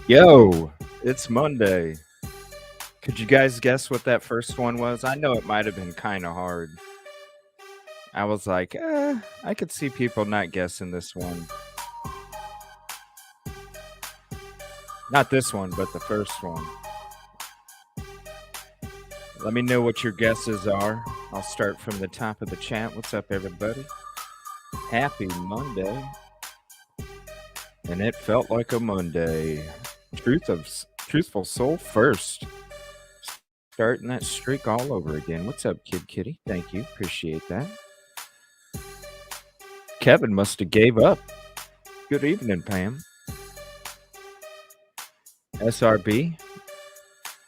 Yo, it's Monday. Could you guys guess what that first one was? I know it might have been kind of hard. I was like, I could see people not guessing this one. Not this one, but the first one. Let me know what your guesses are. I'll start from the top of the chat. What's up, everybody? Happy Monday. And it felt like a Monday. Truthful Soul first. Starting that streak all over again. What's up, Kid Kitty? Thank you. Appreciate that. Kevin must have gave up. Good evening, Pam. SRB.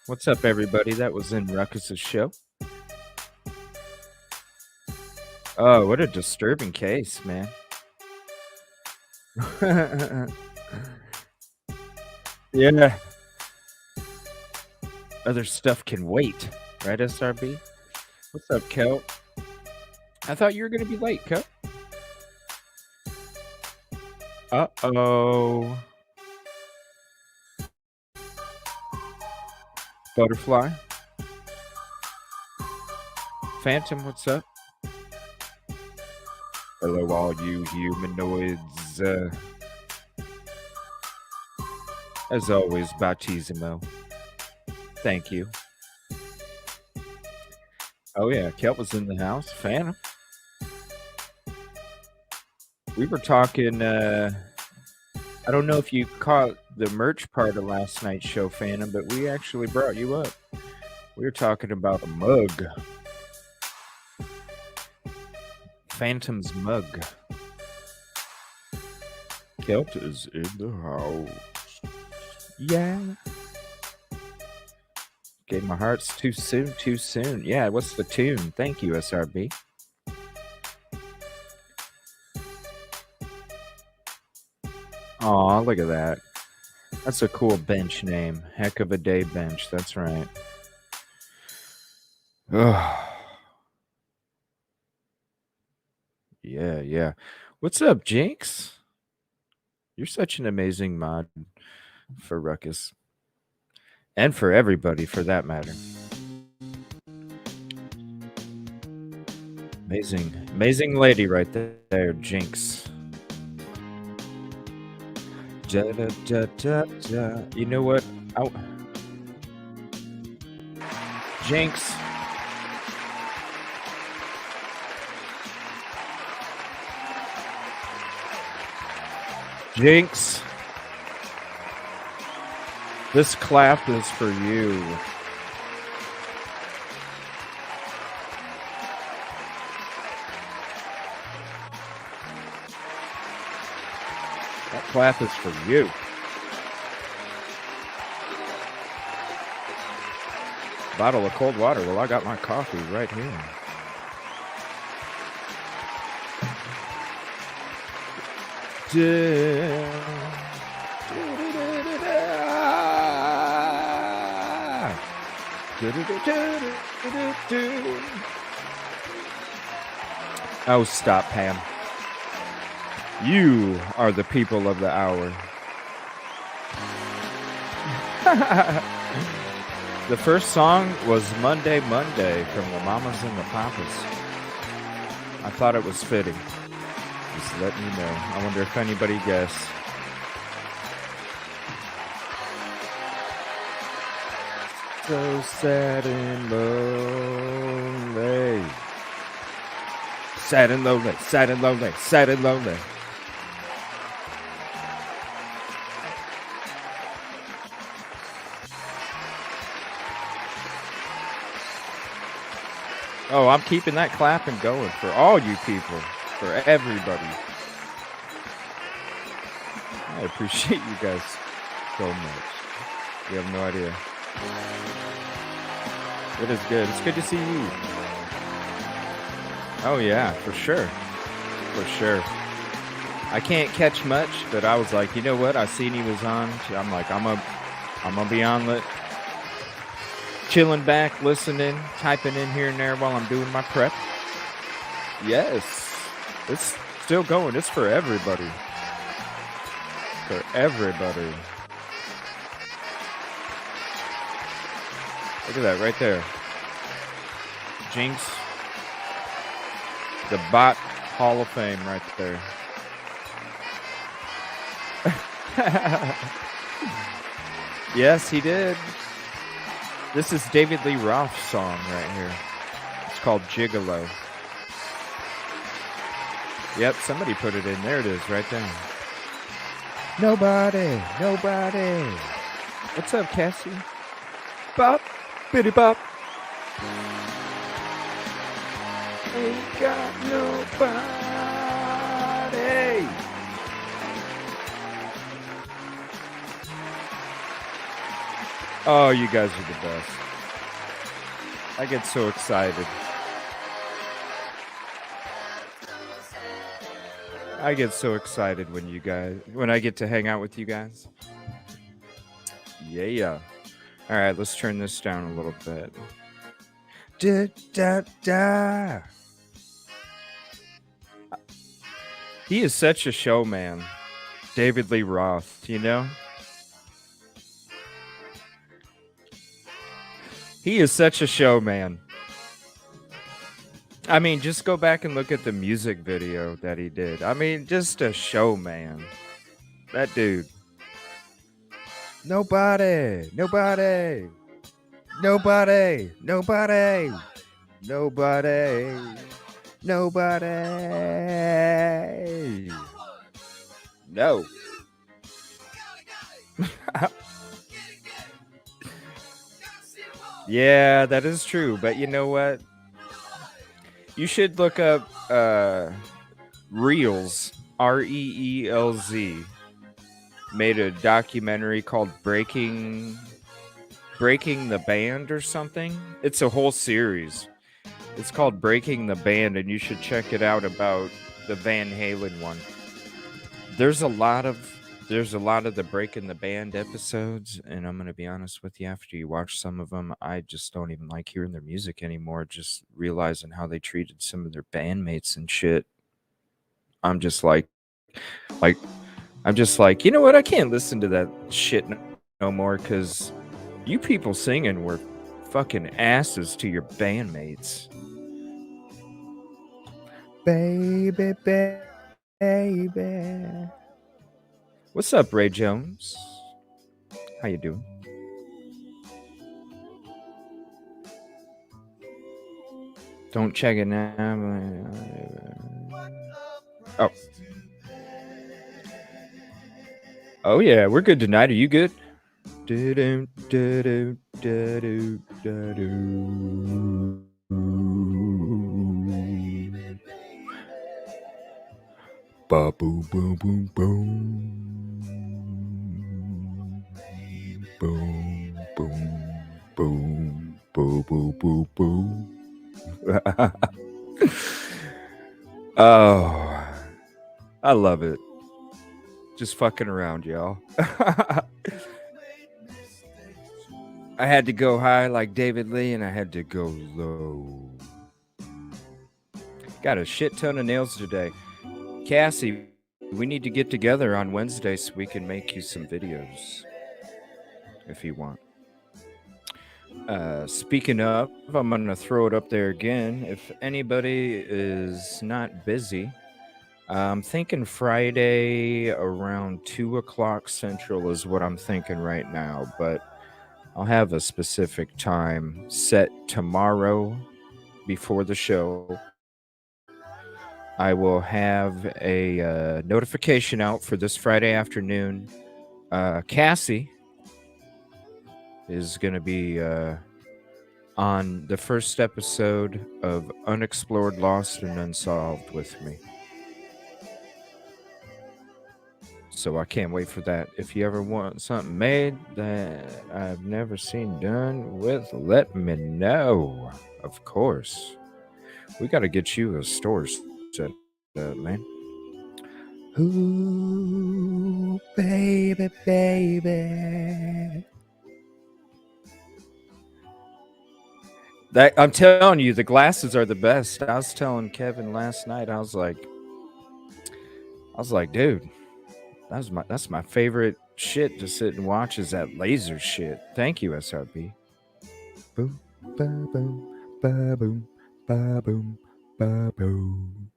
What's up, everybody? That was in Ruckus's show. Oh, what a disturbing case, man. Yeah. Other stuff can wait, right, SRB? What's up, Kel? I thought you were going to be late, Kel. Uh-oh. Butterfly. Phantom, what's up? Hello, all you humanoids. As always, Bautissimo. Thank you. Oh, yeah, Kel was in the house. Phantom. We were talking, I don't know if you caught the merch part of last night's show, Phantom, but we actually brought you up. We were talking about a mug. Phantom's mug. Kelt is in the house. Yeah. Okay, my heart's too soon. Yeah, what's the tune? Thank you, SRB. Aw, look at that. That's a cool bench name. Heck of a day bench. That's right. Ugh. Yeah. What's up, Jinx? You're such an amazing mod for Ruckus. And for everybody, for that matter. Amazing lady right there, Jinx. You know what? Jinx. Jinx. This clap is for you. That clap is for you. Bottle of cold water. Well, I got my coffee right here. Oh, stop, Pam. You are the people of the hour. The first song was Monday from the Mamas and the Papas. I thought it was fitting. Just letting you know. I wonder if anybody guessed. So sad and lonely. Sad and lonely, sad and lonely, sad and lonely. Oh, I'm keeping that clapping going for all you people, for everybody. I appreciate you guys so much. You have no idea. It is good. It's good to see you. Oh yeah, for sure. For sure. I can't catch much, but I was like, you know what? I seen he was on. I'm like, I'm gonna be on lit. Chilling back, listening, typing in here and there while I'm doing my prep. Yes. It's still going. It's for everybody. For everybody. Look at that right there. Jinx. The Bot Hall of Fame right there. Yes, he did. This is David Lee Roth's song right here. It's called Gigolo. Yep, somebody put it in. There it is, right there. Nobody. What's up, Cassie? Bop, bitty bop. Ain't got nobody. Oh, you guys are the best. I get so excited. I get so excited when I get to hang out with you guys. Yeah. All right, let's turn this down a little bit. Da, da, da. He is such a showman. David Lee Roth, you know? He is such a showman. I mean, just go back and look at the music video that he did. I mean, just a showman. That dude. Nobody. No. Yeah, that is true. But you know what? You should look up Reels, Reelz. Made a documentary called Breaking the Band or something. It's a whole series. It's called Breaking the Band, and you should check it out about the Van Halen one. There's a lot of the Breaking the Band episodes, and I'm gonna be honest with you, after you watch some of them, I just don't even like hearing their music anymore. Just realizing how they treated some of their bandmates and shit. I'm just like, you know what? I can't listen to that shit no more because you people singing were fucking asses to your bandmates. Baby. What's up, Ray Jones? How you doing? Don't check it now. Oh yeah, we're good tonight. Are you good? Ba boom boom boom boom. Boom boom boom boom boom boom boom. Oh, I love it. Just fucking around, y'all. I had to go high like David Lee, and I had to go low. Got a shit ton of nails today. Cassie, we need to get together on Wednesday so we can make you some videos. If you want. Speaking of, I'm going to throw it up there again. If anybody is not busy, I'm thinking Friday around 2 o'clock Central is what I'm thinking right now, but I'll have a specific time set tomorrow before the show. I will have a notification out for this Friday afternoon. Cassie is going to be on the first episode of Unexplored, Lost, and Unsolved with me. So I can't wait for that. If you ever want something made that I've never seen done with, let me know. Of course. We got to get you a store set up, man. Ooh, baby. I'm telling you, the glasses are the best. I was telling Kevin last night, I was like, dude, that's my favorite shit to sit and watch is that laser shit. Thank you, SRP. boom, ba boom, ba boom, ba boom, ba boom.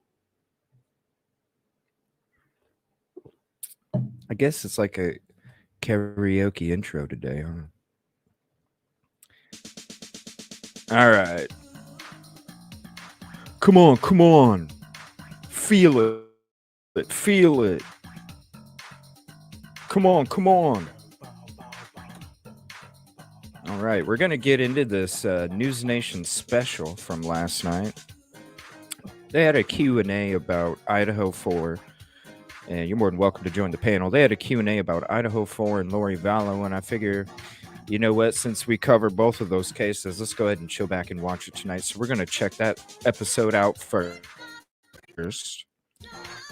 I guess it's like a karaoke intro today, huh? All right. Come on, come on. Feel it, feel it. Come on, come on. All right, we're going to get into this NewsNation special from last night. They had a Q&A about Idaho 4, and you're more than welcome to join the panel. They had a Q&A about Idaho 4 and Lori Vallow, and I figure, you know what, since we cover both of those cases, let's go ahead and chill back and watch it tonight. So we're going to check that episode out first,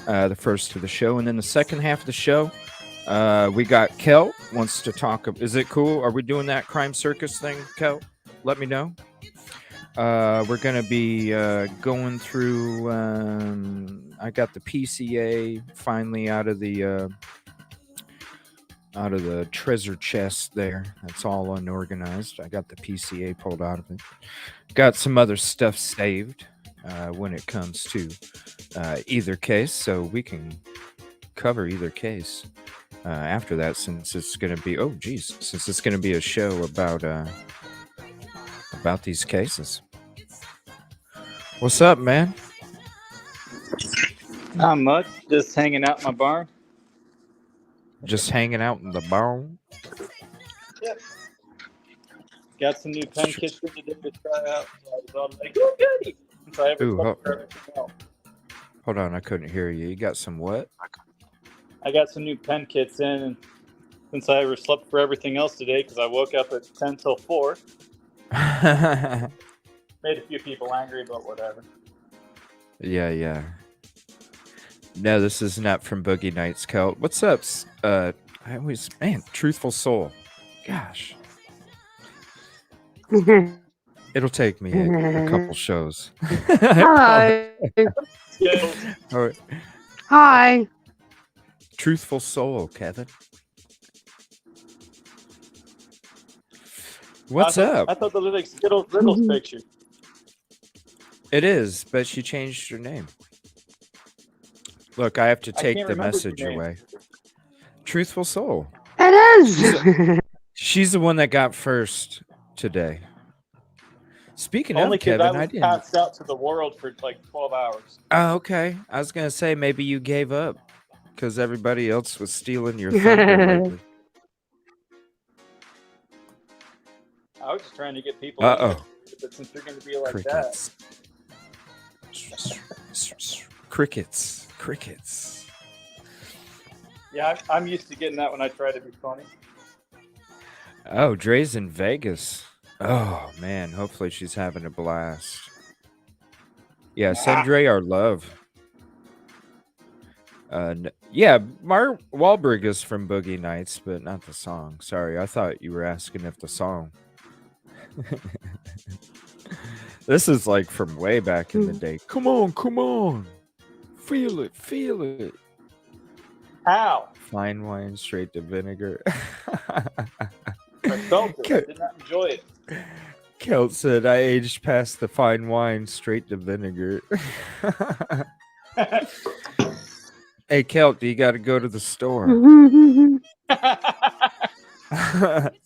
the first of the show, and then the second half of the show, we got Kel wants to talk. Is it cool? Are we doing that crime circus thing, Kel? Let me know. We're gonna be going through. I got the PCA finally out of the treasure chest there. That's all unorganized. I got the PCA pulled out of it. Got some other stuff saved when it comes to either case, so we can cover either case after that, since it's going to be since it's going to be a show about these cases. What's up, man? Not much. Just hanging out in my barn. Just hanging out in the barn. Yep. Got some new pen kits in today to try out. So I was all like, "Oh, goody!" So I hold on, I couldn't hear you. You got some what? I got some new pen kits in, and since I overslept for everything else today, because I woke up at 10 till 4. Made a few people angry, but whatever. Yeah. No, this is not from Boogie Nights, Kel. What's up? Truthful Soul. Gosh. It'll take me a couple shows. Hello. All right. Hi. Truthful Soul, Kevin. What's up? I thought that looked like Skittles Riddles picture. It is, but she changed her name. Look, I have to take the message away. Truthful Soul. It is. She's the one that got first today. Speaking of Kevin, I didn't. Passed out to the world for like 12 hours. Oh, okay. I was gonna say maybe you gave up because everybody else was stealing your thunder lately. I was just trying to get people. But since you're going to be like crickets. Crickets. Yeah, I'm used to getting that when I try to be funny. Oh, Dre's in Vegas. Oh man, hopefully she's having a blast. Yeah, send Dre our love. Yeah, Mark Wahlberg is from Boogie Nights, but not the song. Sorry, I thought you were asking if the song. This is like from way back in the day. Come on. Feel it. How? Fine wine straight to vinegar. I felt it. I did not enjoy it. Kelt said, I aged past the fine wine straight to vinegar. Hey, Kelt, you got to go to the store.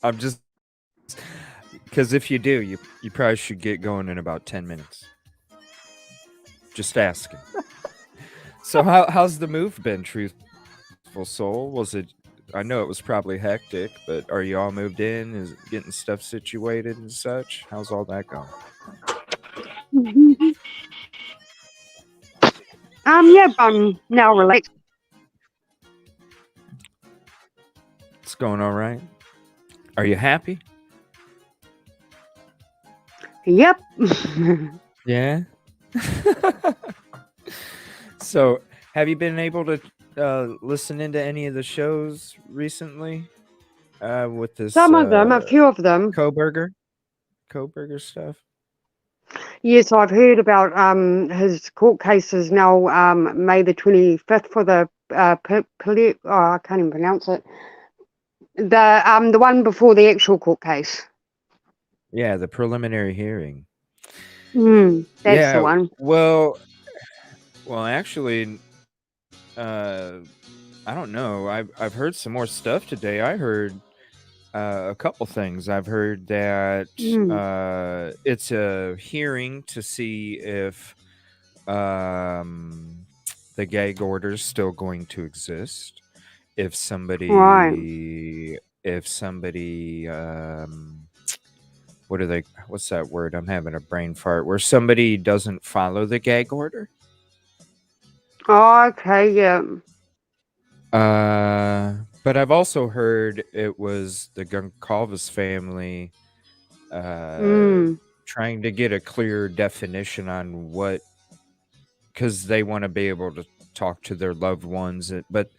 I'm just... Because if you do, you probably should get going in about 10 minutes. Just asking. So how's the move been, Truthful Soul? Was it... I know it was probably hectic, but are you all moved in? Is it getting stuff situated and such? How's all that going? Yeah, I'm now relaxed. It's going all right. Are you happy? Yep. Yeah. So, have you been able to listen into any of the shows recently? With this, some of them, a few of them. Kohberger stuff. Yes, I've heard about his court cases now. May the 25th for the I can't even pronounce it. The one before the actual court case. Yeah, the preliminary hearing. That's the Yeah, one. well, actually, I don't know. I've heard some more stuff today. I heard a couple things. I've heard that Mm, it's a hearing to see if um, the gag order is still going to exist. If right. somebody, what are they? What's that word? I'm having a brain fart. Where somebody doesn't follow the gag order. Oh, okay, yeah. But I've also heard it was the Goncalves family uh, Mm, trying to get a clear definition on what, because they want to be able to talk to their loved ones, but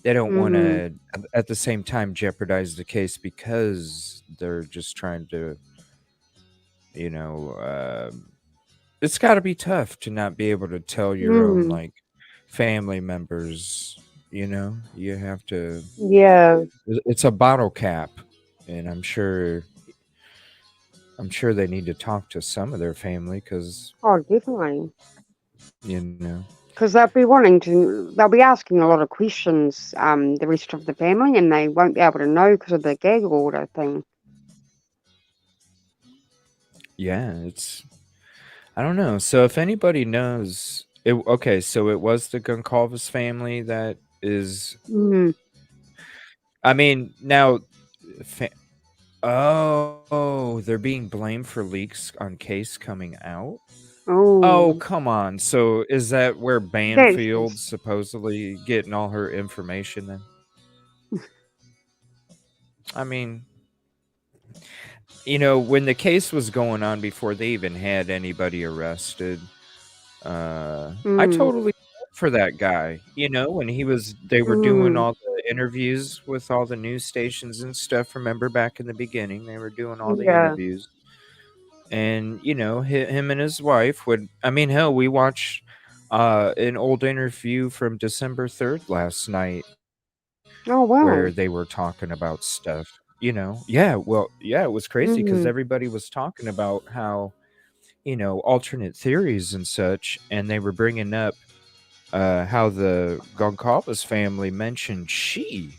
they don't want mm, to at the same time jeopardize the case because they're just trying to, you know, it's got to be tough to not be able to tell your own mm, like family members. You have to. yeah. It's a bottle cap, and I'm sure they need to talk to some of their family because Oh, definitely. you know. Because they'll be asking a lot of questions, the rest of the family, and they won't be able to know because of the gag order thing. Yeah, it's I don't know. So if anybody knows, okay, so it was the Goncalves family that is. Mm, I mean, now, fa- oh, they're being blamed for leaks on case coming out. Oh, oh, come on. So is that where that's Banfield's just, supposedly getting all her information then? I mean, when the case was going on before they even had anybody arrested, I mm, totally for that guy. When they were doing mm, all the interviews with all the news stations and stuff. Remember back in the beginning, they were doing all the yeah, interviews, and him and his wife would. I mean, hell, we watched an old interview from December 3rd last night oh, where they wow, were talking about stuff. Yeah, well, yeah, it was crazy because mm, everybody was talking about how alternate theories and such, and they were bringing up how the Goncalves family mentioned she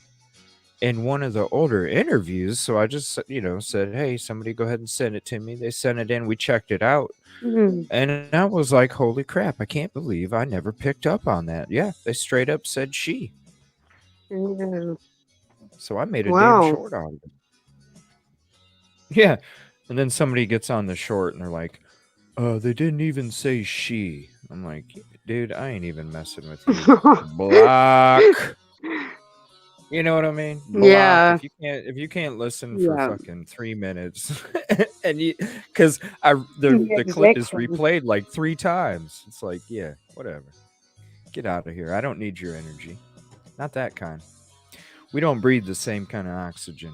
in one of the older interviews. So I just, said, hey, somebody go ahead and send it to me. They sent it in. We checked it out. mm, And I was like, holy crap, I can't believe I never picked up on that. Yeah, they straight up said she. yeah, So I made a damn wow. short out of it. Yeah. And then somebody gets on the short and they're like, they didn't even say she. I'm like, dude, I ain't even messing with you. Block. You know what I mean? Block. Yeah, If you can't listen for yeah, fucking 3 minutes, and because the clip is exactly. replayed like 3 times. It's like, yeah, whatever. Get out of here. I don't need your energy. Not that kind. We don't breathe the same kind of oxygen.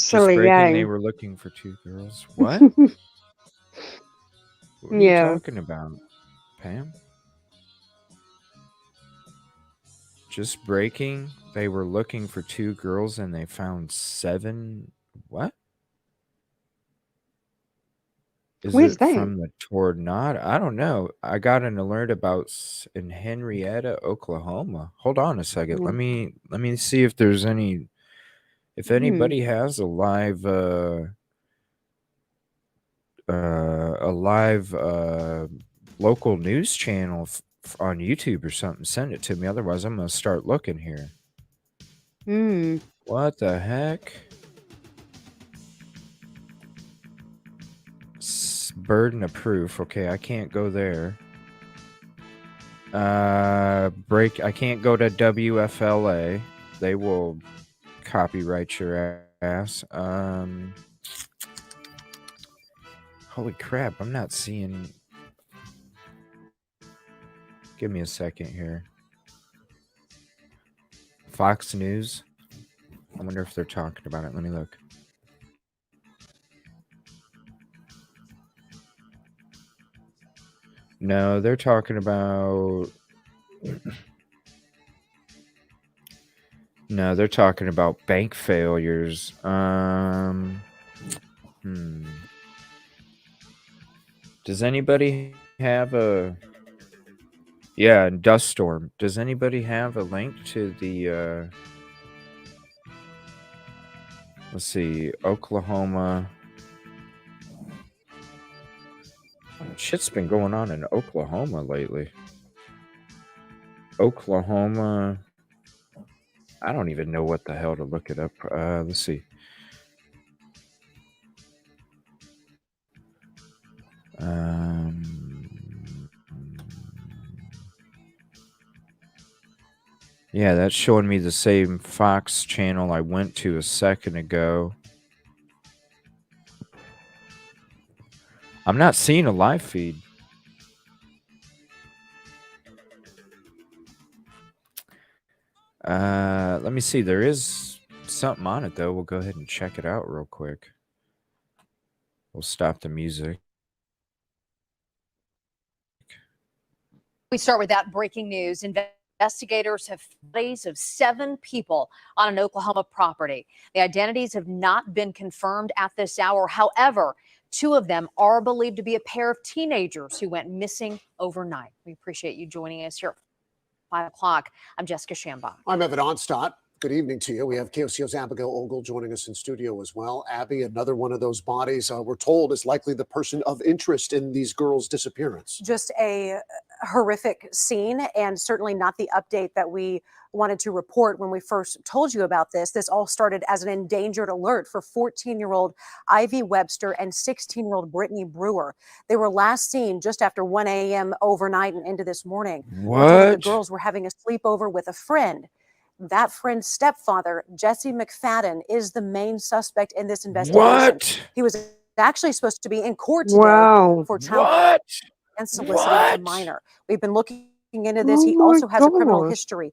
Just Silly breaking. They game. were looking for two girls. What? What are you Yeah. talking about, Pam? Just breaking. They were looking for two girls and they found seven. What? Is Where's it that? from the tornado? I don't know. I got an alert about in Henrietta, Oklahoma. Hold on a second. Let me see if there's if Mm, anybody has a live local news channel on YouTube or something. Send it to me. Otherwise, I'm gonna start looking here. mm, What the heck? Burden of proof. Okay, I can't go there. I can't go to WFLA. They will copyright your ass. Holy crap! I'm not seeing. Give me a second here. Fox News. I wonder if they're talking about it. Let me look. No, they're talking about. No, they're talking about bank failures. Does anybody have a... Yeah, dust storm. Does anybody have a link to the let's see, Oklahoma? Shit's been going on in Oklahoma lately. Oklahoma. I don't even know what the hell to look it up. Let's see. Yeah, that's showing me the same Fox channel I went to a second ago. I'm not seeing a live feed. Let me see. There is something on it, though. We'll go ahead and check it out real quick. We'll stop the music. We start with that breaking news. Investigators have bodies of 7 people on an Oklahoma property. The identities have not been confirmed at this hour. However, 2 of them are believed to be a pair of teenagers who went missing overnight. We appreciate you joining us here at 5 o'clock. I'm Jessica Shambach. I'm Evan Onstott. Good evening to you. We have KOCO's Abigail Ogle joining us in studio as well. Abby, another one of those bodies we're told is likely the person of interest in these girls' disappearance. Just a horrific scene, and certainly not the update that we wanted to report when we first told you about this. This all started as an endangered alert for 14-year-old Ivy Webster and 16-year-old Brittany Brewer. They were last seen just after 1 a.m. overnight and into this morning. What? The girls were having a sleepover with a friend. That friend's stepfather, Jesse McFadden, is the main suspect in this investigation. What? He was actually supposed to be in court today for child What? and soliciting a minor. We've been looking into this. Oh He also my has a criminal gosh. history,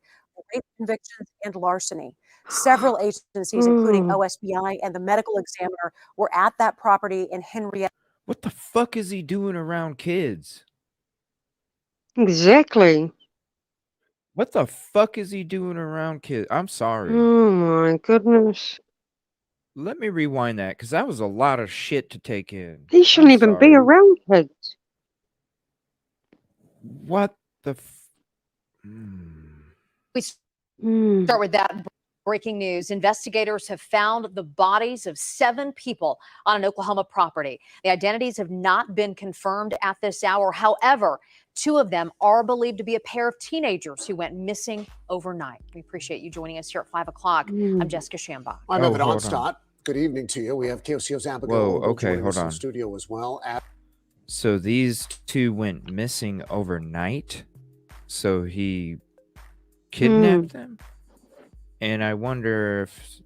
rape convictions and larceny. Several agencies, including OSBI and the medical examiner, were at that property in Henrietta. What the fuck is he doing around kids? Exactly. What the fuck is he doing around kids? I'm sorry. Oh my goodness. Let me rewind that, because that was a lot of shit to take in. He shouldn't even be sorry. around kids. What the We Mm. start with that breaking news. Investigators have found the bodies of 7 people on an Oklahoma property. The identities have not been confirmed at this hour. However, 2 of them are believed to be a pair of teenagers who went missing overnight. We appreciate you joining us here at 5 o'clock. I'm Jessica Shambach. I'm Oh, Evan hold Onstott. Good evening to you. We have KOCO's Abigail Whoa, Ogle okay, joining hold us in on. studio as well. So these 2 went missing overnight? So he kidnapped them? And I wonder if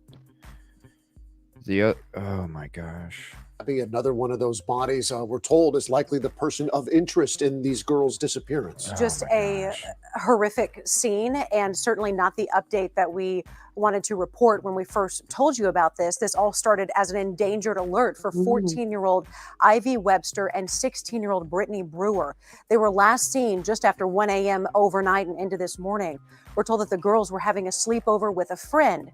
the oh my gosh. Abby, another one of those bodies we're told is likely the person of interest in these girls' disappearance. Just Oh my a gosh. horrific scene, and certainly not the update that we wanted to report when we first told you about this. This all started as an endangered alert for 14-year-old Ivy Webster and 16-year-old Brittany Brewer. They were last seen just after 1 a.m. overnight and into this morning. We're told that the girls were having a sleepover with a friend.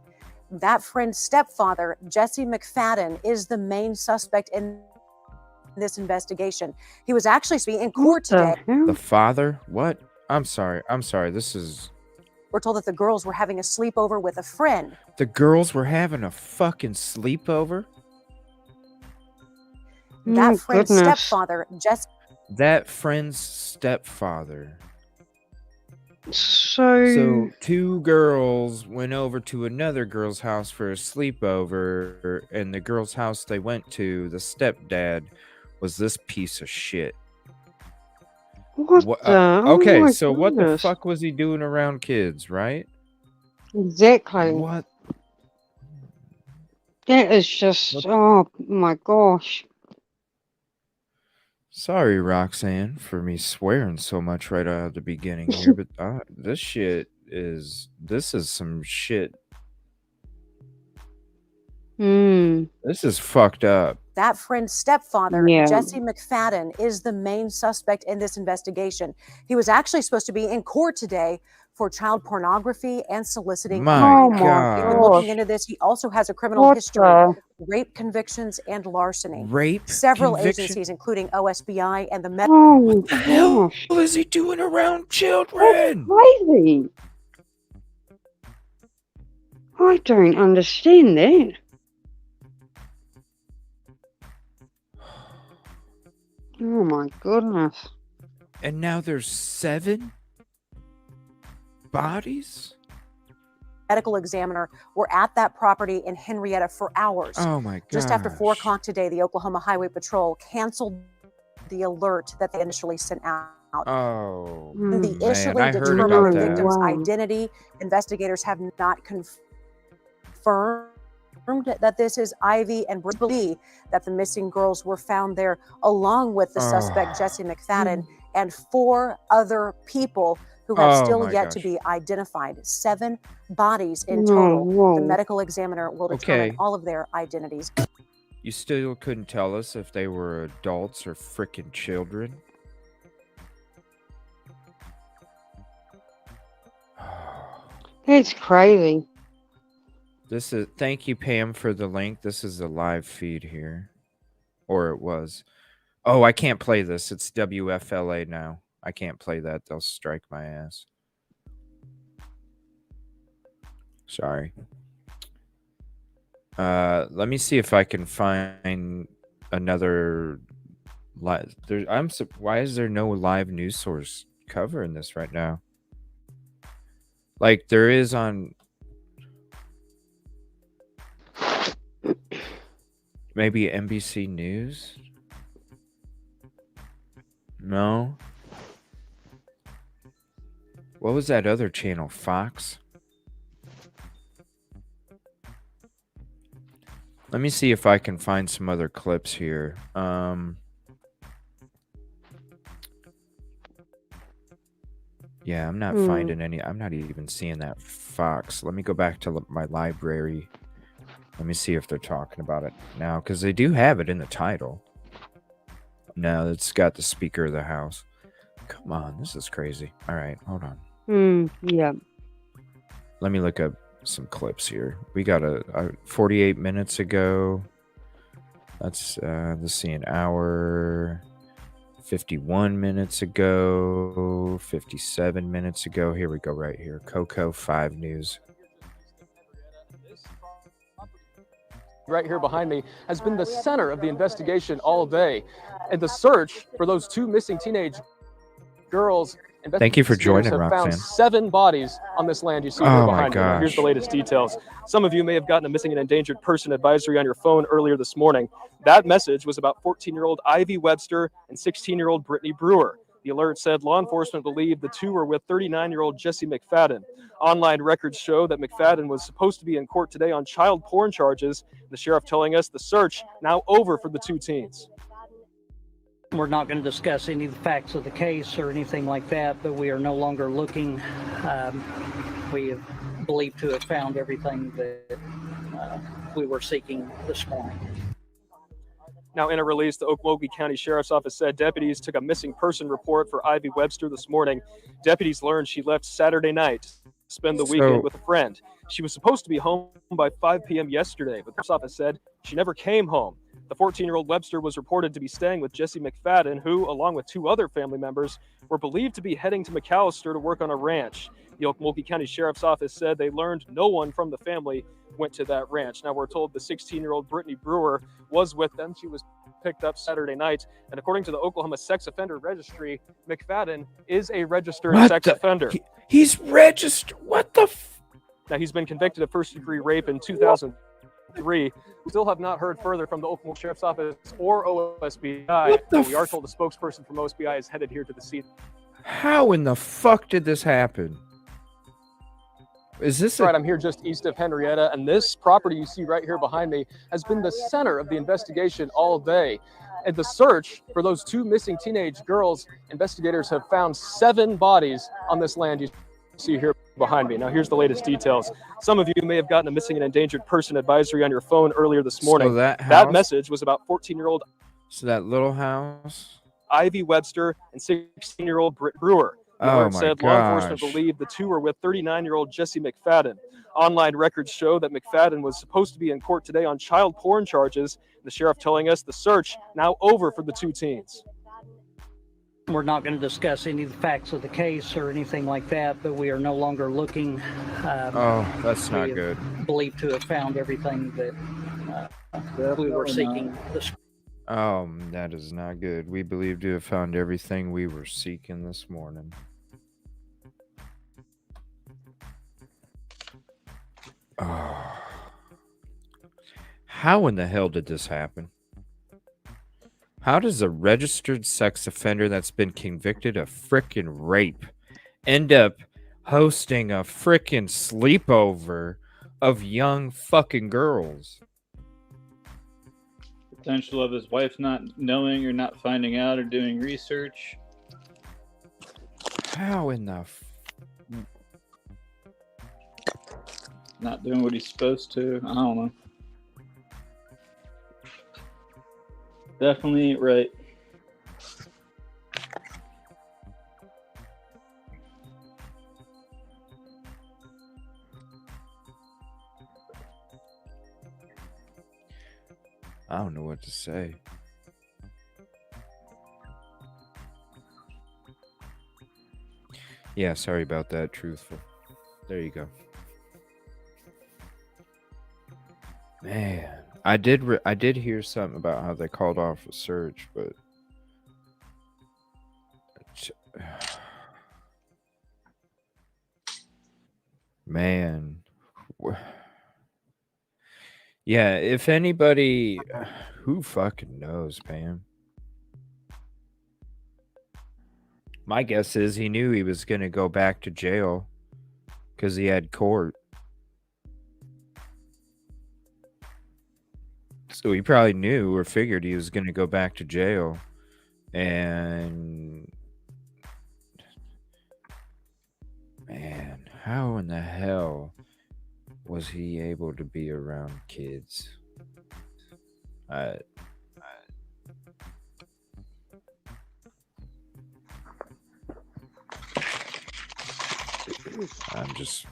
That friend's stepfather, Jesse McFadden, is the main suspect in this investigation. He was actually in court today. The father? What? I'm sorry. This is... We're told that the girls were having a sleepover with a friend. The girls were having a fucking sleepover? That friend's stepfather, Jesse. That friend's stepfather. So 2 girls went over to another girl's house for a sleepover, and the girl's house they went to, the stepdad was this piece of shit. what the? Oh Okay, my so what the goodness. fuck was he doing around kids, right? Exactly. What? That is just, oh my gosh. Sorry, Roxanne, for me swearing so much right out of the beginning here, but this is some shit. This is fucked up. That friend's stepfather, Yeah. Jesse McFadden, is the main suspect in this investigation. He was actually supposed to be in court today for child pornography and soliciting. My Oh my God. We've been looking gosh. into this. He also has a criminal What history, the? rape convictions, and larceny. Rape Several conviction? agencies, including OSBI and the Met. Oh What the hell gosh. is he doing around That's children? crazy. I don't understand that. Oh my goodness. And now there's 7 bodies? Medical examiner were at that property in Henrietta for hours. Oh my god. Just after 4 o'clock today, the Oklahoma Highway Patrol canceled the alert that they initially sent out. Oh, The man, initially I heard determined about the that. victim's Wow. identity. Investigators have not confirmed that this is Ivy and believe that the missing girls were found there along with the suspect Jesse McFadden and 4 other people who have Oh still my yet to gosh. be identified. 7 bodies in Oh, total. The whoa. medical examiner will determine Okay. all of their identities. You still couldn't tell us if they were adults or freaking children? That's crazy. This is thank you, Pam, for the link. This is a live feed here. Or it was. Oh, I can't play this. It's WFLA now. I can't play that. They'll strike my ass. Sorry. Let me see if I can find another live. Why is there no live news source covering this right now? Like there is on maybe NBC News? No. What was that other channel? Fox? Let me see if I can find some other clips here. Yeah, I'm not finding any. I'm not even seeing that Fox. Let me go back to my library. Let me see if they're talking about it now, because they do have it in the title. No, it's got the Speaker of the House. Come on, this is crazy. All right, hold on. Yeah. Let me look up some clips here. We got a 48 minutes ago. Let's see, an hour. 51 minutes ago. 57 minutes ago. Here we go, right here. Coco 5 News. Right here behind me has been the center of the investigation all day. And the search for those 2 missing teenage girls. Thank you for joining, have Roxanne. found 7 bodies on this land you see here Oh my behind me. Now, here's the gosh. latest details. Some of you may have gotten a missing and endangered person advisory on your phone earlier this morning. That message was about 14-year-old Ivy Webster and 16-year-old Brittany Brewer. The alert said law enforcement believed the 2 were with 39-year-old Jesse McFadden. Online records show that McFadden was supposed to be in court today on child porn charges. The sheriff telling us the search now over for the 2 teens. We're not going to discuss any of the facts of the case or anything like that, but we are no longer looking. We have believed to have found everything that we were seeking this morning. Now, in a release, the Okmulgee County Sheriff's Office said deputies took a missing person report for Ivy Webster this morning. Deputies learned she left Saturday night to spend the weekend with a friend. She was supposed to be home by 5 p.m. yesterday, but the Sheriff's Office said she never came home. The 14-year-old Webster was reported to be staying with Jesse McFadden, who, along with 2 other family members, were believed to be heading to McAllister to work on a ranch. The Okmulgee County Sheriff's Office said they learned no one from the family went to that ranch. Now, we're told the 16-year-old Brittany Brewer was with them. She was picked up Saturday night. And according to the Oklahoma Sex Offender Registry, McFadden is a registered sex offender. He's registered. What the Now, he's been convicted of first-degree rape in 2003. We still have not heard further from the Oklahoma Sheriff's Office or OSBI. We are told the spokesperson from OSBI is headed here to the scene. How in the fuck did this happen? Is this right? I'm here just east of Henrietta, and this property you see right here behind me has been the center of the investigation all day. And the search for those 2 missing teenage girls, investigators have found 7 bodies on this land you see here behind me. Now, here's the latest details. Some of you may have gotten a missing and endangered person advisory on your phone earlier this morning. So that message was about 14-year-old that little house? Ivy Webster and 16-year-old Britt Brewer. The Oh alert my said law enforcement gosh. believed the two were with 39-year-old Jesse McFadden. Online records show that McFadden was supposed to be in court today on child porn charges. The sheriff telling us the search now over for the two teens. We're not going to discuss any of the facts of the case or anything like that, but we are no longer looking. Oh, that's not we good. believe to have found everything that we were seeking. That is not good. We believe to have found everything we were seeking this morning. Oh. How in the hell did this happen? How does a registered sex offender that's been convicted of frickin' rape end up hosting a frickin' sleepover of young fucking girls? Potential of his wife not knowing or not finding out or doing research. How in the Not doing what he's supposed to. I don't know. Definitely right. I don't know what to say. Yeah, sorry about that, truthful. There you go. Man, I did hear something about how they called off a search, but man, yeah, if anybody, who fucking knows, man? My guess is he knew he was going to go back to jail because he had court. So he probably knew or figured he was going to go back to jail. And man, how in the hell was he able to be around kids? I'm just.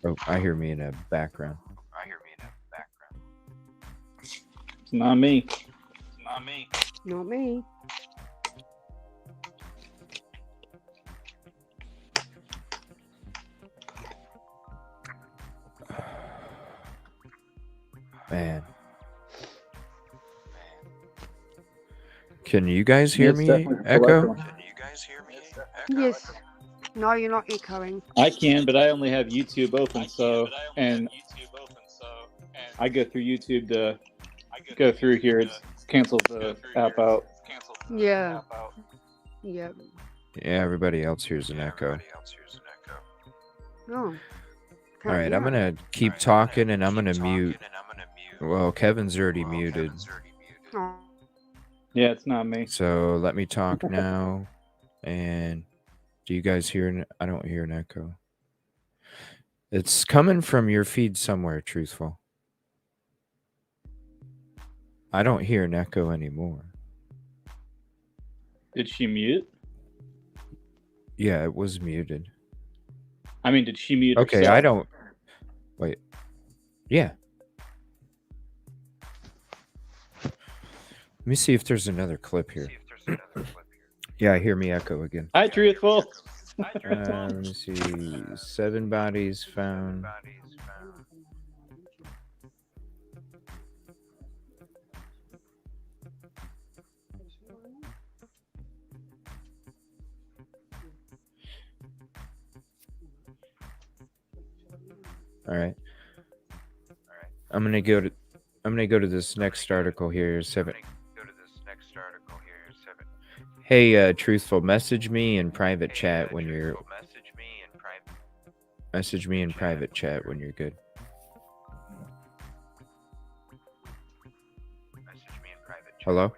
Oh, I hear me in the background. It's not me. Not me. Man. Can you guys hear It's me? definitely Echo? Yes. No, you're not echoing. I can, but I only have YouTube open, so and I go through YouTube to go through here. It cancels the app out. Yeah. Yeah. Yeah, everybody else hears an echo. Oh. All right, I'm going to keep talking and I'm going to mute. Well, Kevin's already muted. Oh. Yeah, it's not me. So let me talk now. And do you guys hear? I don't hear an echo. It's coming from your feed somewhere, truthful. I don't hear an echo anymore. Did she mute? Yeah, it was muted. I mean, did she mute Okay, herself? I don't. Wait. Yeah. Let me see if there's another clip here. Yeah, I hear me echo again. Hi, truthful. Let me see. 7 bodies found. All right. I'm gonna go to this next article here. 7. Hey, truthful, message me in private chat when you're. Message me in private chat when you're good. Hello?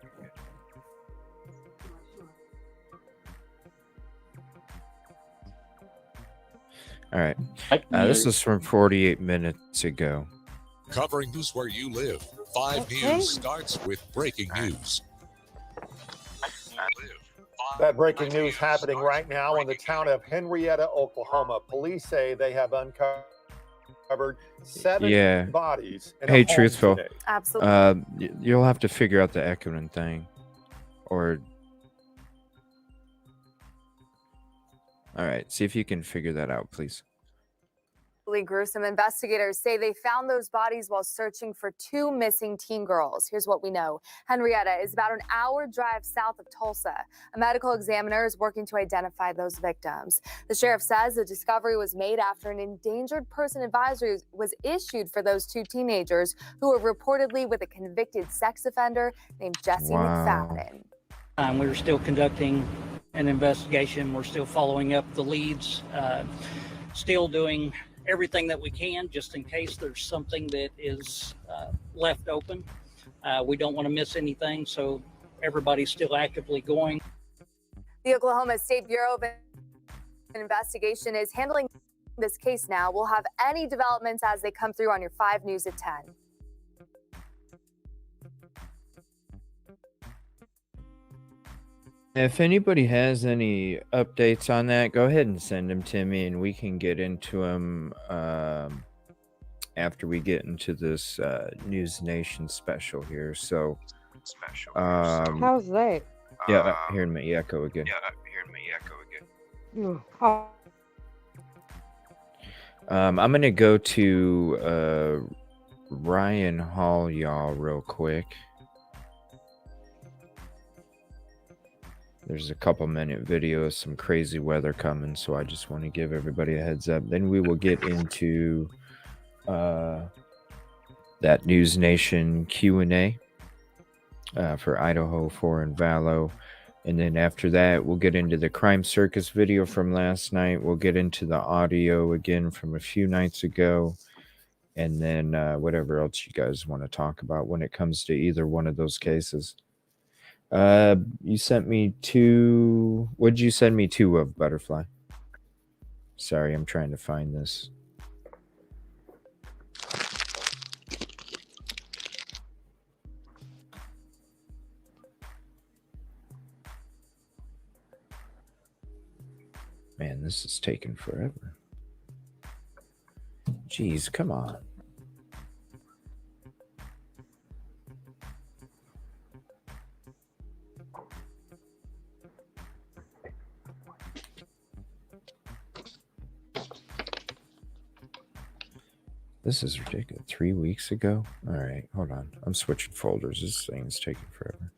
All right. This is from 48 minutes ago. Covering news where you live. 5 Okay. News starts with breaking news. That breaking news happening right now in the town of Henrietta, Oklahoma. Police say they have uncovered 7 bodies in Hey, a home Truthful. today. Absolutely. You'll have to figure out the echoing thing. Or... All right, see if you can figure that out, please. Gruesome. Investigators say they found those bodies while searching for 2 missing teen girls. Here's what we know. Henrietta is about an hour drive south of Tulsa. A medical examiner is working to identify those victims. The sheriff says the discovery was made after an endangered person advisory was issued for those 2 teenagers who were reportedly with a convicted sex offender named Jesse McFadden. We're still conducting an investigation. We're still following up the leads, still doing everything that we can just in case there's something that is left open. We don't want to miss anything, so everybody's still actively going. The Oklahoma State Bureau of Investigation is handling this case now. We'll have any developments as they come through on your 5 News at 10. If anybody has any updates on that, go ahead and send them to me, and we can get into them after we get into this NewsNation special here. So, How's that? yeah, hearing my echo again. Oh, I'm gonna go to Ryan Hall, y'all, real quick. There's a couple-minute video of some crazy weather coming, so I just want to give everybody a heads up. Then we will get into that NewsNation Q&A for Idaho 4 and Valo. And then after that, we'll get into the Crime Circus video from last night. We'll get into the audio again from a few nights ago. And then whatever else you guys want to talk about when it comes to either one of those cases. You sent me 2. What'd you send me 2 of, Butterfly? Sorry, I'm trying to find this. Man, this is taking forever. Jeez, come on. This is ridiculous. 3 weeks ago? All right, hold on. I'm switching folders. This thing is taking forever.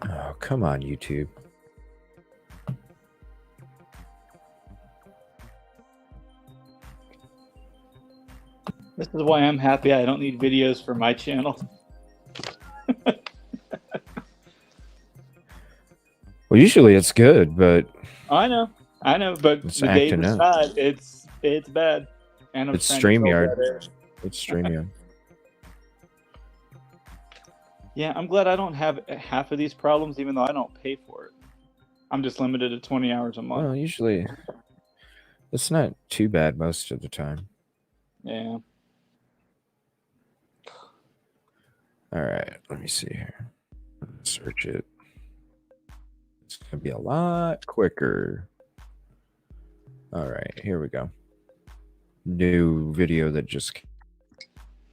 Oh, come on, YouTube. This is why I'm happy I don't need videos for my channel. Well, usually it's good, but I know, but it's the day acting up. beside, it's bad. And I'm It's trying to solve StreamYard. that error. It's StreamYard. Yeah, I'm glad I don't have half of these problems, even though I don't pay for it. I'm just limited to 20 hours a month. Well, usually it's not too bad most of the time. Yeah. All right, let me see here. Search it. It's going to be a lot quicker. All right, here we go. New video that just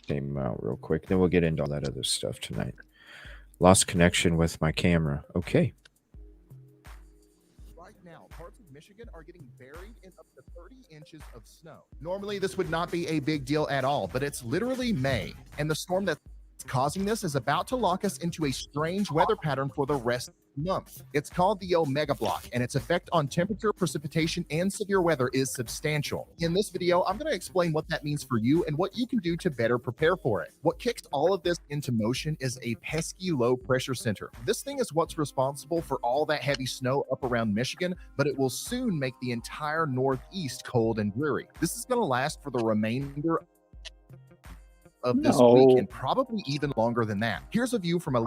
came out real quick. Then we'll get into all that other stuff tonight. Lost connection with my camera. Okay. Right now, parts of Michigan are getting buried in up to 30 inches of snow. Normally, this would not be a big deal at all, but it's literally May, and the storm that's causing this is about to lock us into a strange weather pattern for the rest of the month. It's called the Omega Block, and its effect on temperature, precipitation, and severe weather is substantial. In this video, I'm going to explain what that means for you and what you can do to better prepare for it. What kicks all of this into motion is a pesky low pressure center. This thing is what's responsible for all that heavy snow up around Michigan, but it will soon make the entire Northeast cold and dreary. This is going to last for the remainder of this week No. and probably even longer than that. Here's a view from a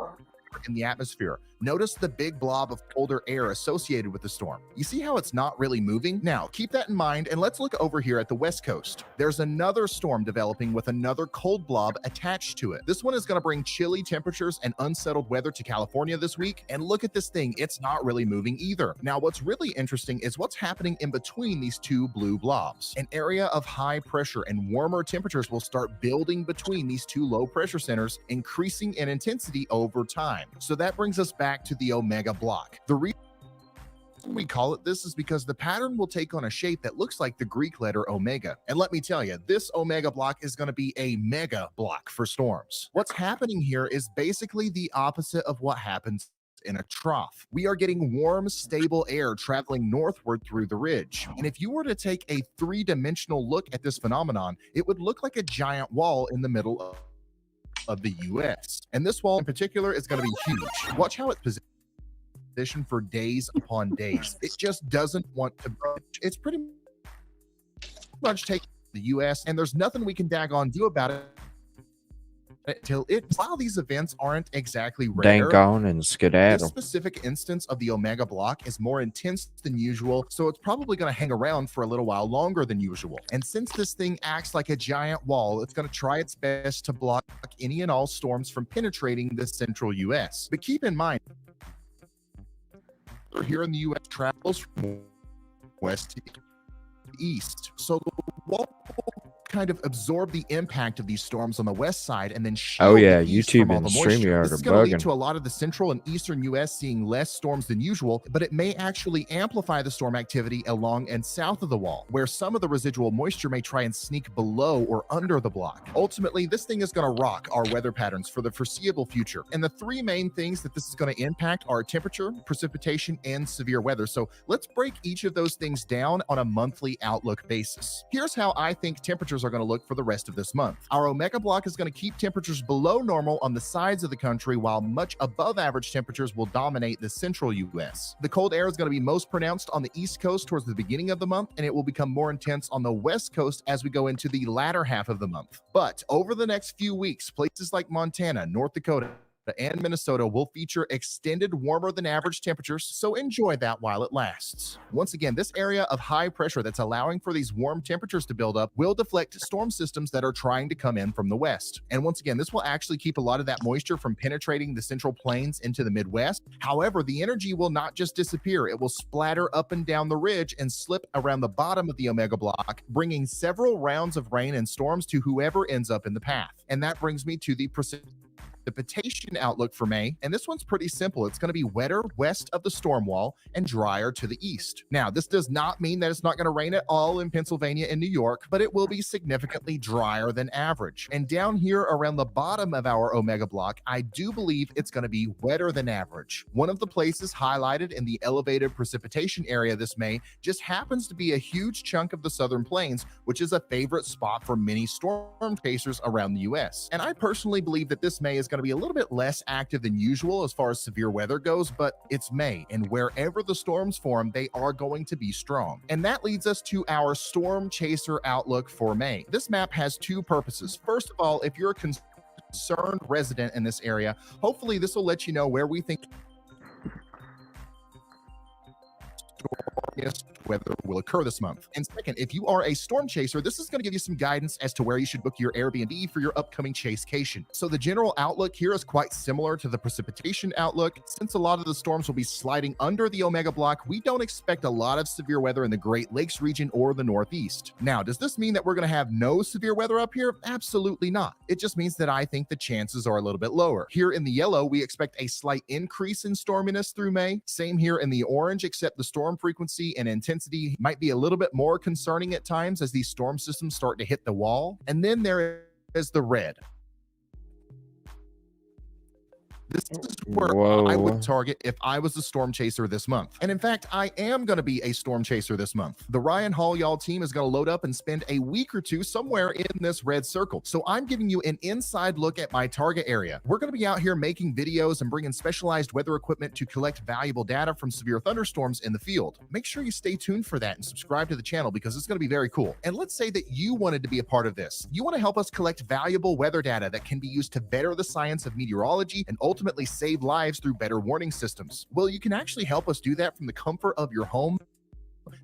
in the atmosphere. Notice the big blob of colder air associated with the storm. You see how it's not really moving? Now, keep that in mind, and let's look over here at the west coast. There's another storm developing with another cold blob attached to it. This one is going to bring chilly temperatures and unsettled weather to California this week, and look at this thing, it's not really moving either. Now, what's really interesting is what's happening in between these two blue blobs. An area of high pressure and warmer temperatures will start building between these two low pressure centers, increasing in intensity over time. So that brings us back to the Omega block. The reason we call it this is because the pattern will take on a shape that looks like the Greek letter omega. And let me tell you, this Omega block is going to be a mega block for storms. What's happening here is basically the opposite of what happens in a trough. We are getting warm, stable air traveling northward through the ridge. And if you were to take a three-dimensional look at this phenomenon, it would look like a giant wall in the middle of the US. And this wall in particular is going to be huge. Watch how it's positioned for days upon days. It just doesn't want to budge. It's pretty much taking the US, and there's nothing we can daggone do about it until it. While these events aren't exactly rare, Dang on and this skedaddle. specific instance of the Omega block is more intense than usual, so it's probably going to hang around for a little while longer than usual. And since this thing acts like a giant wall, it's going to try its best to block any and all storms from penetrating the central US. But keep in mind, here in the US travels from west to east, so the wall kind of absorb the impact of these storms on the west side and then shield Oh yeah, the east YouTube from all and the moisture. StreamYard This are is going to lead bugging. to a lot of the central and eastern U.S. seeing less storms than usual, but it may actually amplify the storm activity along and south of the wall, where some of the residual moisture may try and sneak below or under the block. Ultimately, this thing is going to rock our weather patterns for the foreseeable future. And the three main things that this is going to impact are temperature, precipitation, and severe weather. So let's break each of those things down on a monthly outlook basis. Here's how I think temperatures are going to look for the rest of this month. Our Omega block is going to keep temperatures below normal on the sides of the country, while much above average temperatures will dominate the central U.S. The cold air is going to be most pronounced on the East Coast towards the beginning of the month, and it will become more intense on the West Coast as we go into the latter half of the month. But over the next few weeks, places like Montana, North Dakota, and Minnesota will feature extended warmer than average temperatures, so enjoy that while it lasts. Once again, this area of high pressure that's allowing for these warm temperatures to build up will deflect storm systems that are trying to come in from the west. And once again, this will actually keep a lot of that moisture from penetrating the central plains into the Midwest. However, the energy will not just disappear. It will splatter up and down the ridge and slip around the bottom of the Omega block, bringing several rounds of rain and storms to whoever ends up in the path. And that brings me to the precipitation outlook for May, and this one's pretty simple. It's going to be wetter west of the storm wall and drier to the east. Now, this does not mean that it's not going to rain at all in Pennsylvania and New York, but it will be significantly drier than average. And down here around the bottom of our Omega block, I do believe it's going to be wetter than average. One of the places highlighted in the elevated precipitation area this May just happens to be a huge chunk of the southern plains, which is a favorite spot for many storm chasers around the U.S. And I personally believe that this May is going to be a little bit less active than usual as far as severe weather goes, but it's May, and wherever the storms form, they are going to be strong. And that leads us to our storm chaser outlook for May. This map has two purposes. First of all, if you're a concerned resident in this area, hopefully this will let you know where we think weather will occur this month. And second, if you are a storm chaser, this is going to give you some guidance as to where you should book your Airbnb for your upcoming chasecation. So the general outlook here is quite similar to the precipitation outlook. Since a lot of the storms will be sliding under the Omega block, we don't expect a lot of severe weather in the Great Lakes region or the Northeast. Now, does this mean that we're going to have no severe weather up here? Absolutely not. It just means that I think the chances are a little bit lower. Here in the yellow, we expect a slight increase in storminess through May. Same here in the orange, except the storm frequency and intensity might be a little bit more concerning at times as these storm systems start to hit the wall. And then there is the red. This is where I would target if I was the storm chaser this month. And in fact, I am going to be a storm chaser this month. The Ryan Hall y'all team is going to load up and spend a week or two somewhere in this red circle. So I'm giving you an inside look at my target area. We're going to be out here making videos and bringing specialized weather equipment to collect valuable data from severe thunderstorms in the field. Make sure you stay tuned for that and subscribe to the channel because it's going to be very cool. And let's say that you wanted to be a part of this. You want to help us collect valuable weather data that can be used to better the science of meteorology and ultimately save lives through better warning systems. Well, you can actually help us do that from the comfort of your home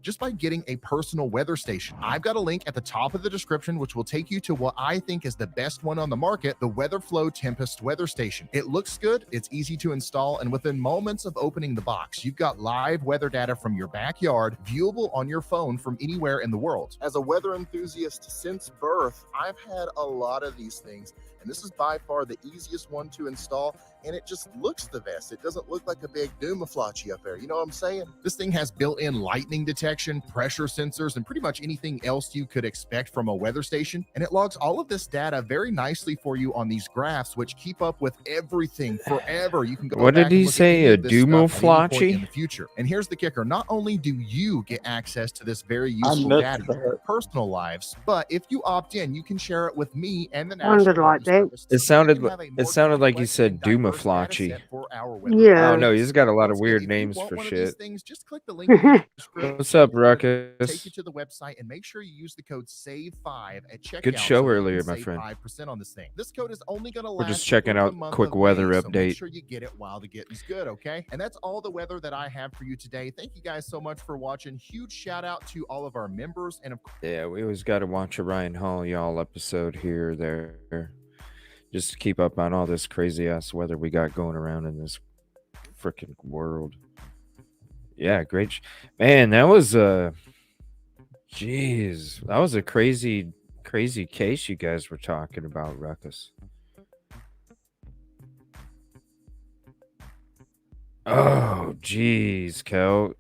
just by getting a personal weather station. I've got a link at the top of the description, which will take you to what I think is the best one on the market, the WeatherFlow Tempest Weather Station. It looks good, it's easy to install, and within moments of opening the box, you've got live weather data from your backyard, viewable on your phone from anywhere in the world. As a weather enthusiast since birth, I've had a lot of these things, and this is by far the easiest one to install, and it just looks the best. It doesn't look like a big doomaflachi up there. You know what I'm saying? This thing has built-in lightning detection, pressure sensors, and pretty much anything else you could expect from a weather station. And it logs all of this data very nicely for you on these graphs, which keep up with everything forever. You can go What back did he and look at say? any A of this stuff at any point doomaflachi? in the future. And here's the kicker. Not only do you get access to this very useful data in your personal lives, but if you opt in, you can share it with me and the National Sounded like Weather that. Service. It sounded like you said doomaflachi. I Yeah. don't know. He's got a lot of weird names for shit. What's up, Ruckus? Take you to the website and make sure you use the code SAVE5 at checkout. Good show so that you earlier, can my save friend. 5% on this thing. This code is only going to last. We're just checking through the out month quick of weather May, so make update. sure you get it while the getting's good, okay? And that's all the weather that I have for you today. Thank you guys so much for watching. Huge shout out to all of our members and of course. Yeah, we always got to watch a Ryan Hall y'all episode here or there. Just to keep up on all this crazy ass weather we got going around in this freaking world. Yeah, great. Man, that was jeez, that was a crazy case you guys were talking about, Ruckus. Oh, jeez, Kel.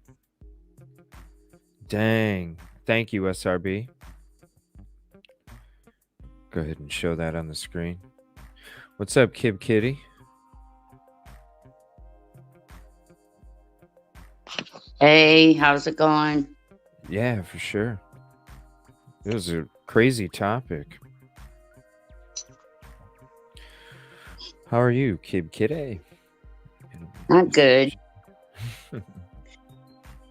Dang. Thank you, SRB. Go ahead and show that on the screen. What's up, Kib Kitty? Hey, how's it going? Yeah, for sure. It was a crazy topic. How are you, Kib Kitty? Not good.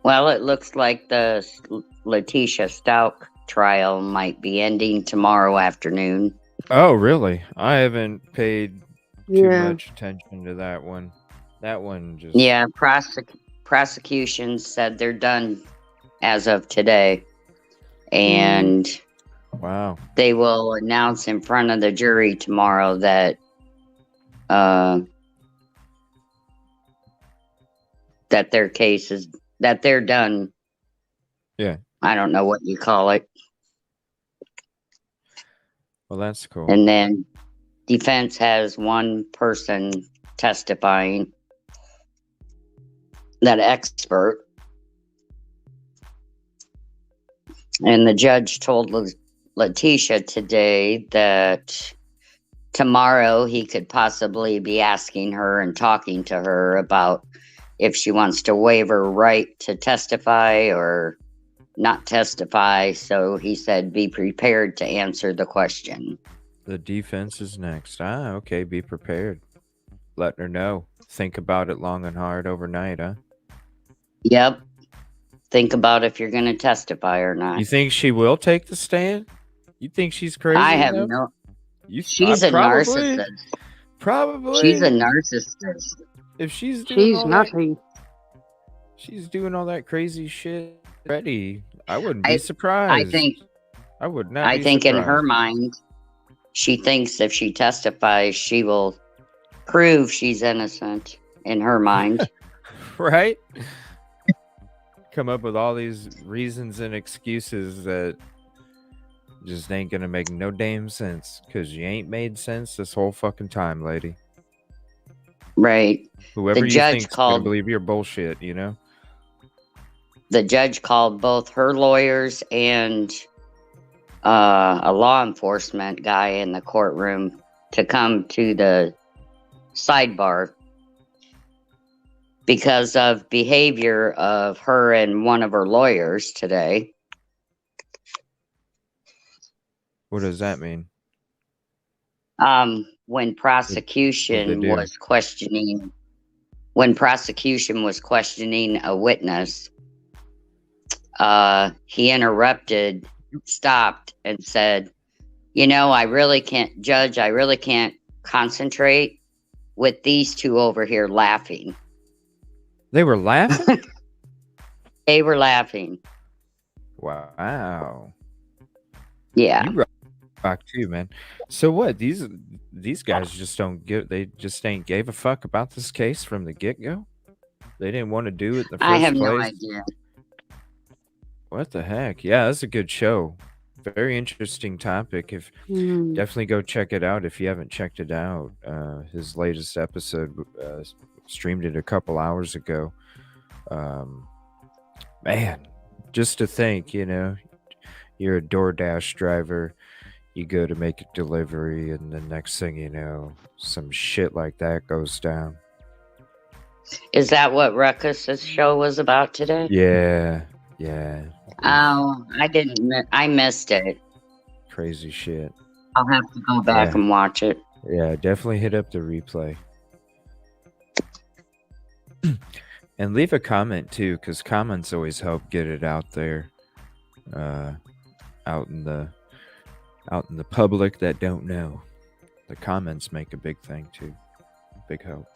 Well, it looks like the Letitia Stout trial might be ending tomorrow afternoon. Oh, really? I haven't paid too much attention to that one. That one just... Yeah, prosecution said they're done as of today. And wow, they will announce in front of the jury tomorrow that that their case is, that they're done. Yeah. I don't know what you call it. Well, that's cool. And then defense has one person testifying, that expert. And the judge told Letitia today that tomorrow he could possibly be asking her and talking to her about if she wants to waive her right to testify or not testify. So he said, be prepared to answer the question. The defense is next. Ah, okay. Be prepared. Letting her know. Think about it long and hard overnight, huh? Yep. Think about if you're going to testify or not. You think she will take the stand? You think she's crazy? I have enough? no. She's a narcissist. Probably. She's a narcissist. If she's doing all nothing. She's doing all that crazy shit already. I wouldn't be surprised. I would not. I think in her mind, she thinks if she testifies, she will prove she's innocent. In her mind, right? Come up with all these reasons and excuses that just ain't gonna make no damn sense because you ain't made sense this whole fucking time, lady. Right. Whoever the you judge think's called, gonna believe your bullshit, you know? The judge called both her lawyers and a law enforcement guy in the courtroom to come to the sidebar because of behavior of her and one of her lawyers today. What does that mean? When What'd prosecution they do? was questioning a witness, he interrupted, stopped, and said, I really can't concentrate with these two over here laughing. They were laughing? They were laughing. Wow. Yeah. You rock too, man. So what? These guys just don't give. They just ain't gave a fuck about this case from the get-go? They didn't want to do it in the I have first no place? idea. What the heck? Yeah, that's a good show. Very interesting topic. Definitely go check it out if you haven't checked it out. His latest episode streamed it a couple hours ago. Man, just to think, you're a DoorDash driver, you go to make a delivery, and the next thing you know, some shit like that goes down. Is that what Ruckus's show was about today? Yeah. Oh, I missed it. Crazy shit. I'll have to go back and watch it. Yeah, definitely hit up the replay. And leave a comment too, because comments always help get it out there, out in the public that don't know. The comments make a big thing too, big help.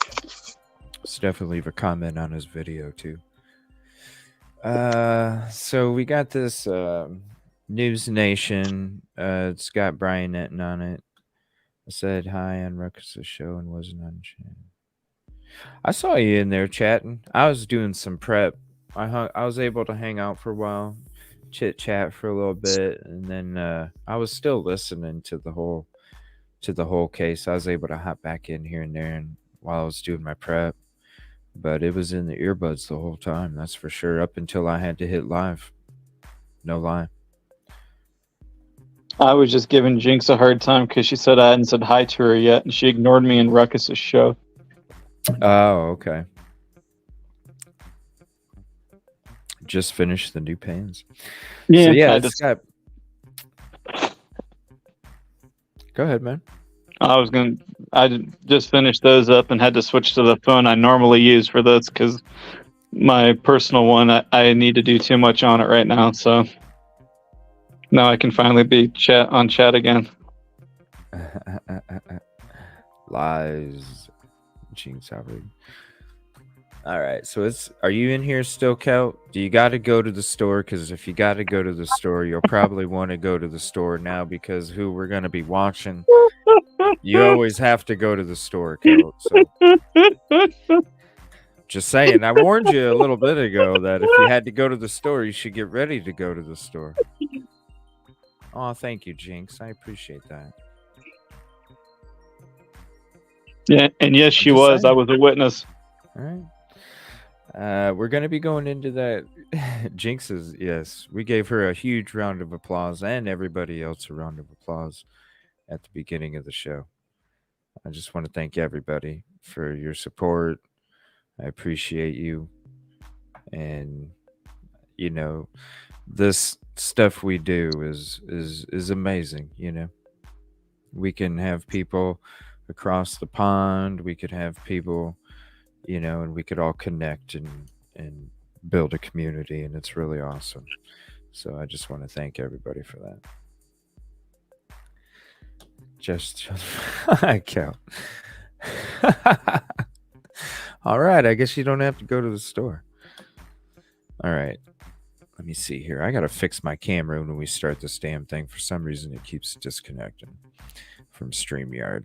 So definitely leave a comment on his video too. So we got this NewsNation. It's got Brian Netton on it. I said hi on Ruckus' show and wasn't on chat. I saw you in there chatting. I was doing some prep. I was able to hang out for a while, chit chat for a little bit, and then I was still listening to the whole case. I was able to hop back in here and there, and while I was doing my prep, but it was in the earbuds the whole time. That's for sure. Up until I had to hit live. No lie. I was just giving Jinx a hard time because she said I hadn't said hi to her yet, and she ignored me in Ruckus's show. Oh, okay. Just finished the new pans. Yeah, so, yeah. Go ahead, man. I just finished those up and had to switch to the phone I normally use for this because my personal one, I need to do too much on it right now. So now I can finally be on chat again. Lies. Jinx Howard. All right. So are you in here still, Kel? Do you got to go to the store? Because if you got to go to the store, you'll probably want to go to the store now because who we're going to be watching. You always have to go to the store, Kel. So. Just saying. I warned you a little bit ago that if you had to go to the store, you should get ready to go to the store. Oh, thank you, Jinx. I appreciate that. Yeah, and yes, she was. I was a witness. All right. We're going to be going into that. Jinx's, yes. We gave her a huge round of applause and everybody else a round of applause at the beginning of the show. I just want to thank everybody for your support. I appreciate you. And, this stuff we do is amazing, We can have people across the pond, we could have people, and we could all connect and build a community, and it's really awesome. So I just want to thank everybody for that. Just I count. All right, I guess you don't have to go to the store. All right. Let me see here. I got to fix my camera when we start this damn thing. For some reason, it keeps disconnecting from StreamYard.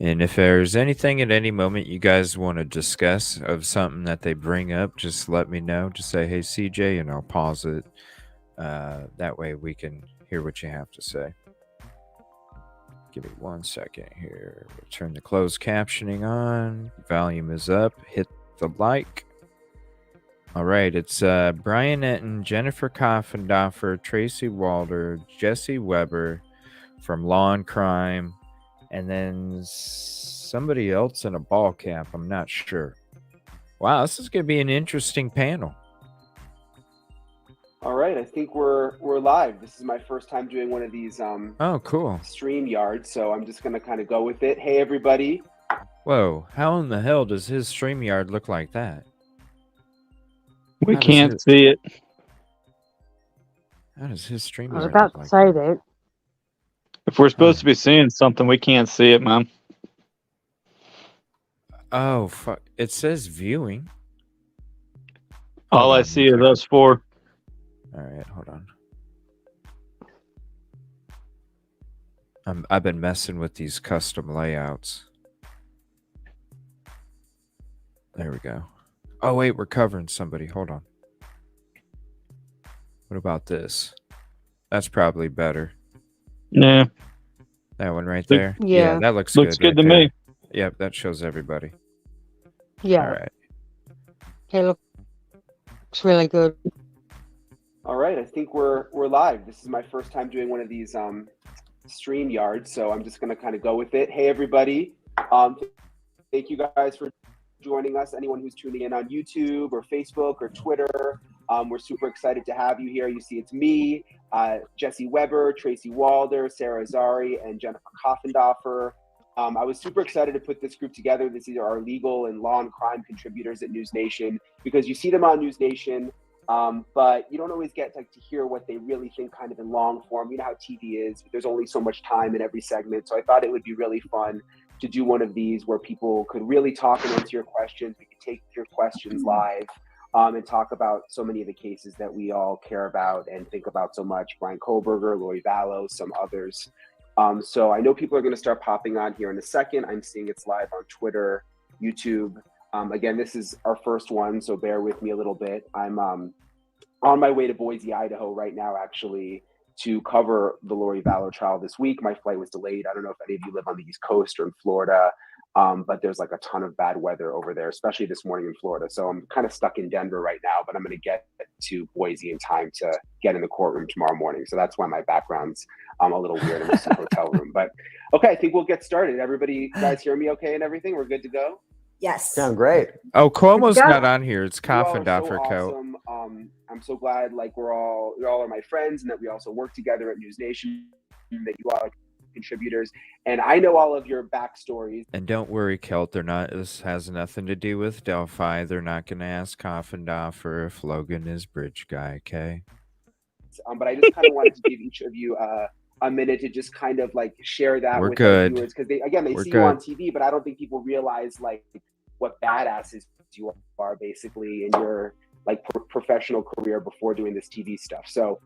And if there's anything at any moment you guys want to discuss of something that they bring up, just let me know. Just say, hey, CJ, and I'll pause it. That way we can hear what you have to say. Give me 1 second here. We'll turn the closed captioning on. Volume is up. Hit the like. All right. It's Brian Netton, Jennifer Coffendoffer, Tracy Walder, Jesse Weber from Law and Crime, and then somebody else in a ball cap. I'm not sure. Wow, this is going to be an interesting panel. All right, I think we're live. This is my first time doing one of these Oh, cool. StreamYards, so I'm just going to kind of go with it. Hey, everybody. Whoa, how in the hell does his StreamYard look like that? We How does can't his- see it. How does his StreamYard I was look about to like say that? that. If we're supposed to be seeing something, we can't see it, man. Oh, fuck. It says viewing. All I on see one is us four. All right, hold on. I've been messing with these custom layouts. There we go. Oh, wait, we're covering somebody. Hold on. What about this? That's probably better. Yeah. That one right Look- there? Yeah. that looks Looks good right to there. me. Yep, that shows everybody. Yeah. All right. He looks really good. All right, I think we're live. This is my first time doing one of these StreamYards, so I'm just going to kind of go with it. Hey, everybody. Thank you guys for joining us. Anyone who's tuning in on YouTube or Facebook or Twitter, we're super excited to have you here. You see it's me, Jesse Weber, Tracy Walder, Sarah Azari, and Jennifer Koffendorfer. I was super excited to put this group together. These are our legal and law and crime contributors at NewsNation, because you see them on NewsNation, but you don't always get to hear what they really think kind of in long form. You know how TV is, there's only so much time in every segment. So I thought it would be really fun to do one of these where people could really talk and answer your questions. We could take your questions live and talk about so many of the cases that we all care about and think about so much. Brian Kohberger, Lori Vallow, some others. So I know people are going to start popping on here in a second. I'm seeing it's live on Twitter, YouTube. Again, this is our first one, so bear with me a little bit. I'm on my way to Boise, Idaho right now, actually, to cover the Lori Vallow trial this week. My flight was delayed. I don't know if any of you live on the East Coast or in Florida, but there's like a ton of bad weather over there, especially this morning in Florida. So I'm kind of stuck in Denver right now, but I'm going to get to Boise in time to get in the courtroom tomorrow morning. So that's why my background's a little weird in this hotel room. But okay, I think we'll get started. Everybody, you guys hear me okay and everything? We're good to go? Yes. Sound great. Oh, Cuomo's Yeah. not on here. It's You all are so Koffendorfer Co. awesome. I'm so glad like you all are my friends and that we also work together at NewsNation, that you all are contributors. And I know all of your backstories. And don't worry, Kelt. This has nothing to do with Delphi. They're not going to ask Koffendorfer if Logan is bridge guy, okay? But I just kind of wanted to give each of you a minute to just kind of like share that We're with good. our viewers, because they We're see good. you on TV, but I don't think people realize like what badasses you are basically in your like professional career before doing this TV stuff. So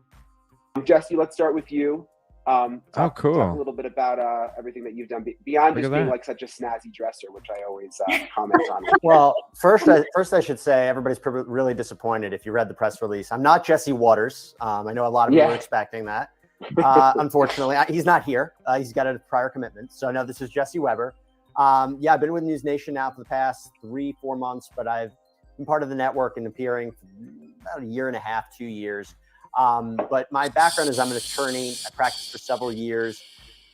Jesse, let's start with you. Talk cool. a little bit about everything that you've done beyond Look just at being that. like such a snazzy dresser, which I always comment on. Well, first I should say everybody's really disappointed if you read the press release. I'm not Jesse Waters. I know a lot of you were expecting that. Unfortunately, he's not here. He's got a prior commitment. So no, this is Jesse Weber. I've been with NewsNation now for the past 3-4 months, but I've been part of the network and appearing for about 1.5 years, 2 years. But my background is I'm an attorney. I practiced for several years.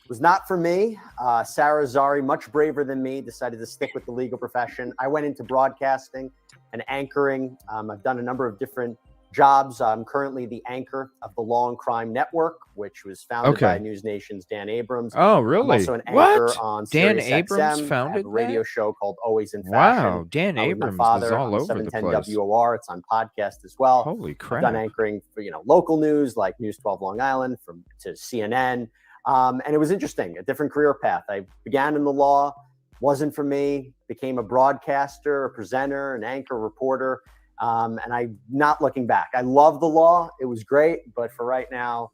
It was not for me. Sarah Azari, much braver than me, decided to stick with the legal profession. I went into broadcasting and anchoring. I've done a number of different jobs. I'm currently the anchor of the Law and Crime Network, which was founded by NewsNation's Dan Abrams. Oh, really? I'm also an anchor What? on Dan Sirius Abrams XM. I founded have a radio that? show called Always in Wow, Fashion. Dan With Abrams my father is all on over the 710 place. WOR. It's on podcast as well. Holy I've crap. done anchoring for local news like News 12 Long Island to CNN. And it was interesting, a different career path. I began in the law, wasn't for me, became a broadcaster, a presenter, an anchor, reporter. And I'm not looking back. I love the law. It was great. But for right now,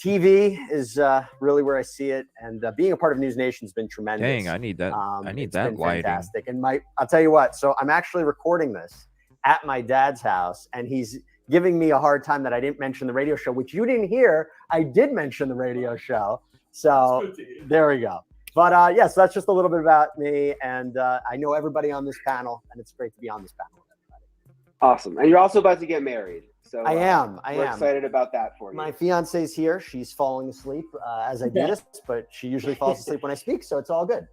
TV is really where I see it. And being a part of NewsNation has been tremendous. Dang, I need that. I need that lighting. Fantastic. And I'll tell you what. So I'm actually recording this at my dad's house, and he's giving me a hard time that I didn't mention the radio show, which you didn't hear. I did mention the radio show. So there we go. But so that's just a little bit about me. And I know everybody on this panel, and it's great to be on this panel with everybody. Awesome. And you're also about to get married. So I am. We're excited about that for you. My fiance's here. She's falling asleep as I do this, but she usually falls asleep when I speak, so it's all good.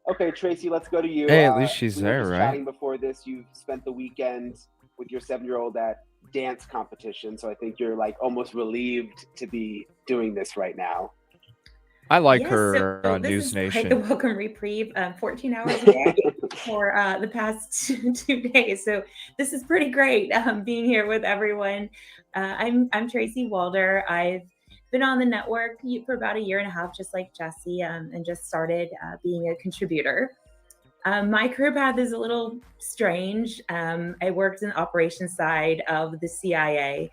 Okay, Tracy, let's go to you. Hey, at least she's we there, were just right? chatting before this. You've spent the weekend with your 7-year-old at dance competition, so I think you're like almost relieved to be doing this right now. I like Yes, her so on this is quite NewsNation. the welcome reprieve. 14 hours a day for the past 2 days. So this is pretty great. Being here with everyone. I'm Tracy Walder. I've been on the network for about 1.5 years, just like Jesse, and just started being a contributor. My career path is a little strange. I worked in the operations side of the CIA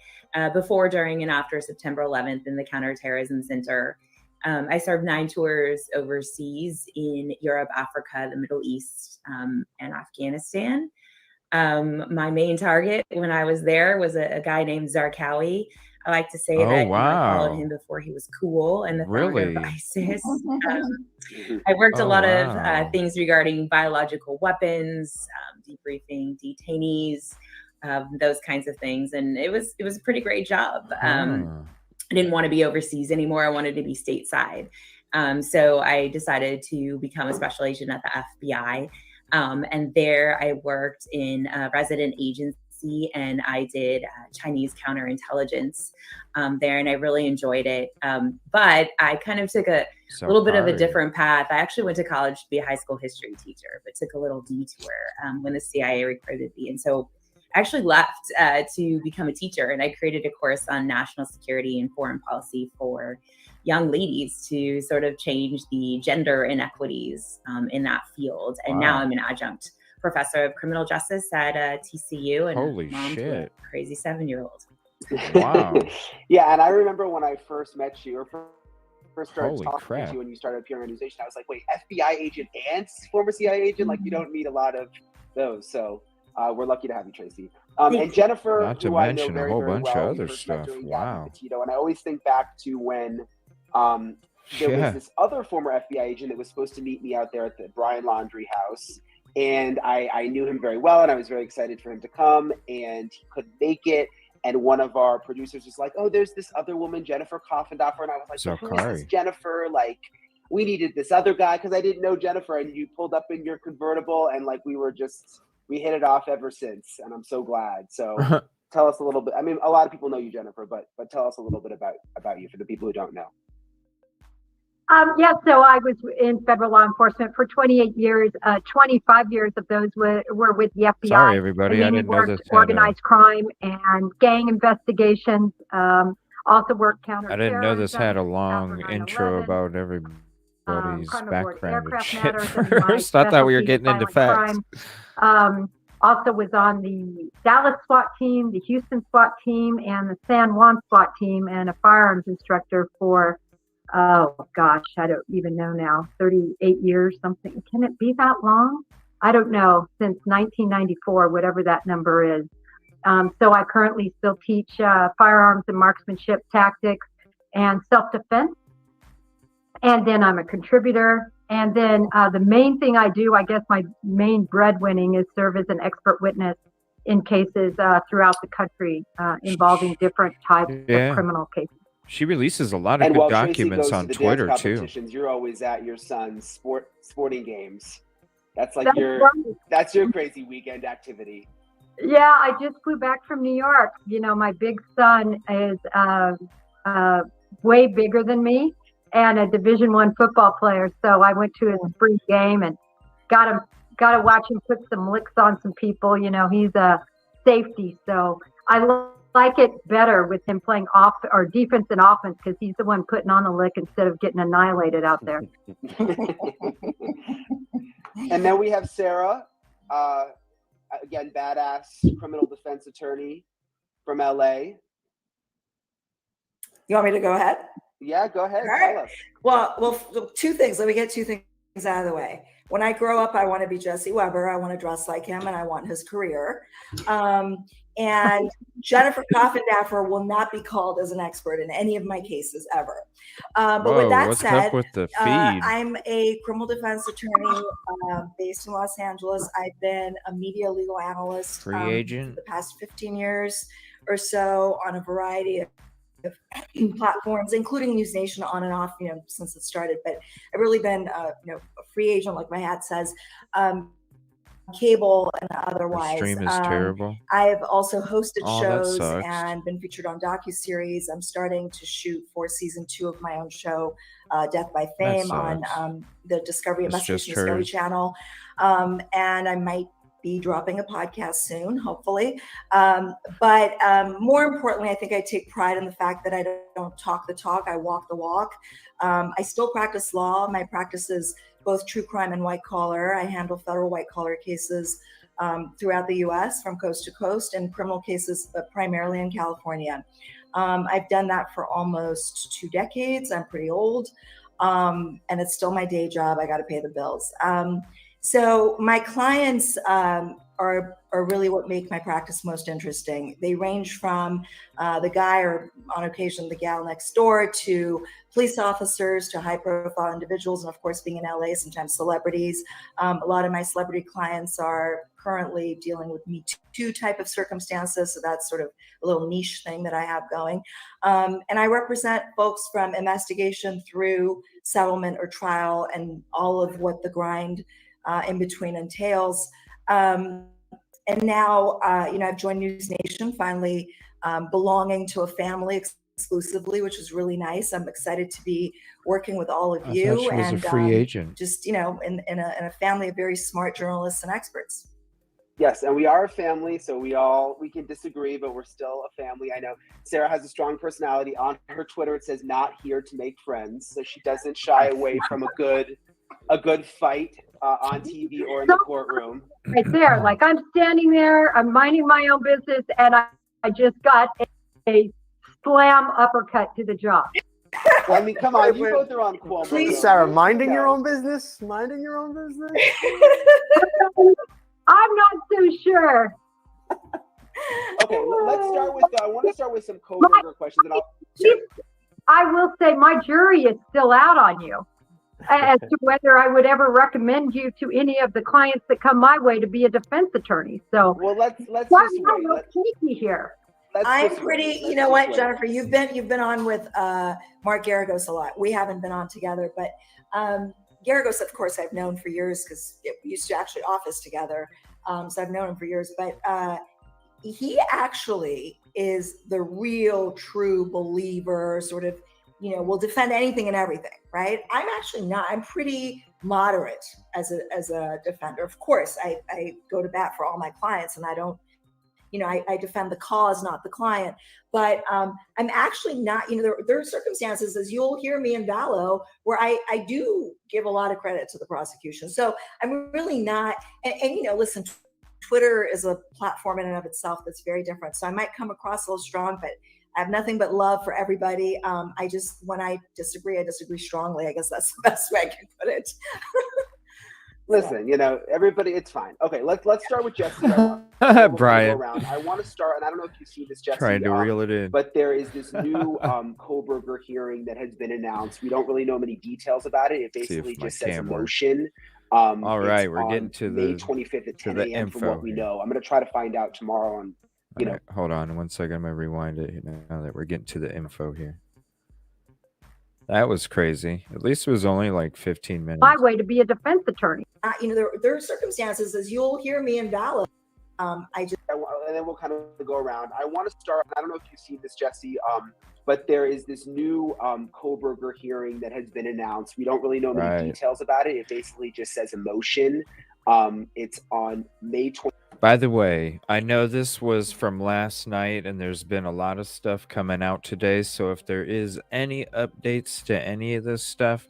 before, during, and after September 11th in the Counterterrorism Center. I served 9 tours overseas in Europe, Africa, the Middle East, and Afghanistan. My main target when I was there was a guy named Zarqawi. I like to say that I followed him before he was cool and the founder of ISIS. I worked a lot of things regarding biological weapons, debriefing detainees, those kinds of things, and it was a pretty great job. I didn't want to be overseas anymore. I wanted to be stateside. So I decided to become a special agent at the FBI. And there I worked in a resident agency, and I did Chinese counterintelligence there, and I really enjoyed it. But I kind of took a little bit of a different path. I actually went to college to be a high school history teacher, but took a little detour when the CIA recruited me. And so I actually left to become a teacher, and I created a course on national security and foreign policy for young ladies to sort of change the gender inequities in that field. And now I'm an adjunct professor of criminal justice at TCU, and Holy mom shit. to a crazy 7-year-old. Wow. Yeah, and I remember when I first met you, or first started Holy talking crap. to you when you started appearing on NewsNation, I was like, wait, FBI agent and former CIA agent? Like, you don't meet a lot of those. So we're lucky to have you, Tracy. And Jennifer, Not to who I know mention a very, whole very bunch well, of we other first met stuff. during Wow. Gabby Petito, and I always think back to when there was this other former FBI agent that was supposed to meet me out there at the Bryan Laundry House. And I knew him very well, and I was very excited for him to come, and he couldn't make it. And one of our producers was like, oh, there's this other woman, Jennifer Coffendoffer. And I was like, well, who is this Jennifer? Like, we needed this other guy, because I didn't know Jennifer. And you pulled up in your convertible, and like we hit it off ever since. And I'm so glad. So tell us a little bit. I mean, a lot of people know you, Jennifer, but tell us a little bit about you for the people who don't know. Yeah, so I was in federal law enforcement for 28 years. 25 years of those were with the FBI. Sorry, everybody. I didn't know this had organized crime and gang investigations. Also worked counterterrorism. I didn't know this had a long intro about everybody's background and shit first. I thought we were getting into facts. Also was on the Dallas SWAT team, the Houston SWAT team, and the San Juan SWAT team, and a firearms instructor for oh gosh, I don't even know now, 38 years, something. Can it be that long? I don't know, since 1994, whatever that number is. So I currently still teach firearms and marksmanship tactics and self-defense. And then I'm a contributor. And then the main thing I do, I guess my main breadwinning, is serve as an expert witness in cases throughout the country involving different types of criminal cases. She releases a lot of good documents on Twitter too. You're always at your son's sporting games. That's like that's your crazy weekend activity. Yeah, I just flew back from New York. You know, my big son is way bigger than me and a Division I football player. So I went to his spring game and got to watch him put some licks on some people. You know, he's a safety, so I like it better with him playing defense and offense, because he's the one putting on the lick instead of getting annihilated out there. And then we have Sarah, again, badass criminal defense attorney from LA. You want me to go ahead? Yeah, go ahead. All right. Tell us. Well, 2 things. Let me get 2 things out of the way. When I grow up, I want to be Jesse Weber. I want to dress like him, and I want his career. And Jennifer Coffindaffer will not be called as an expert in any of my cases ever. But Whoa, with that what's said, up with the feed? I'm a criminal defense attorney based in Los Angeles. I've been a media legal analyst Free agent? for the past 15 years or so on a variety of platforms, including NewsNation, on and off, since it started. But I've really been, a free agent, like my hat says, cable and Your otherwise. stream is terrible. I've also hosted Oh, that shows sucks. and been featured on docuseries. I'm starting to shoot for season 2 of my own show, Death by Fame, on the Discovery It's Investigation just Discovery hers. Channel. And I might be dropping a podcast soon, hopefully. But more importantly, I think I take pride in the fact that I don't talk the talk, I walk the walk. I still practice law. My practice is both true crime and white collar. I handle federal white collar cases throughout the US from coast to coast, and criminal cases primarily in California. I've done that for almost 2 decades. I'm pretty old. And it's still my day job. I got to pay the bills. So my clients are really what make my practice most interesting. They range from the guy, or on occasion the gal next door, to police officers, to high profile individuals, and of course, being in LA, sometimes celebrities. A lot of my celebrity clients are currently dealing with Me Too type of circumstances, so that's sort of a little niche thing that I have going. And I represent folks from investigation through settlement or trial, and all of what the grind in between entails. And now, I've joined NewsNation, finally belonging to a family exclusively, which is really nice. I'm excited to be working with all of I you, thought she was a and free agent. just in a family of very smart journalists and experts. Yes, and we are a family, so we can disagree, but we're still a family. I know Sarah has a strong personality. On her Twitter, it says "not here to make friends," so she doesn't shy away from a good fight on TV or in the courtroom. Right there, like I'm standing there, I'm minding my own business, and I just got a slam uppercut to the jaw. Well, I mean, come on, you both are on Cuomo. Please, Sarah, minding your own business? Minding your own business? I'm not so sure. Okay, let's start with, I want to start with some Kohberger questions. And I will say my jury is still out on you as to whether I would ever recommend you to any of the clients that come my way to be a defense attorney. So, well, let's just wait. Take me here. I'm pretty. You know what, Jennifer? You've been on with Mark Garagos a lot. We haven't been on together, but Garagos, of course, I've known for years because we used to actually office together. So I've known him for years. But he actually is the real, true believer. Sort of, will defend anything and everything. Right? I'm actually not. I'm pretty moderate as a defender. Of course, I go to bat for all my clients, and I don't. I defend the cause, not the client. But I'm actually not, there are circumstances, as you'll hear me in Vallow, where I do give a lot of credit to the prosecution. So I'm really not, and listen, Twitter is a platform in and of itself that's very different. So I might come across a little strong, but I have nothing but love for everybody. When I disagree strongly. I guess that's the best way I can put it. Listen, everybody, it's fine. Okay, let's start with Jesse. Brian. I want to start, and I don't know if you see this, Jesse. Trying to reel it in. But there is this new Kohberger hearing that has been announced. We don't really know many details about it. It basically just says a motion. All right, we're getting to May the 25th at 10 a.m. info from what we know. I'm going to try to find out tomorrow. And right, hold on 1 second. I'm going to rewind it now that we're getting to the info here. That was crazy. At least it was only like 15 minutes. My way to be a defense attorney. There are circumstances, as you'll hear me in Vallow. And then we'll kind of go around. I want to start. I don't know if you see this, Jesse. But there is this new Kohberger hearing that has been announced. We don't really know many details about it. It basically just says a motion. It's on May 20th. By the way, I know this was from last night, and there's been a lot of stuff coming out today. So if there is any updates to any of this stuff,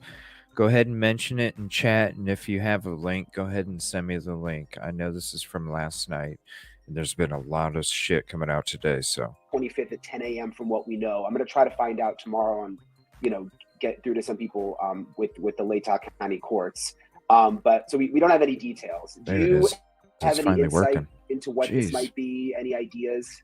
go ahead and mention it in chat. And if you have a link, go ahead and send me the link. I know this is from last night, and there's been a lot of shit coming out today. So 25th at 10 a.m. from what we know. I'm going to try to find out tomorrow and, get through to some people with the Latah County courts. But so we don't have any details. Do There it you is. have It's any finally insight working. into what this Jeez. might be? Any ideas?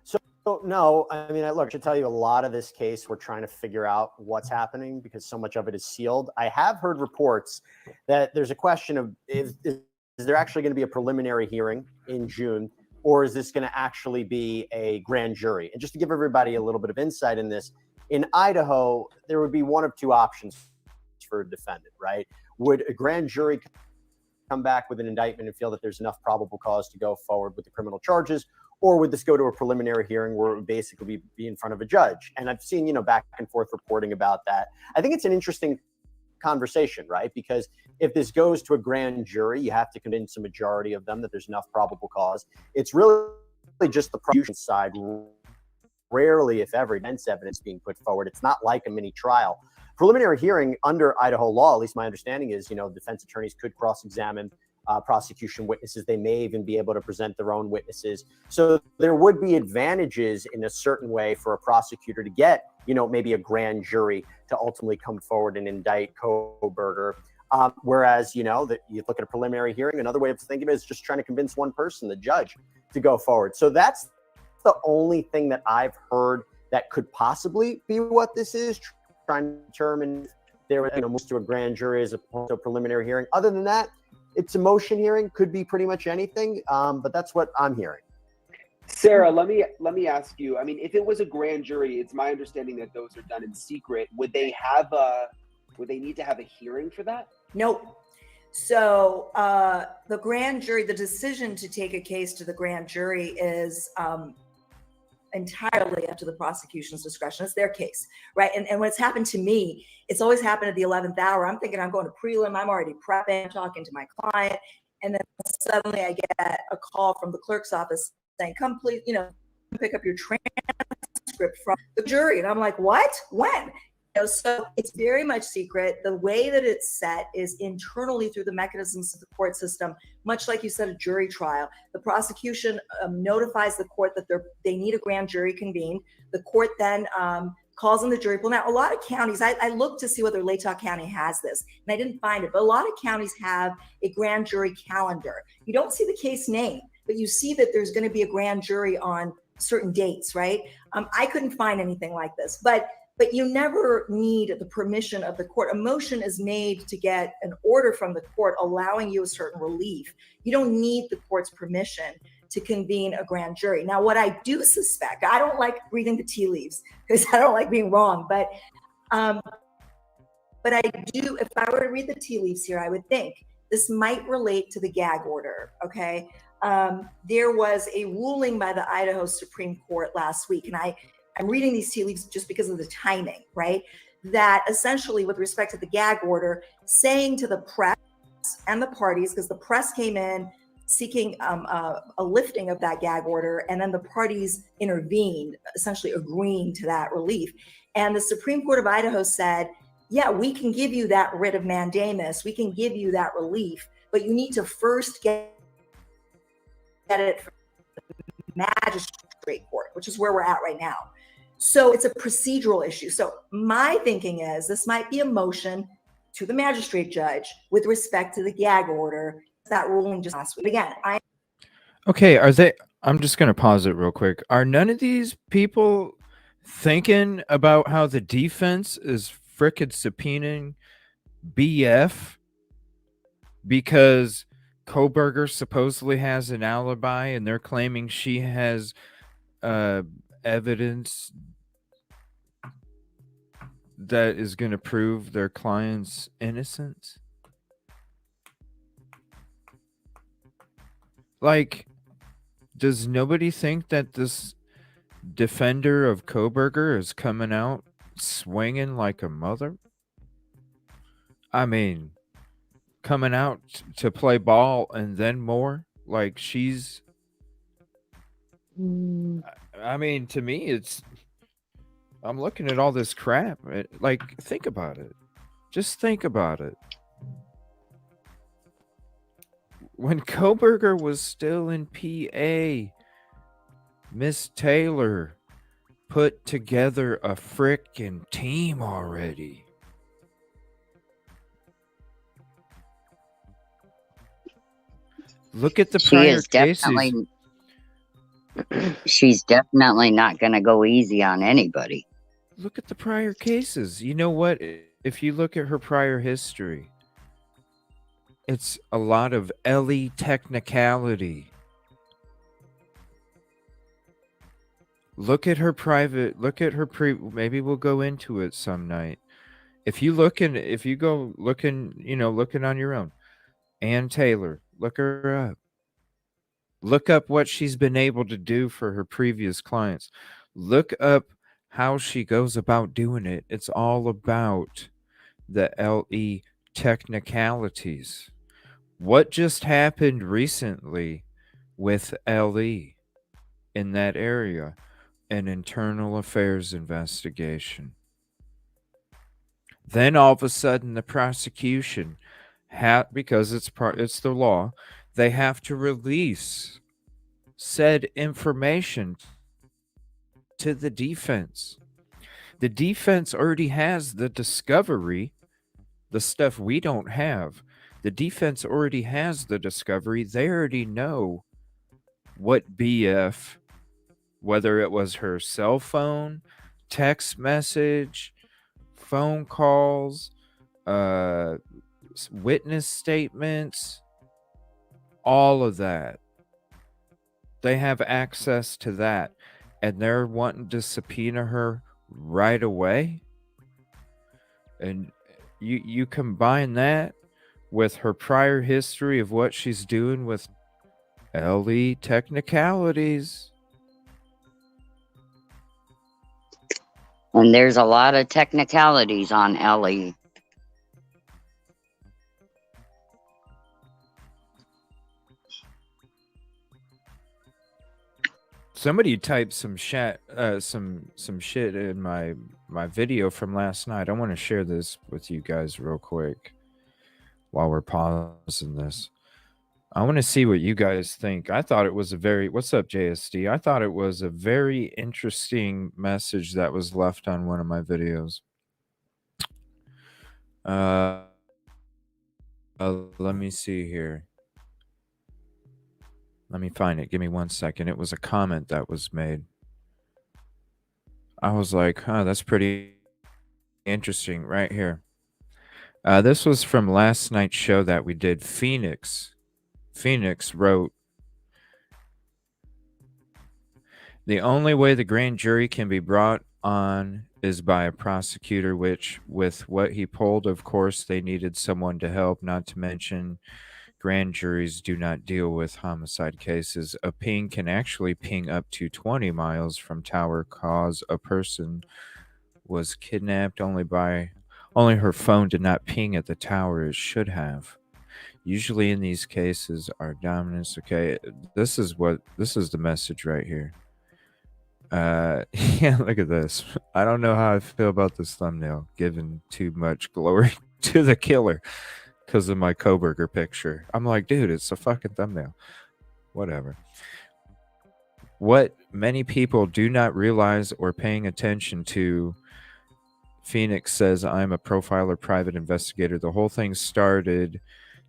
So no, I mean, look, I should tell you a lot of this case, we're trying to figure out what's happening because so much of it is sealed. I have heard reports that there's a question of is there actually going to be a preliminary hearing in June, or is this going to actually be a grand jury? And just to give everybody a little bit of insight in this, in Idaho, there would be one of two options for a defendant, right? Would a grand jury come back with an indictment and feel that there's enough probable cause to go forward with the criminal charges, or would this go to a preliminary hearing where it would basically be in front of a judge? And I've seen, back and forth reporting about that. I think it's an interesting conversation, right? Because if this goes to a grand jury, you have to convince a majority of them that there's enough probable cause. It's really just the prosecution side. Rarely, if ever, defense evidence being put forward. It's not like a mini trial. Preliminary hearing under Idaho law, at least my understanding is, defense attorneys could cross-examine prosecution witnesses. They may even be able to present their own witnesses. So there would be advantages in a certain way for a prosecutor to get, maybe a grand jury to ultimately come forward and indict Kohberger. Whereas, that you look at a preliminary hearing, another way of thinking of it is just trying to convince one person, the judge, to go forward. So that's the only thing that I've heard that could possibly be what this is, trying to determine if there moves to a grand jury as opposed to a preliminary hearing. Other than that, it's a motion hearing, could be pretty much anything, but that's what I'm hearing. Sarah, let me ask you. I mean, if it was a grand jury, it's my understanding that those are done in secret. Would they need to have a hearing for that? Nope. So the grand jury, the decision to take a case to the grand jury is entirely up to the prosecution's discretion. It's their case, right? And what's happened to me, it's always happened at the 11th hour. I'm thinking I'm going to prelim. I'm already prepping, talking to my client. And then suddenly I get a call from the clerk's office saying, come please, pick up your transcript from the jury. And I'm like, what? When? So it's very much secret. The way that it's set is internally through the mechanisms of the court system, much like you said, a jury trial. The prosecution notifies the court that they need a grand jury convened. The court then calls in the jury pool. Now, a lot of counties, I looked to see whether Latah County has this, and I didn't find it, but a lot of counties have a grand jury calendar. You don't see the case name, but you see that there's going to be a grand jury on certain dates, right? I couldn't find anything like this, but you never need the permission of the court. A motion is made to get an order from the court allowing you a certain relief. You don't need the court's permission to convene a grand jury. Now, what I do suspect, I don't like reading the tea leaves because I don't like being wrong, but I do, if I were to read the tea leaves here, I would think this might relate to the gag order, okay? There was a ruling by the Idaho Supreme Court last week, and I'm reading these tea leaves just because of the timing, right? That essentially, with respect to the gag order, saying to the press and the parties, because the press came in seeking a lifting of that gag order, and then the parties intervened, essentially agreeing to that relief. And the Supreme Court of Idaho said, yeah, we can give you that writ of mandamus, we can give you that relief, but you need to first get it from the magistrate court, which is where we're at right now. So it's a procedural issue. So my thinking is this might be a motion to the magistrate judge with respect to the gag order, that ruling just last week. Again, Okay, I'm just going to pause it real quick. Are none of these people thinking about how the defense is frickin' subpoenaing BF because Kohberger supposedly has an alibi and they're claiming she has evidence that is going to prove their client's innocence? Like, does nobody think that this defender of Kohberger is coming out swinging like a mother? I mean, coming out to play ball and then more? Like, she's... I mean, to me, I'm looking at all this crap. Like, think about it. Just think about it. When Kohberger was still in PA, Miss Taylor put together a frickin' team already. Look at the She prior is definitely, cases. she's definitely not going to go easy on anybody. Look at the prior cases. You know what? If you look at her prior history, it's a lot of Ellie technicality. Look at her private, look at her maybe we'll go into it some night. If you go looking, looking on your own, Ann Taylor, look her up. Look up what she's been able to do for her previous clients. Look up how she goes about doing it. It's all about the LE technicalities. What just happened recently with LE in that area? An internal affairs investigation. Then all of a sudden the prosecution because it's the law, they have to release said information to the defense. The defense already has the discovery, the stuff we don't have. The defense already has the discovery. They already know what BF, whether it was her cell phone, text message, phone calls, witness statements, all of that. They have access to that, and they're wanting to subpoena her right away. And you combine that with her prior history of what she's doing with LE technicalities. And there's a lot of technicalities on LE. Somebody typed some shit in my video from last night. I want to share this with you guys real quick while we're pausing this. I want to see what you guys think. I thought it was what's up, JSD? I thought it was a very interesting message that was left on one of my videos. Let me see here. Let me find it. Give me 1 second. It was a comment that was made. I was like, that's pretty interesting right here. This was from last night's show that we did. Phoenix wrote, the only way the grand jury can be brought on is by a prosecutor, which with what he pulled, of course, they needed someone to help, not to mention grand juries do not deal with homicide cases. A ping can actually ping up to 20 miles from tower cause a person was kidnapped only her phone did not ping at the tower it should have. Usually in these cases our dominance. Okay, this is the message right here. Yeah, look at this. I don't know how I feel about this thumbnail, giving too much glory to the killer because of my Kohberger picture. I'm like, dude, it's a fucking thumbnail. Whatever. What many people do not realize or paying attention to, Phoenix says, I'm a profiler, private investigator. The whole thing started,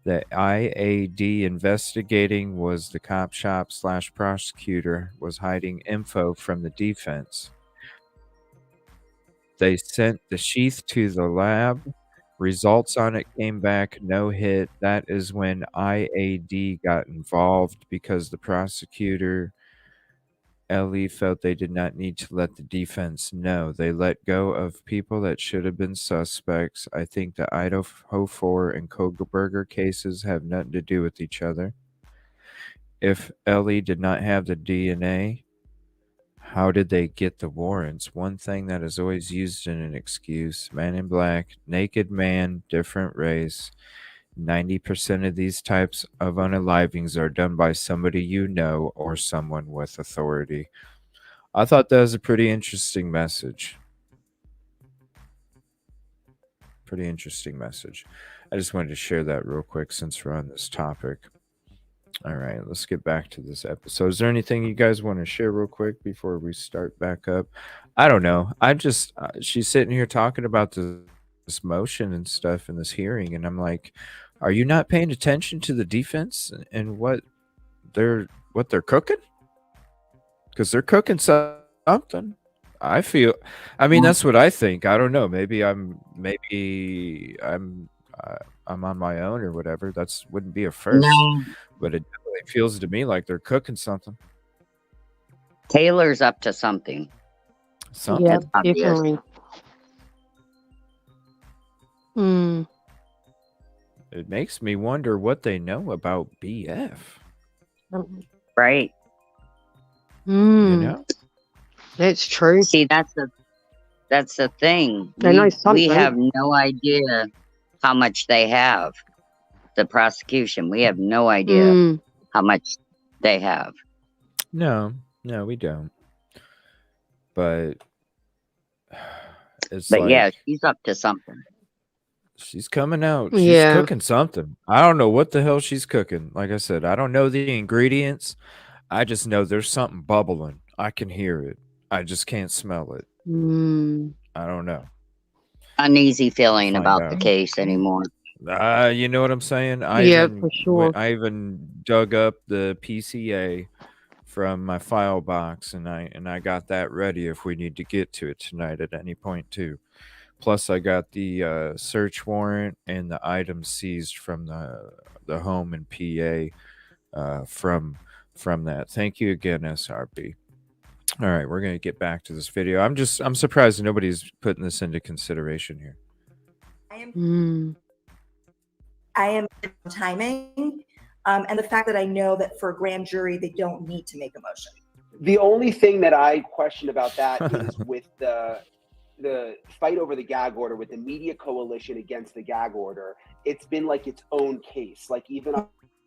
the IAD investigating was the cop shop / prosecutor was hiding info from the defense. They sent the sheath to the lab. Results on it came back, no hit. That is when IAD got involved because the prosecutor, LE, felt they did not need to let the defense know. They let go of people that should have been suspects. I think the Idaho 4 and Kohberger cases have nothing to do with each other. If LE did not have the DNA, how did they get the warrants? One thing that is always used in an excuse, man in black, naked man, different race. 90% of these types of unalivings are done by somebody you know or someone with authority. I thought that was a pretty interesting message. Pretty interesting message. I just wanted to share that real quick since we're on this topic. All right, let's get back to this episode. Is there anything you guys want to share real quick before we start back up? I don't know. I just, she's sitting here talking about this motion and stuff in this hearing, and I'm like, are you not paying attention to the defense and what they're cooking? Because they're cooking something. I feel. I mean, that's what I think. I don't know. Maybe I'm on my own or whatever. That's wouldn't be a first, No, but it definitely feels to me like they're cooking something. Taylor's up to something. Something. Yeah, It's obvious. definitely. Mm. It makes me wonder what they know about BF. Right. You Mm. know? That's true. See, that's the thing. They know We something. have no idea how much they have. The prosecution. We have no idea Mm. how much they have. No, we don't. But it's But yeah, like she's up to something. she's coming out. She's Yeah. cooking something. I don't know what the hell she's cooking. Like I said, I don't know the ingredients. I just know there's something bubbling. I can hear it. I just can't smell it. Mm. I don't know. Uneasy feeling Find about the out. case anymore. You know what I'm saying? Yeah, for sure. I even dug up the PCA from my file box, and I got that ready if we need to get to it tonight at any point too. Plus, I got the search warrant and the items seized from the home in PA from that. Thank you again, SRB. All right, we're gonna get back to this video. I'm surprised nobody's putting this into consideration here. I am timing, and the fact that I know that for a grand jury they don't need to make a motion. The only thing that I question about that is with the fight over the gag order, with the media coalition against the gag order. It's been like its own case. Like even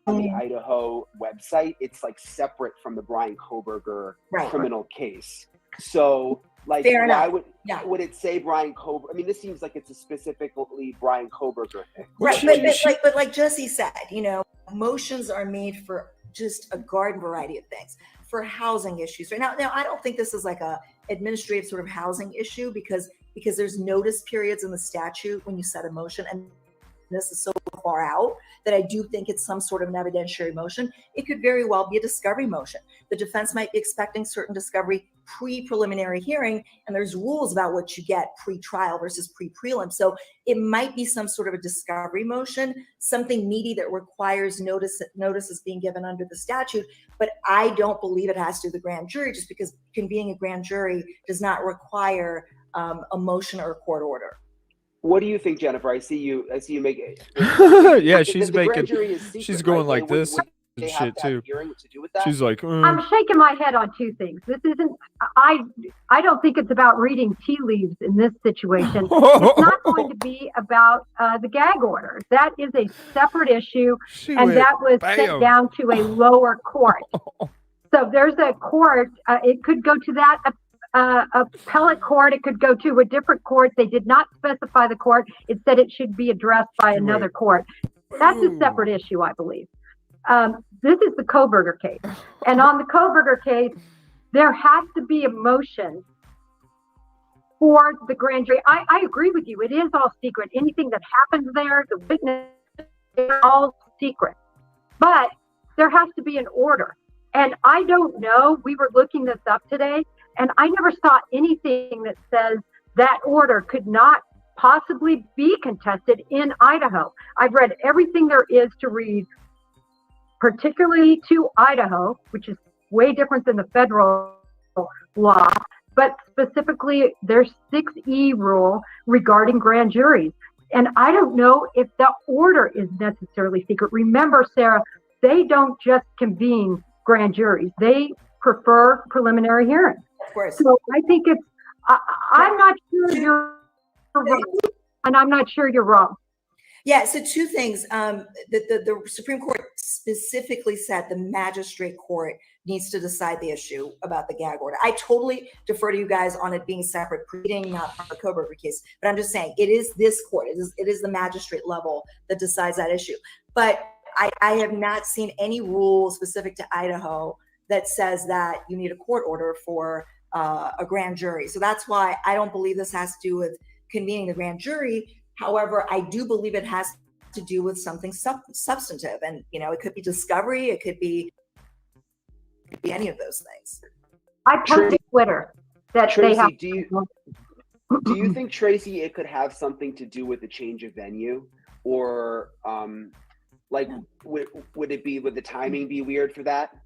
on the Idaho website, it's like separate from the Brian Kohberger criminal case. So like, Fair why enough. would it say Brian Kohberger? I mean, this seems like it's a specifically Brian Kohberger thing. Right, but like Jesse said, you know, motions are made for just a garden variety of things, for housing issues. Right now, I don't think this is like a administrative sort of housing issue because there's notice periods in the statute when you set a motion, and this is so far out that I do think it's some sort of an evidentiary motion. It could very well be a discovery motion. The defense might be expecting certain discovery pre-preliminary hearing, and there's rules about what you get pre-trial versus pre-prelim. So it might be some sort of a discovery motion, something meaty that requires notices being given under the statute. But I don't believe it has to do with the grand jury, just because convening a grand jury does not require a motion or a court order. What do you think, Jennifer? I see you make it. Yeah, she's making. She's going like this and shit too. She's like, I'm shaking my head on two things. This isn't. I don't think it's about reading tea leaves in this situation. It's not going to be about the gag order. That is a separate issue, and that was sent down to a lower court. So there's a court. It could go to that appellate court. It could go to a different court. They did not specify the court. It said it should be addressed by another court. That's a separate issue, I believe. This is the Kohberger case. And on the Kohberger case, there has to be a motion for the grand jury. I agree with you. It is all secret. Anything that happens there, the witness, it's all secret. But there has to be an order. And I don't know. We were looking this up today, and I never saw anything that says that order could not possibly be contested in Idaho. I've read everything there is to read, particularly to Idaho, which is way different than the federal law, but specifically their 6E rule regarding grand juries. And I don't know if the order is necessarily secret. Remember, Sarah, they don't just convene grand juries. They prefer preliminary hearings. Of course. So I think it's, I'm not sure you're right, and I'm not sure you're wrong. Yeah, so two things. The Supreme Court specifically said the magistrate court needs to decide the issue about the gag order. I totally defer to you guys on it being separate proceeding, not the Kohberger case. But I'm just saying it is this court. It is the magistrate level that decides that issue. But I have not seen any rule specific to Idaho that says that you need a court order for a grand jury. So that's why I don't believe this has to do with convening the grand jury. However, I do believe it has to do with something substantive. And, you know, it could be discovery. It could be be any of those things. I posted Twitter that Tracy, they have. do you think, Tracy, it could have something to do with the change of venue, or would the timing be weird for that?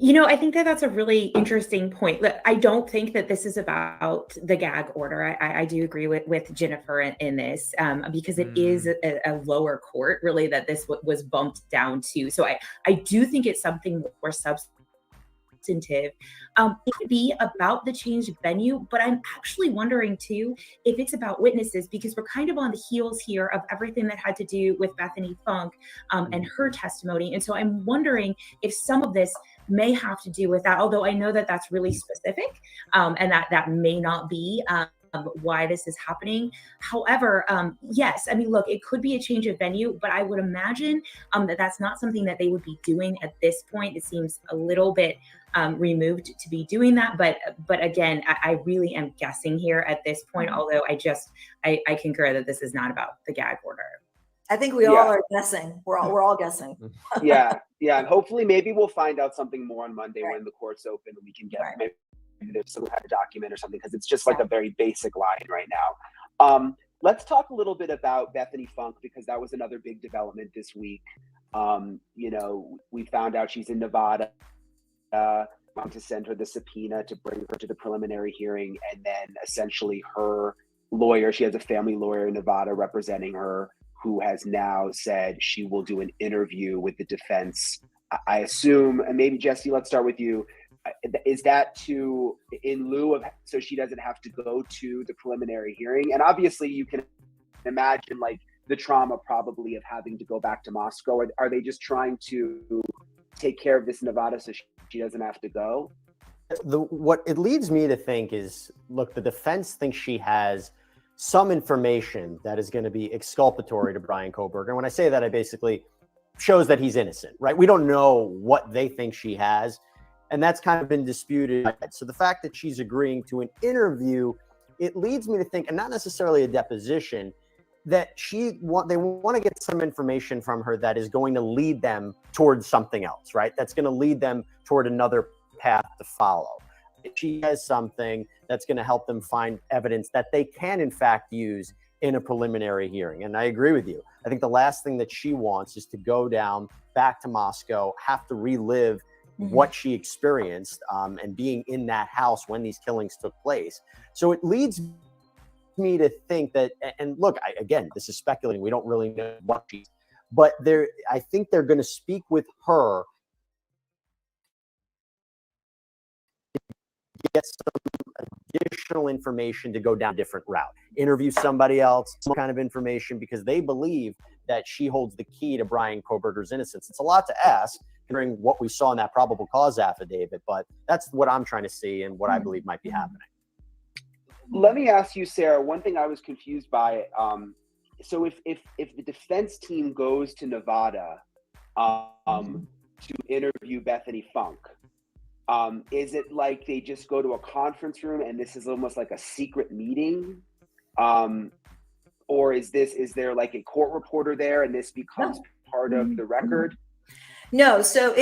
I think that that's a really interesting point. I don't think that this is about the gag order. I do agree with Jennifer in this because it is a lower court, really, that this was bumped down to. So I do think it's something more substantive. It could be about the changed venue, but I'm actually wondering too if it's about witnesses, because we're kind of on the heels here of everything that had to do with Bethany Funk and her testimony. And so I'm wondering if some of this may have to do with that, although I know that that's really specific and that may not be why this is happening. However, yes, I mean, look, it could be a change of venue, but I would imagine that that's not something that they would be doing at this point. It seems a little bit removed to be doing that. But again, I really am guessing here at this point, although I concur that this is not about the gag order. I think we all are guessing. We're all guessing. Yeah. And hopefully maybe we'll find out something more on Monday when the court's open and we can get maybe there's some kind of document or something, because it's just like a very basic line right now. Let's talk a little bit about Bethany Funk, because that was another big development this week. We found out she's in Nevada. To send her the subpoena to bring her to the preliminary hearing, and then essentially her lawyer, she has a family lawyer in Nevada representing her, who has now said she will do an interview with the defense. I assume, and maybe Jesse, let's start with you. Is that in lieu of, so she doesn't have to go to the preliminary hearing? And obviously you can imagine like the trauma probably of having to go back to Moscow. Are they just trying to take care of this in Nevada so she doesn't have to go? What it leads me to think is, look, the defense thinks she has some information that is going to be exculpatory to Brian Kohberger. And when I say that, I basically shows that he's innocent, right? We don't know what they think she has, and that's kind of been disputed. So the fact that she's agreeing to an interview, it leads me to think, and not necessarily a deposition, that they want to get some information from her that is going to lead them towards something else, right? That's going to lead them toward another path to follow. She has something that's going to help them find evidence that they can, in fact, use in a preliminary hearing. And I agree with you. I think the last thing that she wants is to go down back to Moscow, have to relive what she experienced and being in that house when these killings took place. So it leads me to think that, and look, again, this is speculating. We don't really know what she's, but I think they're going to speak with her, get some additional information to go down a different route, interview somebody else, some kind of information, because they believe that she holds the key to Brian Kohberger's innocence. It's a lot to ask, considering what we saw in that probable cause affidavit, but that's what I'm trying to see and what I believe might be happening. Let me ask you, Sarah, one thing I was confused by. So if the defense team goes to Nevada to interview Bethany Funk, is it like they just go to a conference room and this is almost like a secret meeting? Or is there like a court reporter there and this becomes part of the record? No, so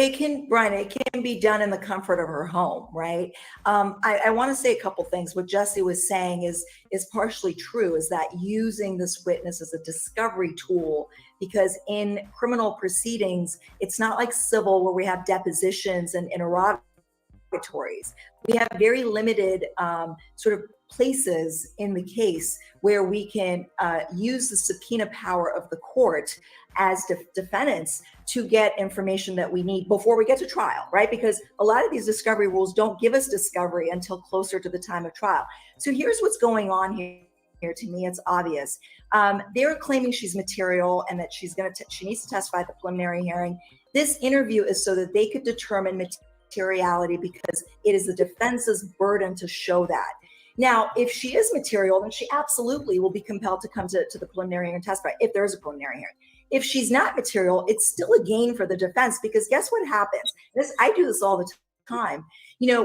Brian, it can be done in the comfort of her home, right? I want to say a couple things. What Jesse was saying is partially true, is that using this witness as a discovery tool, because in criminal proceedings, it's not like civil where we have depositions and interrogatories. We have very limited sort of places in the case where we can use the subpoena power of the court as defendants to get information that we need before we get to trial, right? Because a lot of these discovery rules don't give us discovery until closer to the time of trial. So here's what's going on here. To me, it's obvious. They're claiming she's material and that she needs to testify at the preliminary hearing. This interview is so that they could determine materiality, because it is the defense's burden to show that. Now, if she is material, then she absolutely will be compelled to come to the preliminary hearing and testify if there is a preliminary hearing. If she's not material, it's still a gain for the defense, because guess what happens? I do this all the time.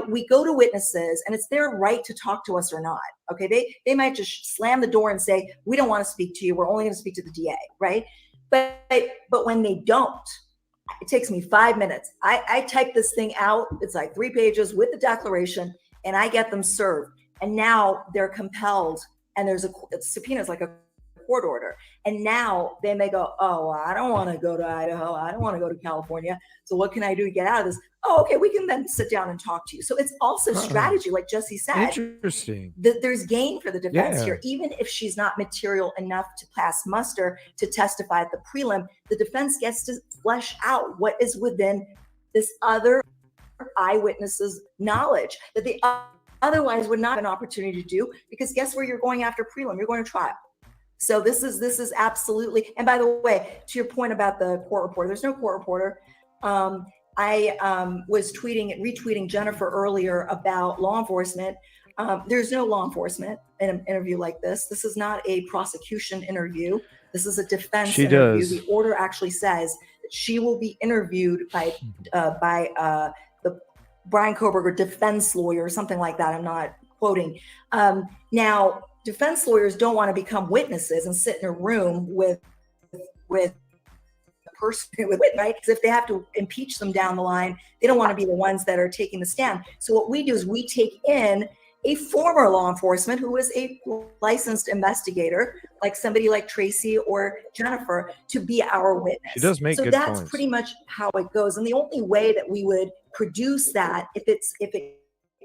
We go to witnesses and it's their right to talk to us or not. Okay, they might just slam the door and say, we don't want to speak to you. We're only going to speak to the DA, right? But when they don't, It takes me 5 minutes. I type this thing out. It's like 3 pages with the declaration, and I get them served. And now they're compelled, and there's a subpoena is like a court order. And now they may go, oh, I don't want to go to Idaho. I don't want to go to California. So what can I do to get out of this? Oh, okay, we can then sit down and talk to you. So it's also strategy, like Jesse said. Interesting. There's gain for the defense Yeah. here. Even if she's not material enough to pass muster to testify at the prelim, the defense gets to flesh out what is within this other eyewitness's knowledge that they otherwise would not have an opportunity to do, because guess where you're going after prelim? You're going to trial. So this is absolutely, and by the way, to your point about the court reporter, there's no court reporter. I was retweeting Jennifer earlier about law enforcement. There's no law enforcement in an interview like this. This is not a prosecution interview. This is a defense interview. Does. The order actually says that she will be interviewed by the Brian Kohberger defense lawyer or something like that. I'm not quoting. Now, defense lawyers don't want to become witnesses and sit in a room with the person with it, right? Because if they have to impeach them down the line, they don't want to be the ones that are taking the stand. So what we do is we take in a former law enforcement who is a licensed investigator, like somebody like Tracy or Jennifer, to be our witness. She does make so good that's points. pretty much how it goes. And the only way that we would produce that, if it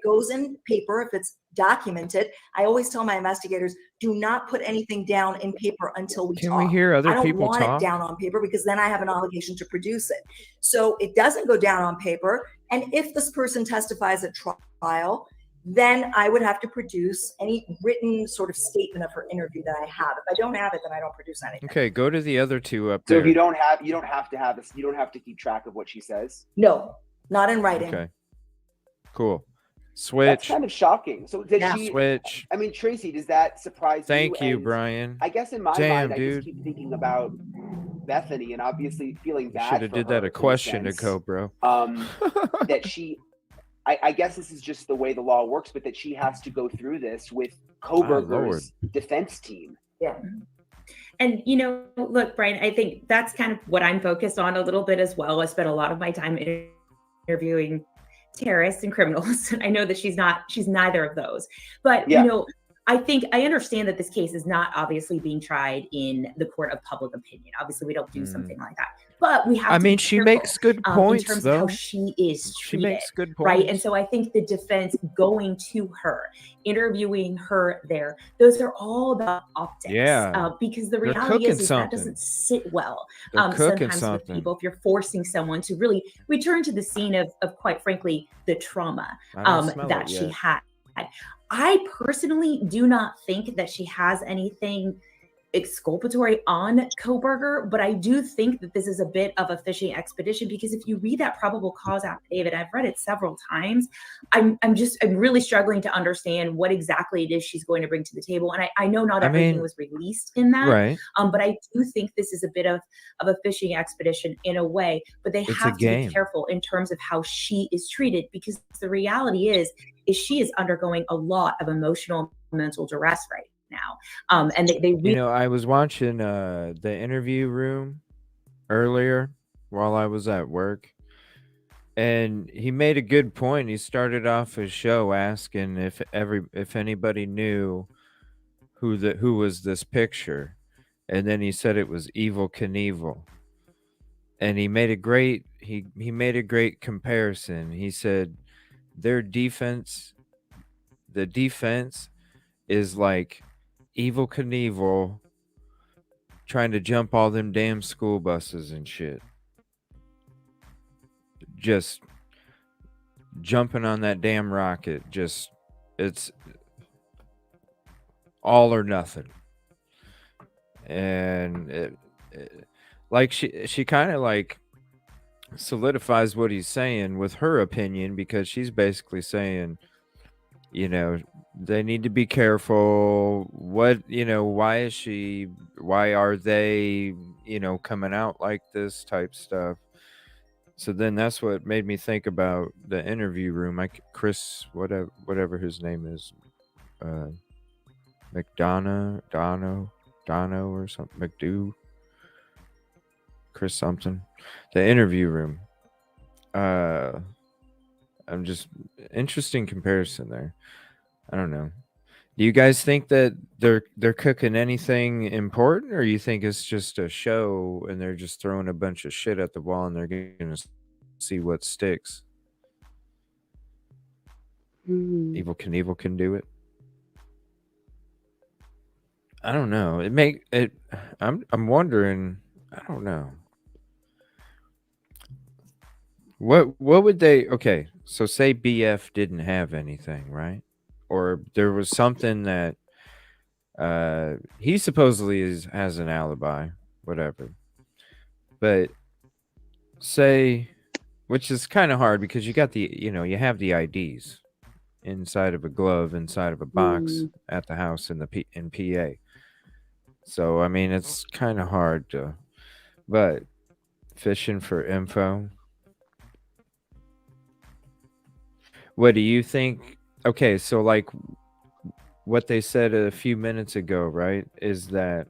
goes in paper, if it's documented, I always tell my investigators, do not put anything down in paper until we Can talk. we hear other I don't people want talk? it down on paper because then I have an obligation to produce it. So it doesn't go down on paper. And if this person testifies at trial, then I would have to produce any written sort of statement of her interview that I have. If I don't have it, then I don't produce anything. Okay, go to the other two up So there. if you don't have to keep track of what she says. No, not in writing. Okay, cool. That's Switch. kind of shocking. So did Yeah. she? Switch. I mean, Tracy, does that surprise you? Thank you, And Brian. I guess in my Damn, mind, I dude. just keep thinking about Bethany and obviously feeling You bad should have for did that her, a question in a sense. ago, bro. That she, I guess this is just the way the law works, but that she has to go through this with Kohberger's defense team. Yeah. And, look, Brian, I think that's kind of what I'm focused on a little bit as well. I spent a lot of my time interviewing terrorists and criminals. And I know that she's neither of those. But, I think I understand that this case is not obviously being tried in the court of public opinion. Obviously, we don't do something like that. But we have to be she careful, makes good points, in terms though. of how she is treated. She makes good points. Right. And so I think the defense going to her, interviewing her there, those are all about optics. Yeah. Because the They're reality is that something. doesn't sit well They're cooking sometimes something. with people if you're forcing someone to really return to the scene of quite frankly, the trauma I don't smell that it she yet. had. I personally do not think that she has anything exculpatory on Kohberger, but I do think that this is a bit of a fishing expedition because if you read that probable cause affidavit, I've read it several times. I'm really struggling to understand what exactly it is she's going to bring to the table. And I know not everything was released in that, right. But I do think this is a bit of a fishing expedition in a way, but they have to be careful in terms of how she is treated because the reality is she is undergoing a lot of emotional, mental duress right now. And they really I was watching the interview room earlier while I was at work, and he made a good point. He started off his show asking if anybody knew who was this picture, and then he said it was Evel Knievel, and he made a great comparison. He said the defense is like Evel Knievel trying to jump all them damn school buses and shit. Just jumping on that damn rocket. It's all or nothing. And like she kind of like solidifies what he's saying with her opinion because she's basically saying, they need to be careful. Why are they, coming out like this type stuff? So then that's what made me think about the interview room. Chris, whatever his name is, Dono or something, McDo. Chris something. The interview room. I'm just interesting comparison there. I don't know. Do you guys think that they're cooking anything important, or you think it's just a show and they're just throwing a bunch of shit at the wall and they're going to see what sticks? Evil can do it. I don't know. I'm wondering. I don't know. What would they? Okay, so say BF didn't have anything, right? Or there was something that he supposedly has an alibi, whatever. But say, which is kind of hard because you got you have the IDs inside of a glove, inside of a box at the house in PA. So I mean, it's kind of hard to, but fishing for info. What do you think? Okay, so like what they said a few minutes ago, right, is that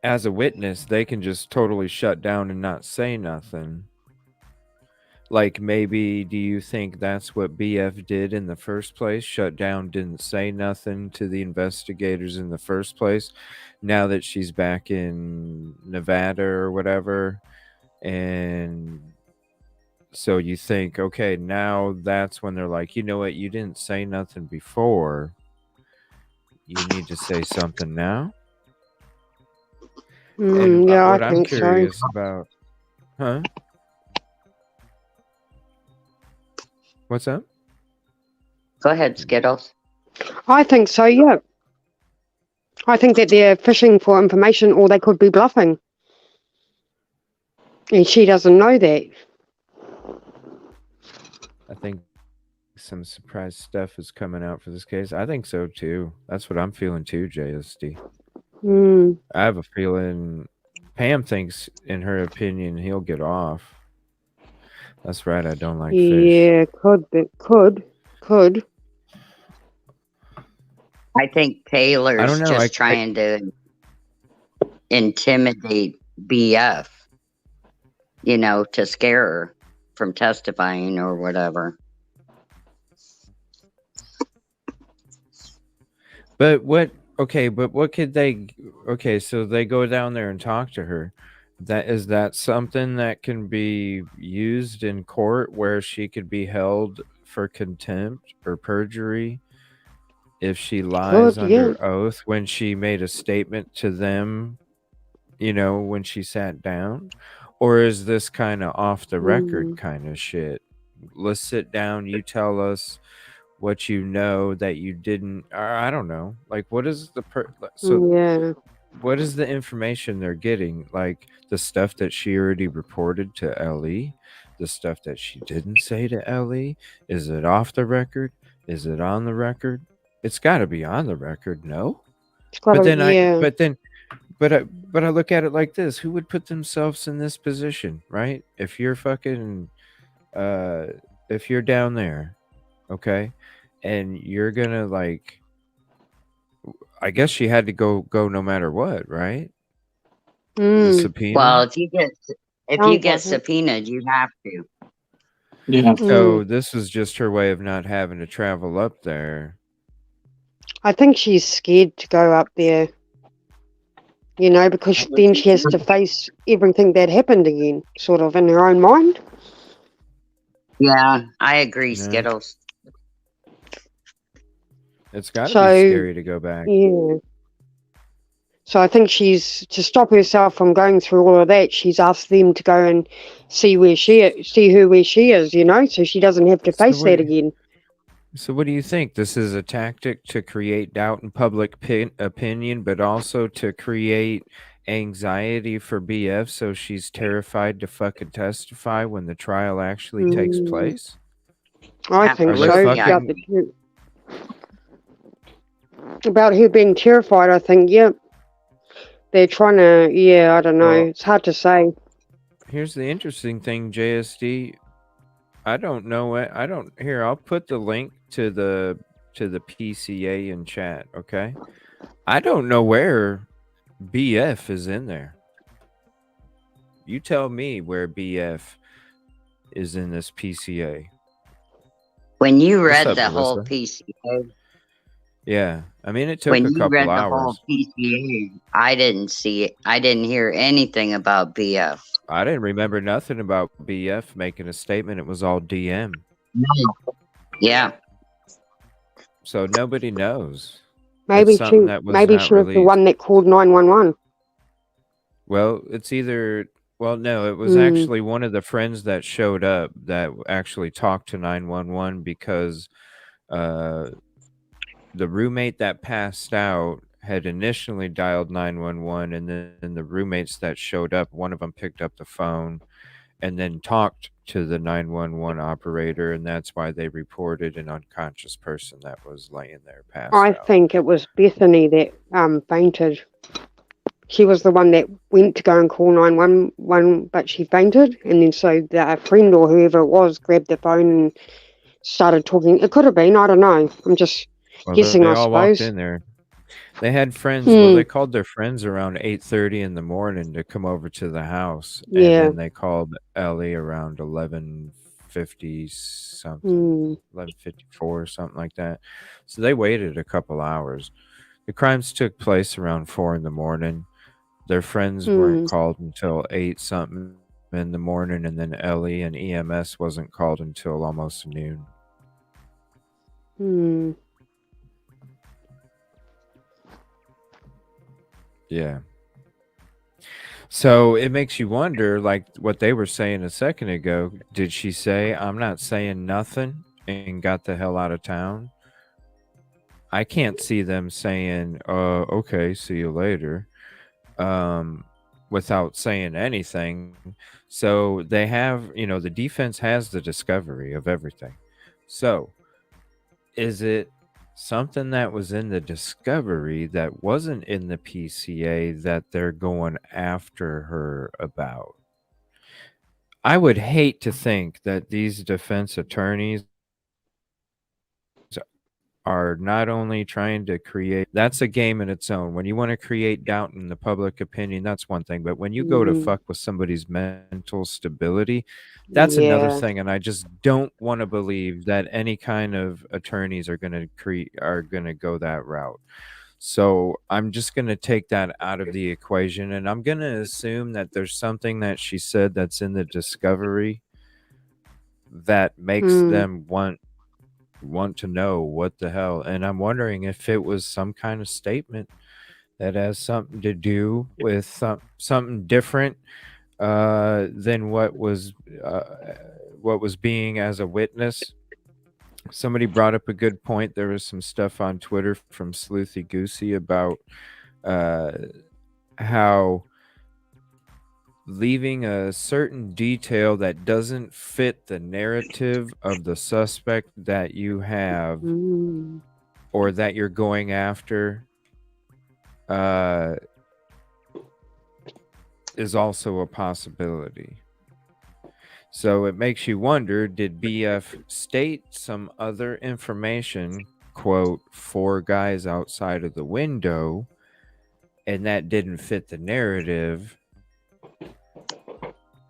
as a witness, they can just totally shut down and not say nothing. Like maybe, do you think that's what BF did in the first place? Shut down, didn't say nothing to the investigators in the first place. Now that she's back in Nevada or whatever, and so you think, okay, now that's when they're like, you know what, you didn't say nothing before. You need to say something now. And Yeah, what I I'm think curious so. about, huh? What's up? Go ahead, Skittles. I think so, yeah. I think that they're fishing for information or they could be bluffing. And she doesn't know that. I think some surprise stuff is coming out for this case. I think so too. That's what I'm feeling too, JSD. I have a feeling Pam thinks, in her opinion, he'll get off. That's right. I don't like fish. Yeah, could. I think Taylor's I don't know. just trying to intimidate BF, to scare her from testifying or whatever. But what? Okay, but what could they? Okay, so they go down there and talk to her. Is that something that can be used in court where she could be held for contempt or perjury if she lies under oath when she made a statement to them, when she sat down? Or is this kind of off the record kind of shit? Let's sit down, you tell us what you know that you didn't, or I don't know. Like, what is what is the information they're getting? Like the stuff that she already reported to LE, the stuff that she didn't say to LE. Is it off the record? Is it on the record? It's got to be on the record, no? But then I look at it like this: who would put themselves in this position, right? If you're fucking, if you're down there, okay, and you're gonna like, I guess she had to go no matter what, right? The subpoena. Well, if you get subpoenaed, you have to. Yeah. So this was just her way of not having to travel up there. I think she's scared to go up there. Because then she has to face everything that happened again, sort of in her own mind. Yeah, I agree, Skittles. It's got to be scary to go back. Yeah. So I think she's, to stop herself from going through all of that, she's asked them to go and see her where she is, so she doesn't have to face that again. So what do you think? This is a tactic to create doubt in public opinion, but also to create anxiety for BF, so she's terrified to fucking testify when the trial actually takes place? I think so. About her being terrified, I think, yep. They're trying to, I don't know. Well, it's hard to say. Here's the interesting thing, JSD. I don't know it. Here, I'll put the link to the PCA in chat, okay? I don't know where BF is in there. You tell me where BF is in this PCA. When you What's read up, the whole Melissa? PCA, Yeah, I mean, it took when a you couple read the whole hours. PCA, I didn't see it. I didn't hear anything about BF. I didn't remember nothing about BF making a statement. It was all DM. No. Yeah. So nobody knows. Maybe It's something that was maybe not she was the released. one that called 911. Well, it's either, well, no, it was Hmm. actually one of the friends that showed up that actually talked to 911 because the roommate that passed out had initially dialed 911, and then the roommates that showed up, one of them picked up the phone and then talked to the 911 operator, and that's why they reported an unconscious person that was laying there passed I out. think it was Bethany that fainted. She was the one that went to go and call 911, but she fainted, and then so the friend or whoever it was grabbed the phone and started talking. It could have been, I don't know. I'm just Well, guessing, they I all walked suppose. in there. They had friends. Well, Hmm. they called their friends around 8:30 in the morning to come over to the house, and Yeah. then they called Ellie around 11:50 something, Hmm. 11:54 something like that. So they waited a couple hours. The crimes took place around 4 in the morning. Their friends weren't Hmm. called until 8 something in the morning, and then Ellie and EMS wasn't called until almost noon. Hmm. Yeah. So it makes you wonder, like what they were saying a second ago. Did she say, I'm not saying nothing, and got the hell out of town? I can't see them saying, okay, see you later, without saying anything. So they have, the defense has the discovery of everything. So is it something that was in the discovery that wasn't in the PCA that they're going after her about? I would hate to think that these defense attorneys are not only trying to create, that's a game in its own. When you want to create doubt in the public opinion, that's one thing. But when you go to Hmm. fuck with somebody's mental stability, that's another Yeah. thing. And I just don't want to believe that any kind of attorneys are going to go that route. So I'm just going to take that out of the equation, and I'm going to assume that there's something that she said that's in the discovery that makes Hmm. them want to know what the hell. And I'm wondering if it was some kind of statement that has something to do with something different than what was being as a witness. Somebody brought up a good point. There was some stuff on Twitter from Sleuthy Goosey about how leaving a certain detail that doesn't fit the narrative of the suspect that you have Hmm. or that you're going after is also a possibility. So it makes you wonder, did BF state some other information, quote, 4 guys outside of the window, and that didn't fit the narrative,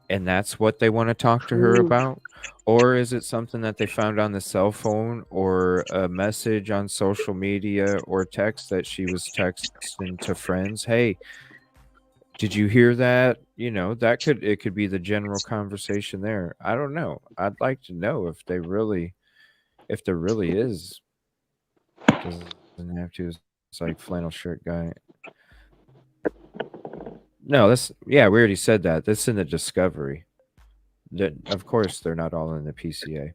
and that's what they want to talk to her Hmm. about? Or is it something that they found on the cell phone or a message on social media or text that she was texting to friends? Hey, did you hear that? It could be the general conversation there. I don't know. I'd like to know if there really is. Doesn't have to. It's like flannel shirt guy. No, we already said that. That's in the discovery. Of course, they're not all in the PCA.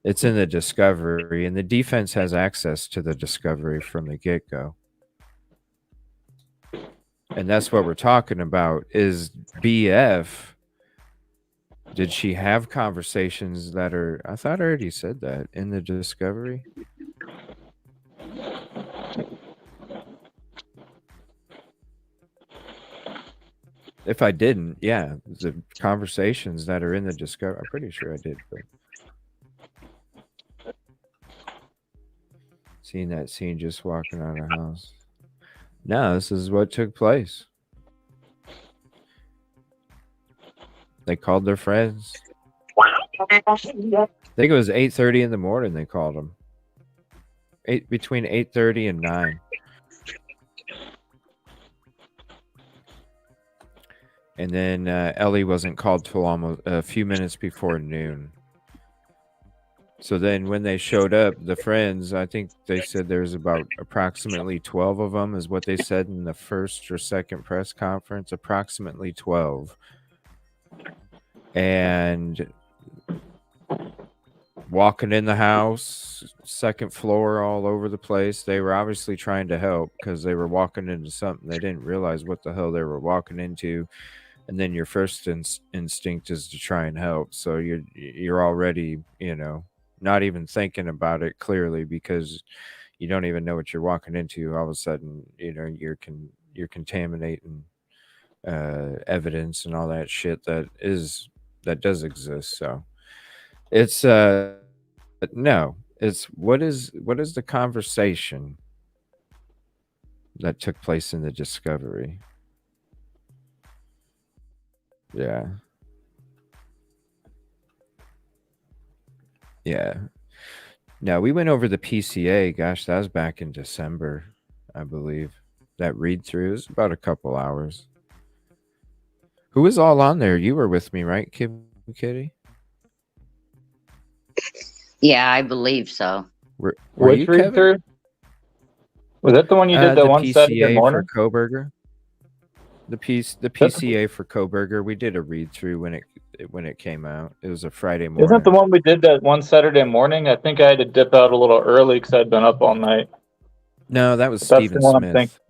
It's in the discovery, and the defense has access to the discovery from the get-go. And that's what we're talking about is BF. Did she have conversations that are, I thought I already said that in the discovery. If I didn't, yeah, the conversations that are in the discovery, I'm pretty sure I did, but seeing that scene just walking out of the house. No, this is what took place. They called their friends. I think it was 8:30 in the morning. They called them. Between 8:30 and 9. And then Ellie wasn't called till almost a few minutes before noon. So then when they showed up, the friends, I think they said there's about approximately 12 of them, is what they said in the first or second press conference, approximately 12. And walking in the house, second floor, all over the place. They were obviously trying to help because they were walking into something. They didn't realize what the hell they were walking into. And then your first instinct is to try and help. So you're already, not even thinking about it clearly because you don't even know what you're walking into. All of a sudden, you're contaminating evidence and all that shit that does exist. So it's no, it's what is the conversation that took place in the discovery? Yeah. Yeah. No, we went over the PCA. Gosh, that was back in December, I believe. That read through was about a couple hours. Who was all on there? You were with me, right, Kitty? Yeah, I believe so. Were Which you, read Kevin? through? Was that the one you did that The one Saturday PCA for morning? Kohberger. The PCA for Kohberger. We did a read through when it came out. It was a Friday morning. Isn't the one we did that one Saturday morning? I think I had to dip out a little early because I'd been up all night. No, that was But that's the Stephen one I'm thinking. Smith.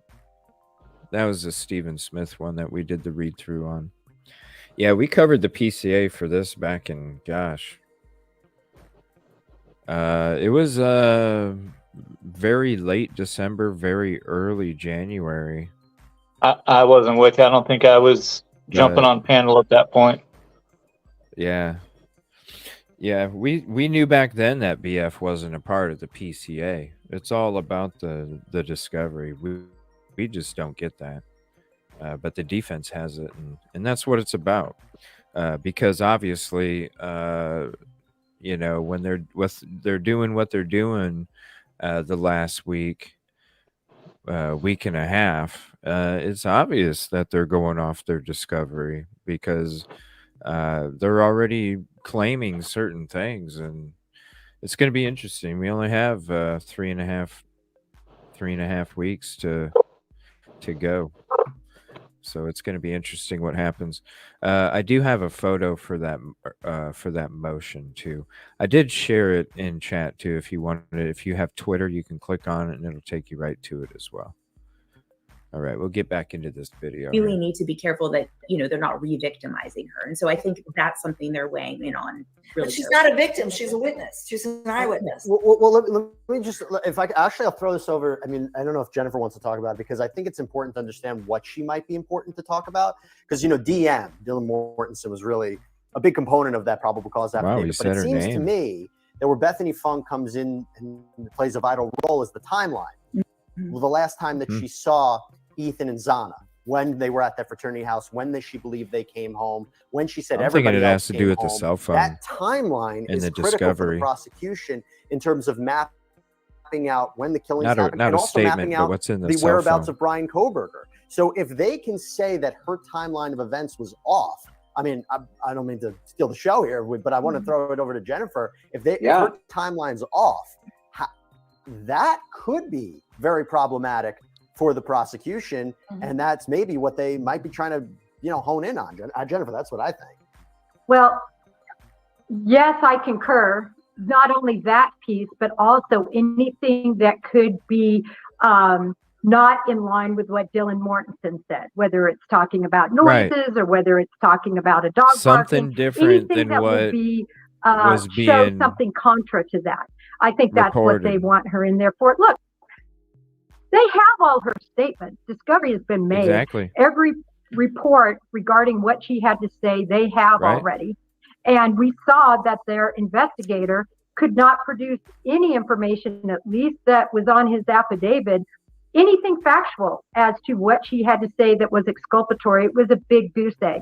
That was the Stephen Smith one that we did the read through on. Yeah, we covered the PCA for this back in, gosh. It was very late December, very early January. I wasn't with you. I don't think I was jumping on panel at that point. Yeah. Yeah, we knew back then that BF wasn't a part of the PCA. It's all about the discovery. We just don't get that. But the defense has it, and that's what it's about. Because obviously, when they're doing what they're doing the last week and a half, it's obvious that they're going off their discovery because they're already claiming certain things, and it's going to be interesting. We only have 3.5 weeks to go. So it's going to be interesting what happens. I do have a photo for that motion too. I did share it in chat too. If you wanted it, if you have Twitter, you can click on it and it'll take you right to it as well. All right, we'll get back into this video. Really need to be careful that they're not re-victimizing her, and so I think that's something they're weighing in on. Really, but she's not a victim; she's a witness. She's an eyewitness. Well, let me just, if I actually, I'll throw this over. I mean, I don't know if Jennifer wants to talk about it because I think it's important to understand what she might be important to talk about. Because DM Dylan Mortensen was really a big component of that probable cause affidavit. But it seems to me that where Bethany Funk comes in and plays a vital role is the timeline. Mm-hmm. Well, the last time that she saw Ethan and Zana, when they were at that fraternity house, when she believed they came home, when she said everybody else came home. I'm thinking it has to do with the cell phone. That timeline is critical for the prosecution in terms of mapping out when the killings happened, and also mapping out what's in the whereabouts of Brian Kohberger. So if they can say that her timeline of events was off, I mean, I don't mean to steal the show here, but I want to throw it over to Jennifer. If her timeline's off, that could be very problematic for the prosecution, and that's maybe what they might be trying to, hone in on. Jennifer, that's what I think. Well, yes, I concur. Not only that piece, but also anything that could be not in line with what Dylan Mortensen said, whether it's talking about noises or whether it's talking about a dog something barking, different anything than that what would be was show being something contra to that. I think that's reported. what they want her in there for. Look, they have all her statements. Discovery has been made. Exactly. Every report regarding what she had to say, they have already. And we saw that their investigator could not produce any information, at least that was on his affidavit, anything factual as to what she had to say that was exculpatory. It was a big goose egg.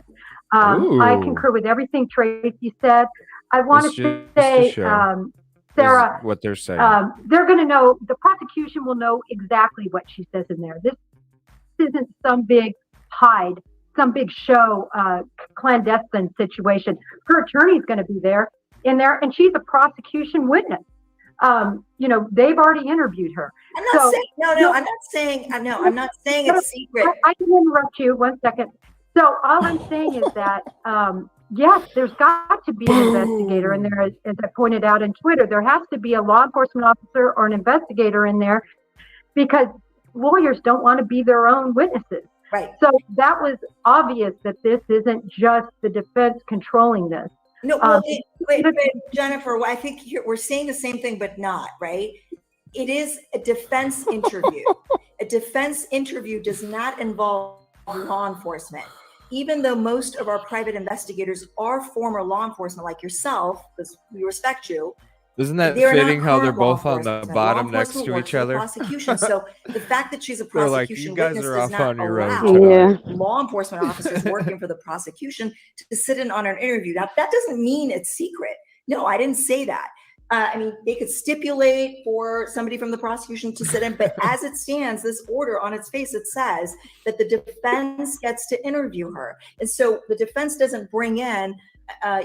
I Ooh. concur with everything Tracy said. I want It's to just to say, show Sarah, is what they're saying. they're going to know, the prosecution will know exactly what she says in there. This isn't some big hide, some big show, clandestine situation. Her attorney's going to be there, and she's a prosecution witness. You know, they've already interviewed her. I'm not saying, I'm not saying it's secret. I can interrupt you 1 second. So all I'm saying is that, yes, there's got to be an investigator in there. As I pointed out in Twitter, there has to be a law enforcement officer or an investigator in there, because lawyers don't want to be their own witnesses. Right. So that was obvious that this isn't just the defense controlling this. No, well, but Jennifer, I think we're saying the same thing, but not, right? It is a defense interview. A defense interview does not involve law enforcement. Even though most of our private investigators are former law enforcement, like yourself, because we respect you. Isn't that They're fitting not how they're current law both on the enforcement. bottom Law next enforcement to works each for the other? prosecution. So the fact that she's a They're like, prosecution you guys witness are does off not on your own allow tonight. law enforcement officers working for the prosecution to sit in on an interview. Now, that doesn't mean it's secret. No, I didn't say that. I mean, they could stipulate for somebody from the prosecution to sit in, but as it stands, this order on its face, it says that the defense gets to interview her. And so the defense doesn't bring in, a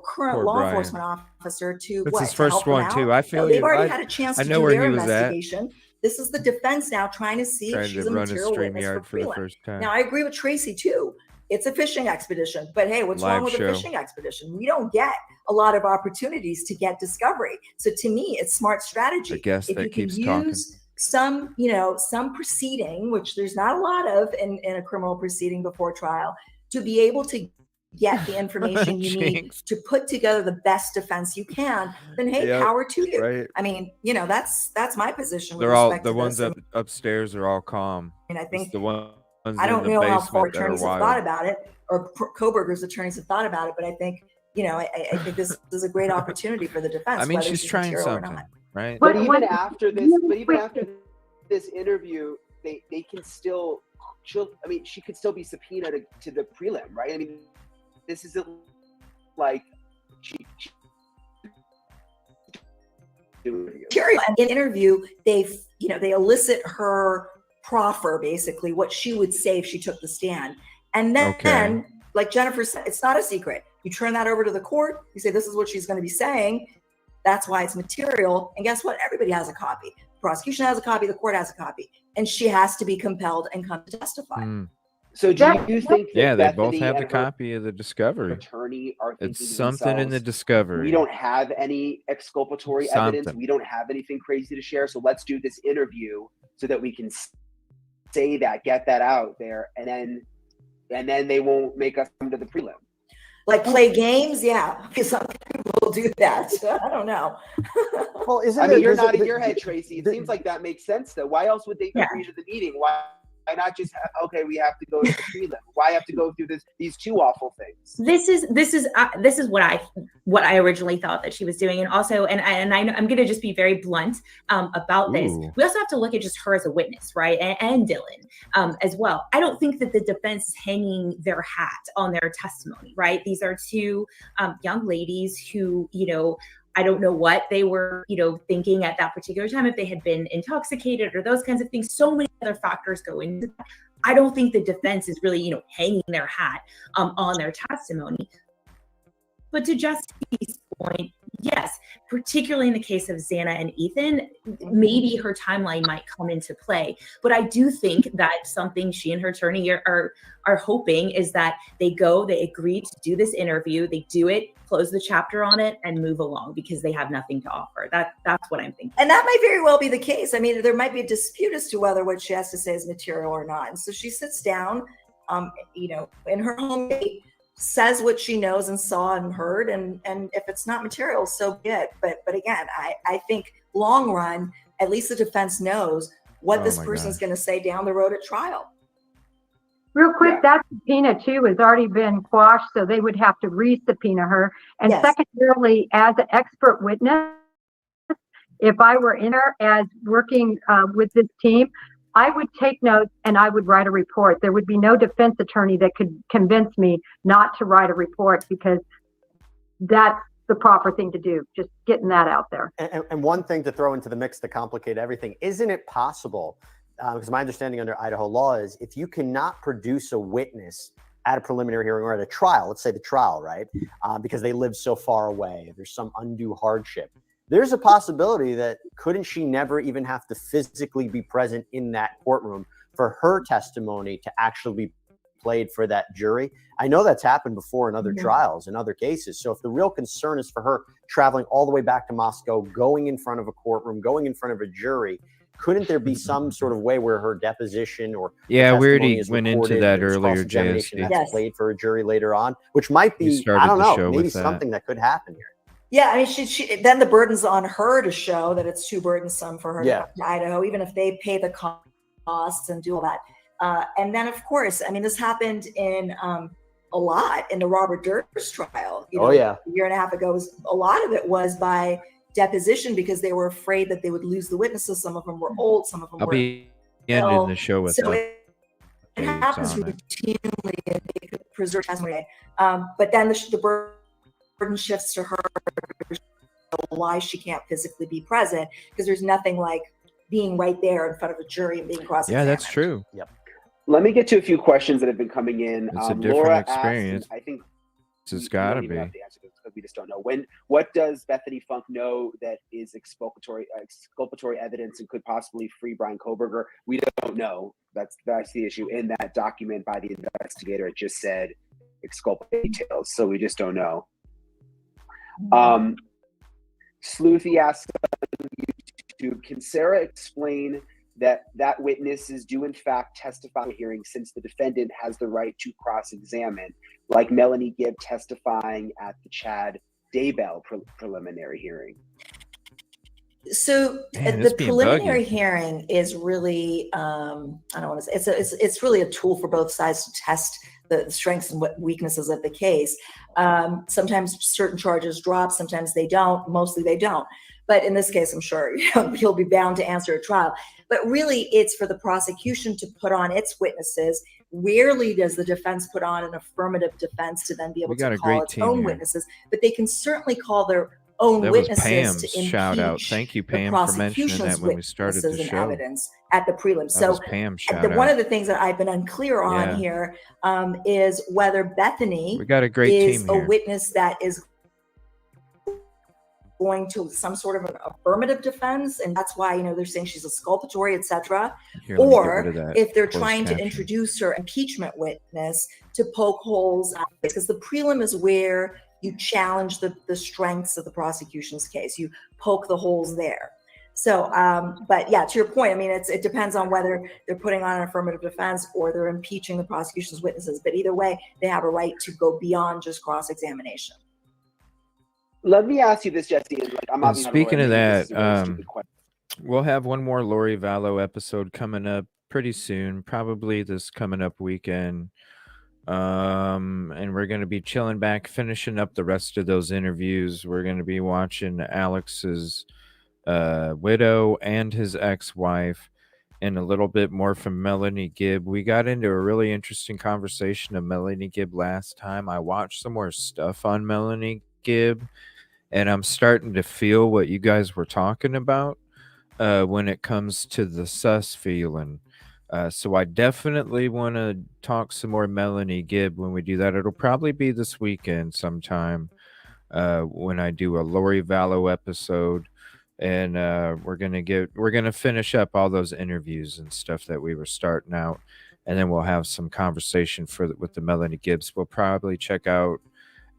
current Poor law Brian. enforcement officer to That's what? his To first help them one out? too. I feel No, they've you. already had a chance I to know do where their he was at. investigation. This is the defense now trying to see if Trying she's to a run his material witness StreamYard for the prelim. first time. Now, I agree with Tracy too. It's a fishing expedition, but hey, what's wrong Live with show. a fishing expedition? We don't get a lot of opportunities to get discovery. So to me, it's smart strategy. The guest If that you can keeps talking. use some proceeding, which there's not a lot of in a criminal proceeding before trial, to be able to get the information you need Jinx. to put together the best defense you can, then hey, Yep, power to you. right. I mean, that's my position with They're all respect the to ones this. upstairs are all calm. And I It's think the ones I don't in the know how far basement that are attorneys have wild. thought about it, or Kohberger's attorneys have thought about it, but I think, I think this is a great opportunity for the defense. I mean, whether she's she's trying material or something, not. right? But even after this interview, they can still, she could still be subpoenaed to the prelim, right? I mean, this isn't like she material. In interview, they elicit her proffer, basically what she would say if she took the stand, and then, like Jennifer said, it's not a secret. You turn that over to the court. You say this is what she's going to be saying. That's why it's material. And guess what? Everybody has a copy. The prosecution has a copy. The court has a copy, and she has to be compelled and come to testify. So do you think that Yeah, they both Bethany have the and her copy of the discovery. attorney are thinking It's to something in the themselves, discovery. we don't have any exculpatory evidence. Something. We don't have anything crazy to share. So let's do this interview so that we can say that, get that out there, and then they won't make us come to the prelim. Like play games, yeah, because some people do that. I don't know. Well, isn't I mean, it? you're nodding your head, Tracy. It seems like that makes sense, though. Why else would they Yeah. agree to the meeting? Why not just we have to go to the prelim? Why have to go through these two awful things? This is what I originally thought that she was doing, and also, and I know I'm going to just be very blunt about this. Ooh. We also have to look at just her as a witness, right, and Dylan as well. I don't think that the defense is hanging their hat on their testimony, right? These are two young ladies who, I don't know what they were, thinking at that particular time, if they had been intoxicated or those kinds of things. So many other factors go into that. I don't think the defense is really, hanging their hat on their testimony. But to Jesse's point, yes, particularly in the case of Xana and Ethan, maybe her timeline might come into play. But I do think that something she and her attorney are hoping is that they agree to do this interview, they do it, close the chapter on it, and move along because they have nothing to offer. That's what I'm thinking. And that might very well be the case. I mean, there might be a dispute as to whether what she has to say is material or not. And so she sits down, in her home state, says what she knows and saw and heard, and if it's not material, so be it. But again, I think long run, at least the defense knows what this person's going to say down the road at trial. Real quick, that subpoena too has already been quashed, so they would have to re-subpoena her. And secondarily, as an expert witness, if I were in her as working with this team, I would take notes and I would write a report. There would be no defense attorney that could convince me not to write a report, because that's the proper thing to do. Just getting that out there. And one thing to throw into the mix to complicate everything, isn't it possible, because my understanding under Idaho law is if you cannot produce a witness at a preliminary hearing or at a trial, let's say the trial, right? Because they live so far away, there's some undue hardship. There's a possibility that couldn't she never even have to physically be present in that courtroom for her testimony to actually be played for that jury? I know that's happened before in other trials, in other cases. So if the real concern is for her traveling all the way back to Moscow, going in front of a courtroom, going in front of a jury, couldn't there be some sort of way where her deposition or Yeah, we already is went into recorded, that there's earlier, cross-examination JSD. that's played for a jury later on, which might We be, started I don't the know, show maybe with that. something that could happen here. Yeah, I mean, she then the burden's on her to show that it's too burdensome for her to Yeah. come to Idaho, even if they pay the costs and do all that. And then, of course, I mean, this happened in a lot in the Robert Durst trial. You know, Oh, yeah. a year and a half ago, a lot of it was by deposition because they were afraid that they would lose the witnesses. Some of them were old, some of them I'll were be ending the show with so that. it happens routinely, and they could preserve testimony. But then the burden shifts to her why she can't physically be present, because there's nothing like being right there in front of a jury and being cross-examined. Yeah, that's true. Yep. Let me get to a few questions that have been coming in. It's a different Laura experience. asked, and I think It's got to we don't even have be. the answer to this because we just don't know. What does Bethany Funk know that is exculpatory evidence and could possibly free Brian Kohberger? We don't know. That's the issue. In that document by the investigator, it just said exculpatory details, so we just don't know. Sleuthy asks on YouTube, can Sarah explain that witnesses do in fact testify at a hearing, since the defendant has the right to cross-examine, like Melanie Gibb testifying at the Chad Daybell preliminary hearing? So the preliminary hearing is really, I don't want to say, it's really a tool for both sides to test the strengths and weaknesses of the case. Sometimes certain charges drop, sometimes they don't, mostly they don't. But in this case, I'm sure he'll be bound to answer at trial. But really, it's for the prosecution to put on its witnesses. Rarely does the defense put on an affirmative defense to then be able to call its own witnesses, but they can certainly call their own That was witnesses Pam's to impeach shout out. Thank you, Pam, for mentioning that when we started the witnesses and show. evidence at the prelim. That So was Pam's shout one out. of the things that I've been unclear on Yeah. here is whether Bethany We got a great is team a here. witness that is going to some sort of an affirmative defense, and that's why they're saying she's a exculpatory, etc. Here, let me get Or rid of that if they're closed trying to caption. introduce her impeachment witness to poke holes, because the prelim is where you challenge the strengths of the prosecution's case. You poke the holes there. So, but yeah, to your point, I mean, it depends on whether they're putting on an affirmative defense or they're impeaching the prosecution's witnesses. But either way, they have a right to go beyond just cross-examination. Let me ask you this, Jesse. And speaking of that, we'll have one more Lori Vallow episode coming up pretty soon, probably this coming up weekend. And we're going to be chilling back, finishing up the rest of those interviews. We're going to be watching Alex's widow and his ex-wife, and a little bit more from Melanie Gibb. We got into a really interesting conversation of Melanie Gibb last time. I watched some more stuff on Melanie Gibb, and I'm starting to feel what you guys were talking about when it comes to the sus feeling. So I definitely want to talk some more Melanie Gibb when we do that. It'll probably be this weekend sometime when I do a Lori Vallow episode. And we're gonna finish up all those interviews and stuff that we were starting out, and then we'll have some conversation with the Melanie Gibbs. We'll probably check out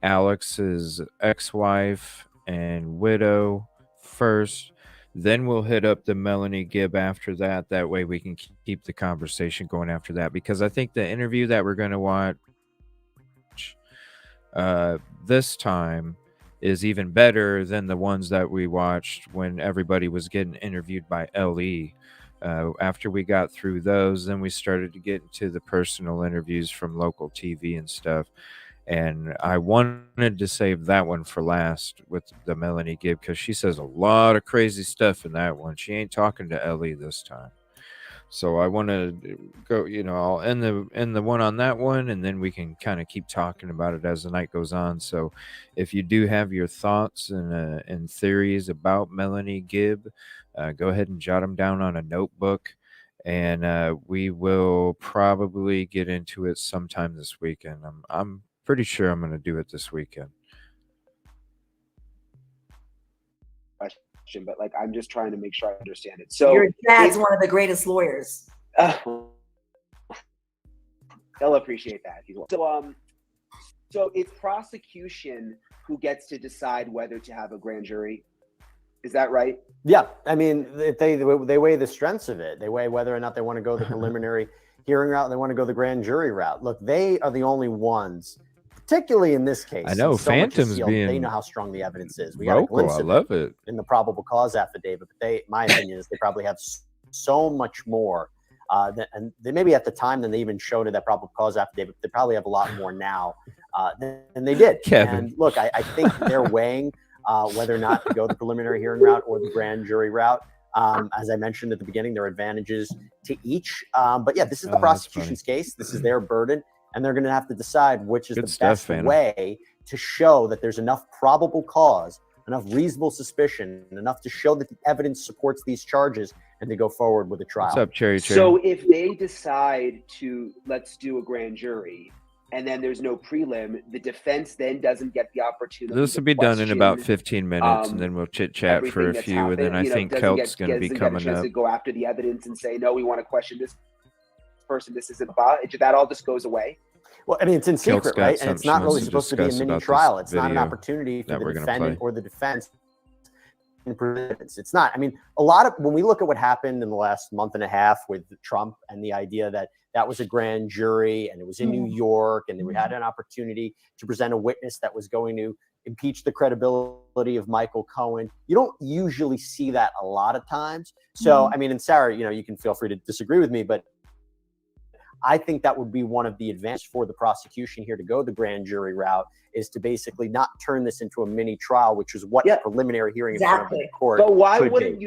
Alex's ex-wife and widow first, then we'll hit up the Melanie Gibb after that. That way we can keep the conversation going after that, because I think the interview that we're going to watch this time is even better than the ones that we watched when everybody was getting interviewed by LE. After we got through those, then we started to get into the personal interviews from local TV and stuff. And I wanted to save that one for last with the Melanie Gibb, because she says a lot of crazy stuff in that one. She ain't talking to LE this time. So I want to go, I'll end the one on that one, and then we can kind of keep talking about it as the night goes on. So if you do have your thoughts and theories about Melanie Gibb, go ahead and jot them down on a notebook, and we will probably get into it sometime this weekend. I'm pretty sure I'm going to do it this weekend. But like, I'm just trying to make sure I understand it. So your dad's one of the greatest lawyers. They'll appreciate that. So it's prosecution who gets to decide whether to have a grand jury. Is that right? Yeah, I mean, they weigh the strengths of it. They weigh whether or not they want to go the preliminary hearing route, and they want to go the grand jury route. Look, they are the only ones. Particularly in this case, I know Phantom's being they know how strong the evidence is. We got a vocal. glimpse I of love it in the probable cause affidavit, but my opinion is they probably have so much more, and they maybe at the time than they even showed in that probable cause affidavit. They probably have a lot more now than they did. Kevin. And look, I think they're weighing whether or not to go the preliminary hearing route or the grand jury route. As I mentioned at the beginning, there are advantages to each. But yeah, this is the prosecution's case. This is their burden. And they're going to have to decide which is the best way to show that there's enough probable cause, enough reasonable suspicion, and enough to show that the evidence supports these charges and to go forward with a trial. What's up, Cherry? So if they decide to let's do a grand jury and then there's no prelim, the defense then doesn't get the opportunity. This will be done in about 15 minutes, and then we'll chit chat for a few, and then I think Kelt's going to be coming up. To go after the evidence and say, no, we want to question this person. This isn't about. That all just goes away. Well, I mean, it's in secret, right? And it's not really supposed to be a mini trial. It's not an opportunity for the defendant or the defense. It's not. I mean, when we look at what happened in the last month and a half with Trump and the idea that was a grand jury and it was in New York and we had an opportunity to present a witness that was going to impeach the credibility of Michael Cohen. You don't usually see that a lot of times. So, I mean, and Sarah, you can feel free to disagree with me, but I think that would be one of the advantages for the prosecution here to go the grand jury route, is to basically not turn this into a mini trial, which is what the preliminary hearing in front of the court. But why wouldn't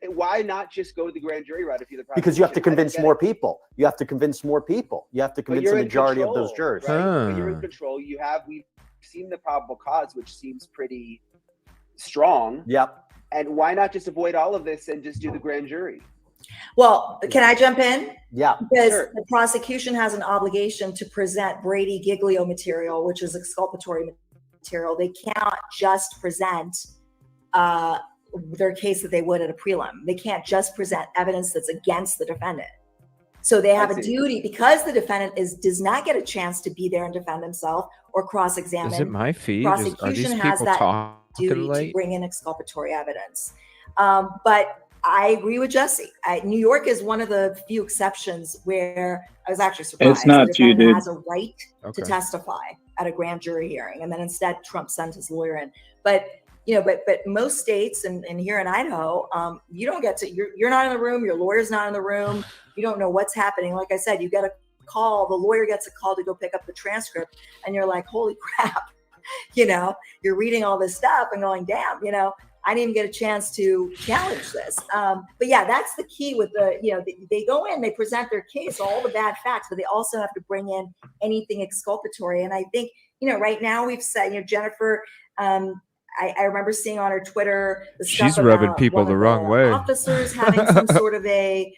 why not just go the grand jury route if you're the prosecution? Because you have to convince more people. You have to convince more people. You have to convince the majority of those jurors. Right? But you're in control. We've seen the probable cause, which seems pretty strong. Yep. And why not just avoid all of this and just do the grand jury? Well, can I jump in? Yeah. Because the prosecution has an obligation to present Brady Giglio material, which is exculpatory material. They cannot just present their case that they would at a prelim. They can't just present evidence that's against the defendant. So they have a duty, because the defendant does not get a chance to be there and defend himself or cross-examine. Is it my feed? Prosecution has that duty to bring in exculpatory evidence. But I agree with Jesse. New York is one of the few exceptions where I was actually surprised. It's not the you, defendant dude. has a right to testify at a grand jury hearing, and then instead Trump sent his lawyer in. But most states and here in Idaho, you don't get to. You're not in the room. Your lawyer's not in the room. You don't know what's happening. Like I said, you get a call. The lawyer gets a call to go pick up the transcript, and you're like, "Holy crap!" You're reading all this stuff and going, "Damn!" I didn't even get a chance to challenge this. But yeah, that's the key with they go in, they present their case, all the bad facts, but they also have to bring in anything exculpatory. And I think, right now we've said, Jennifer, I remember seeing on her Twitter, the she's stuff rubbing about people the wrong way. Officers having some sort of a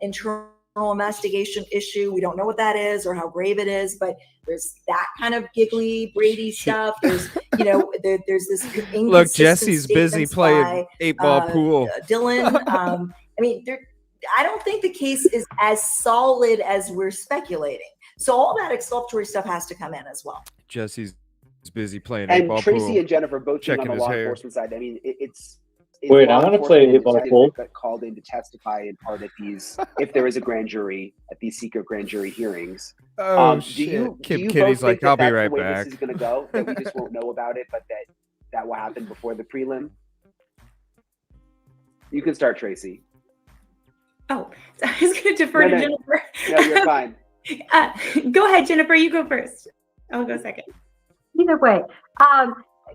internal investigation issue. We don't know what that is or how grave it is, but there's that kind of giggly Brady stuff. There's there's this look, Jesse's busy playing 8-ball pool. Dylan, I don't think the case is as solid as we're speculating. So all that exculpatory stuff has to come in as well. Jesse's busy playing 8-ball pool. And Tracy and Jennifer both checking on the law hair. enforcement side. I mean, it's wait, I want to play 8-ball pool. Got called in to testify in part at these, if there is a grand jury at these secret grand jury hearings. Oh shit! Kim Kitty's like, I'll be right back. This is going to go. That we just won't know about it, but that will happen before the prelim. You can start, Tracy. Oh, I was going to defer to Jennifer. No, you're fine. Go ahead, Jennifer. You go first. I'll go second. Either way,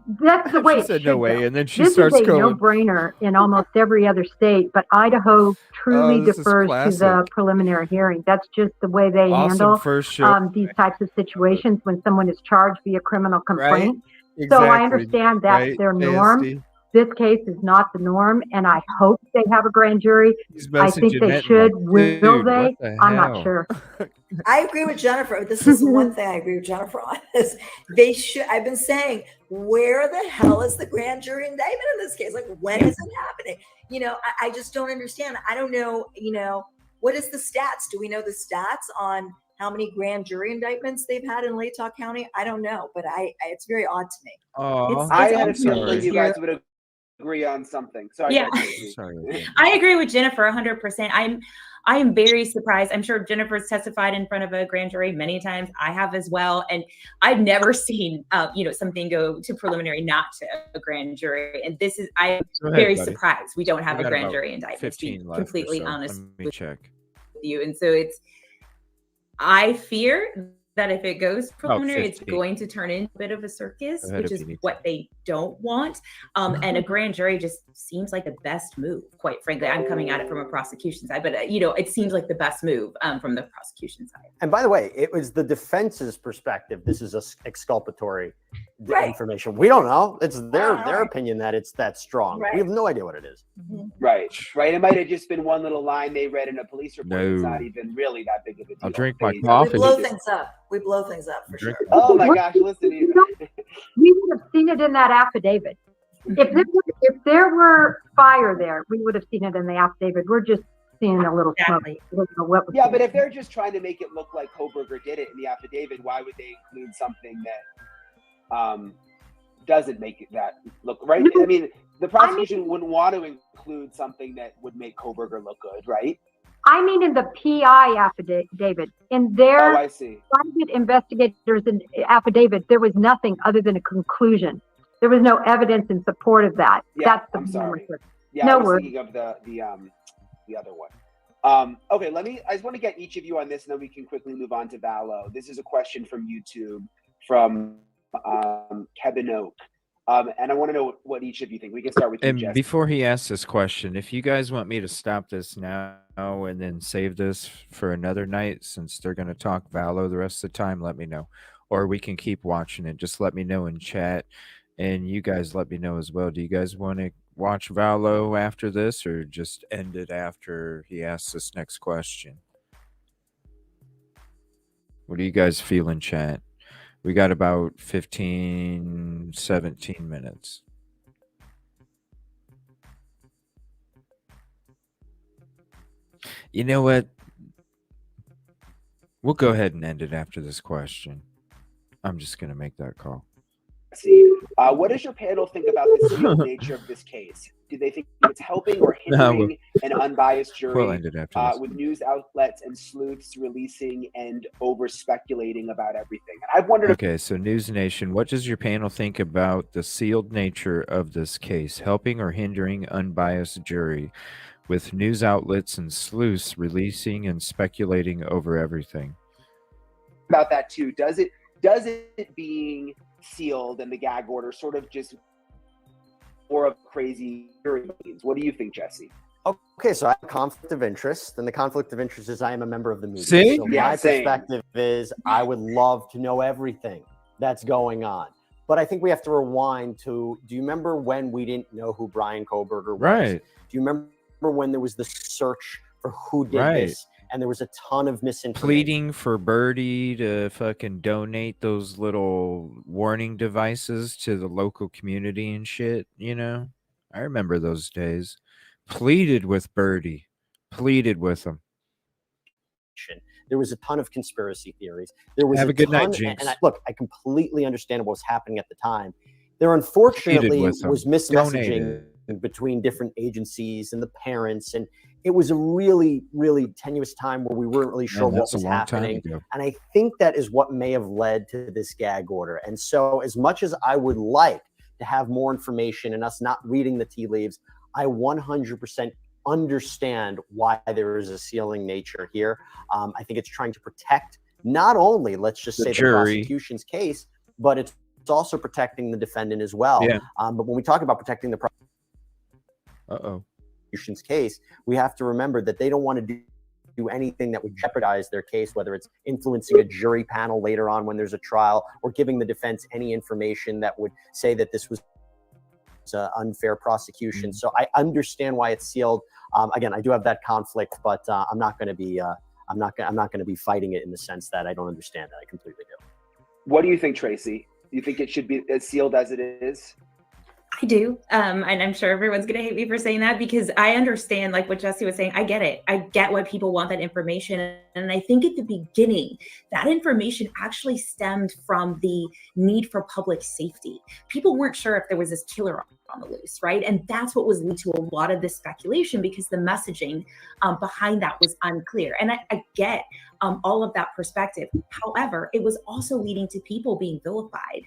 That's the way She it said should no way, go. and then she This starts is a going, no-brainer in almost every other state, but Idaho truly "Oh, this is defers to the classic. preliminary hearing. That's just the way they Awesome handle first show." these types of situations when someone is charged via criminal Right? complaint. So Exactly. I understand that's Right, their norm. JSD? This case is not the norm, and I hope they have a grand jury. He's I think messaging they it should. like, Will "Dude, they? what the I'm not hell?" sure. I agree with Jennifer. This is the one thing I agree with Jennifer on. Is they should. I've been saying, where the hell is the grand jury indictment in this case? Like, when is it happening? You know, I just don't understand. I don't know. You know, what is the stats? Do we know the stats on how many grand jury indictments they've had in Latah County? I don't know, but it's very odd to me. Oh, I had a I'm feeling sorry. you guys would agree on something. Sorry. Yeah. Sorry. I agree with Jennifer 100%. I am very surprised. I'm sure Jennifer's testified in front of a grand jury many times. I have as well, and I've never seen something go to preliminary, not to a grand jury. And this is I'm Go ahead, very buddy. surprised we don't have We a got grand about jury indictment. To be 15 left or completely so. honest Let me with check. you, and so I fear that if it goes preliminary, it's 15. going to turn into a bit of a circus, Go ahead which if is you need what they don't want. And a grand jury just seems like the best move, quite frankly. I'm coming at it from a prosecution side, but it seems like the best move from the prosecution side. And by the way, it was the defense's perspective. This is exculpatory information. We don't know. It's their opinion that it's that strong. Right. We have no idea what it is. Right. It might have just been one little line they read in a police report. It's No. not even really that big of a deal. I'll drink my They- coffee. We blow things up. We blow things up for sure. Oh my gosh! Listen to you. We would have seen it in that affidavit. If there were fire there, we would have seen it in the affidavit. We're just seeing a little smoke. We don't know what was Yeah, in but it. if they're just trying to make it look like Kohberger did it in the affidavit, why would they include something that doesn't make it that look right? I mean, the prosecution wouldn't want to include something that would make Kohberger look good, right? I mean, in the PI affidavit, in their Oh, I see. private investigators' affidavit, there was nothing other than a conclusion. There was no evidence in support of that. Yeah, That's the I'm sorry. problem. Yeah, No I was worries. thinking of the other one. Okay, I just want to get each of you on this, and then we can quickly move on to Vallow. This is a question from YouTube from Kevin Oak. And I want to know what each of you think. We can start with you, And Jess. before he asks this question, if you guys want me to stop this now and then save this for another night, since they're going to talk Vallow the rest of the time, let me know. Or we can keep watching it. Just let me know in chat. And you guys let me know as well. Do you guys want to watch Vallow after this, or just end it after he asks this next question? What do you guys feel in chat? We got about 15, 17 minutes. You know what? We'll go ahead and end it after this question. I'm just going to make that call. What does your panel think about the sealed nature of this case? Do they think it's helping or hindering an unbiased jury We'll end it after this. with news outlets and sleuths releasing and over speculating about everything? And I've wondered. Okay, so NewsNation, what does your panel think about the sealed nature of this case, helping or hindering unbiased jury with news outlets and sleuths releasing and speculating over everything? About that too. Does it being sealed and the gag order sort of just more of crazy jury meetings? What do you think, Jesse? Okay, so I have a conflict of interest, and the conflict of interest is I am a member of the media. See? So Yeah, my same. perspective is I would love to know everything that's going on. But I think we have to rewind to, do you remember when we didn't know who Brian Kohberger was? Right. Do you remember when there was the search for who did Right. this? And there was a ton of misinformation. Pleading for Birdie to fucking donate those little warning devices to the local community and shit, you know? I remember those days. Pleaded with Birdie. Pleaded with him. There was a ton of conspiracy theories. There was Have a good night, ton, Jinx. and look, I completely understand what was happening at the time. There unfortunately with them. was mismessaging Donated. between different agencies and the parents, and it was a really, really tenuous time where we weren't really sure Man, what that's a was long time happening. ago. And I think that is what may have led to this gag order. And so, as much as I would like to have more information and us not reading the tea leaves, I 100% understand why there is a sealing nature here. I think it's trying to protect not only, let's just The say, jury. the prosecution's case, but it's also protecting the defendant as well. Yeah. But when we talk about protecting the prosecution's case, we have to remember that they don't want to do anything that would jeopardize their case, whether it's influencing a jury panel later on when there's a trial, or giving the defense any information that would say that this was an unfair prosecution. So I understand why it's sealed. Again, I do have that conflict, but I'm not going to be I'm not going to be fighting it in the sense that I don't understand it. I completely do. What do you think, Tracy? Do you think it should be as sealed as it is? I do. And I'm sure everyone's going to hate me for saying that, because I understand, like what Jesse was saying. I get it. I get why people want that information. And I think at the beginning, that information actually stemmed from the need for public safety. People weren't sure if there was this killer on the loose, right? And that's what was leading to a lot of this speculation, because the messaging behind that was unclear. And I get all of that perspective. However, it was also leading to people being vilified,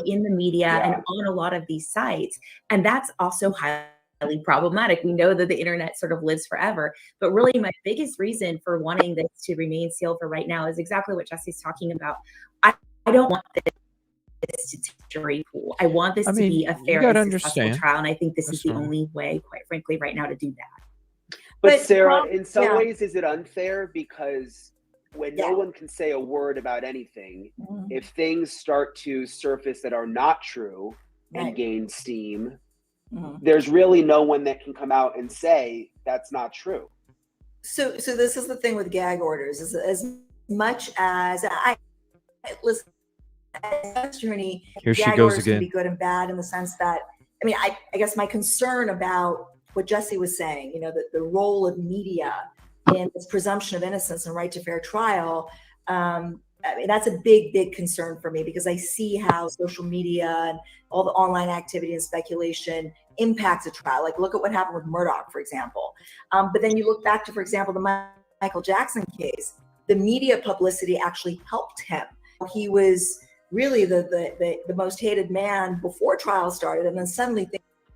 in the media and on a lot of these sites. And that's also highly problematic. We know that the internet sort of lives forever, but really my biggest reason for wanting this to remain sealed for right now is exactly what Jesse's talking about. I don't want this to take a jury pool. I want this to be a fair and successful trial. And I think this is the only way, quite frankly, right now to do that. But Sarah, in some ways, is it unfair? Because when no one can say a word about anything, if things start to surface that are not true and gain steam, there's really no one that can come out and say that's not true. So this is the thing with gag orders, is as much as I listen, as attorney, Here she gag goes orders again. can be good and bad in the sense that, I guess my concern about what Jesse was saying, the role of media in this presumption of innocence and right to fair trial, that's a big concern for me, because I see how social media and all the online activity and speculation impacts a trial. Like, look at what happened with Murdoch, for example. But then you look back to, for example, the Michael Jackson case. The media publicity actually helped him. He was really the most hated man before trial started, and then suddenly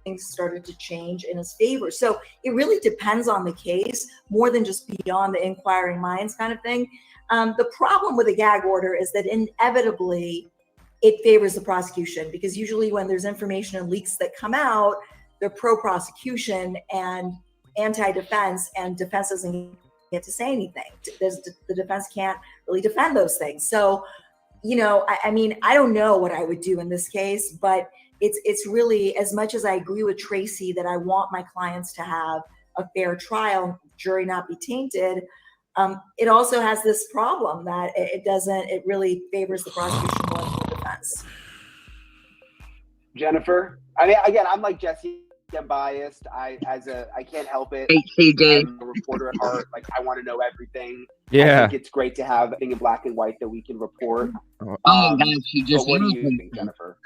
things started to change in his favor. So it really depends on the case, more than just beyond the inquiring minds kind of thing. The problem with a gag order is that inevitably it favors the prosecution, because usually when there's information and leaks that come out, they're pro-prosecution and anti-defense, and defense doesn't get to say anything. The defense can't really defend those things. So, I don't know what I would do in this case, but it's really, as much as I agree with Tracy that I want my clients to have a fair trial, jury not be tainted, it also has this problem that it really favors the prosecution more than the defense. Jennifer, again, I'm like Jesse. I'm biased. I can't help it. I'm a reporter at heart. Like, I want to know everything. Yeah. I think it's great to have everything in black and white that we can report. Oh my gosh, you just what do you think, Jennifer?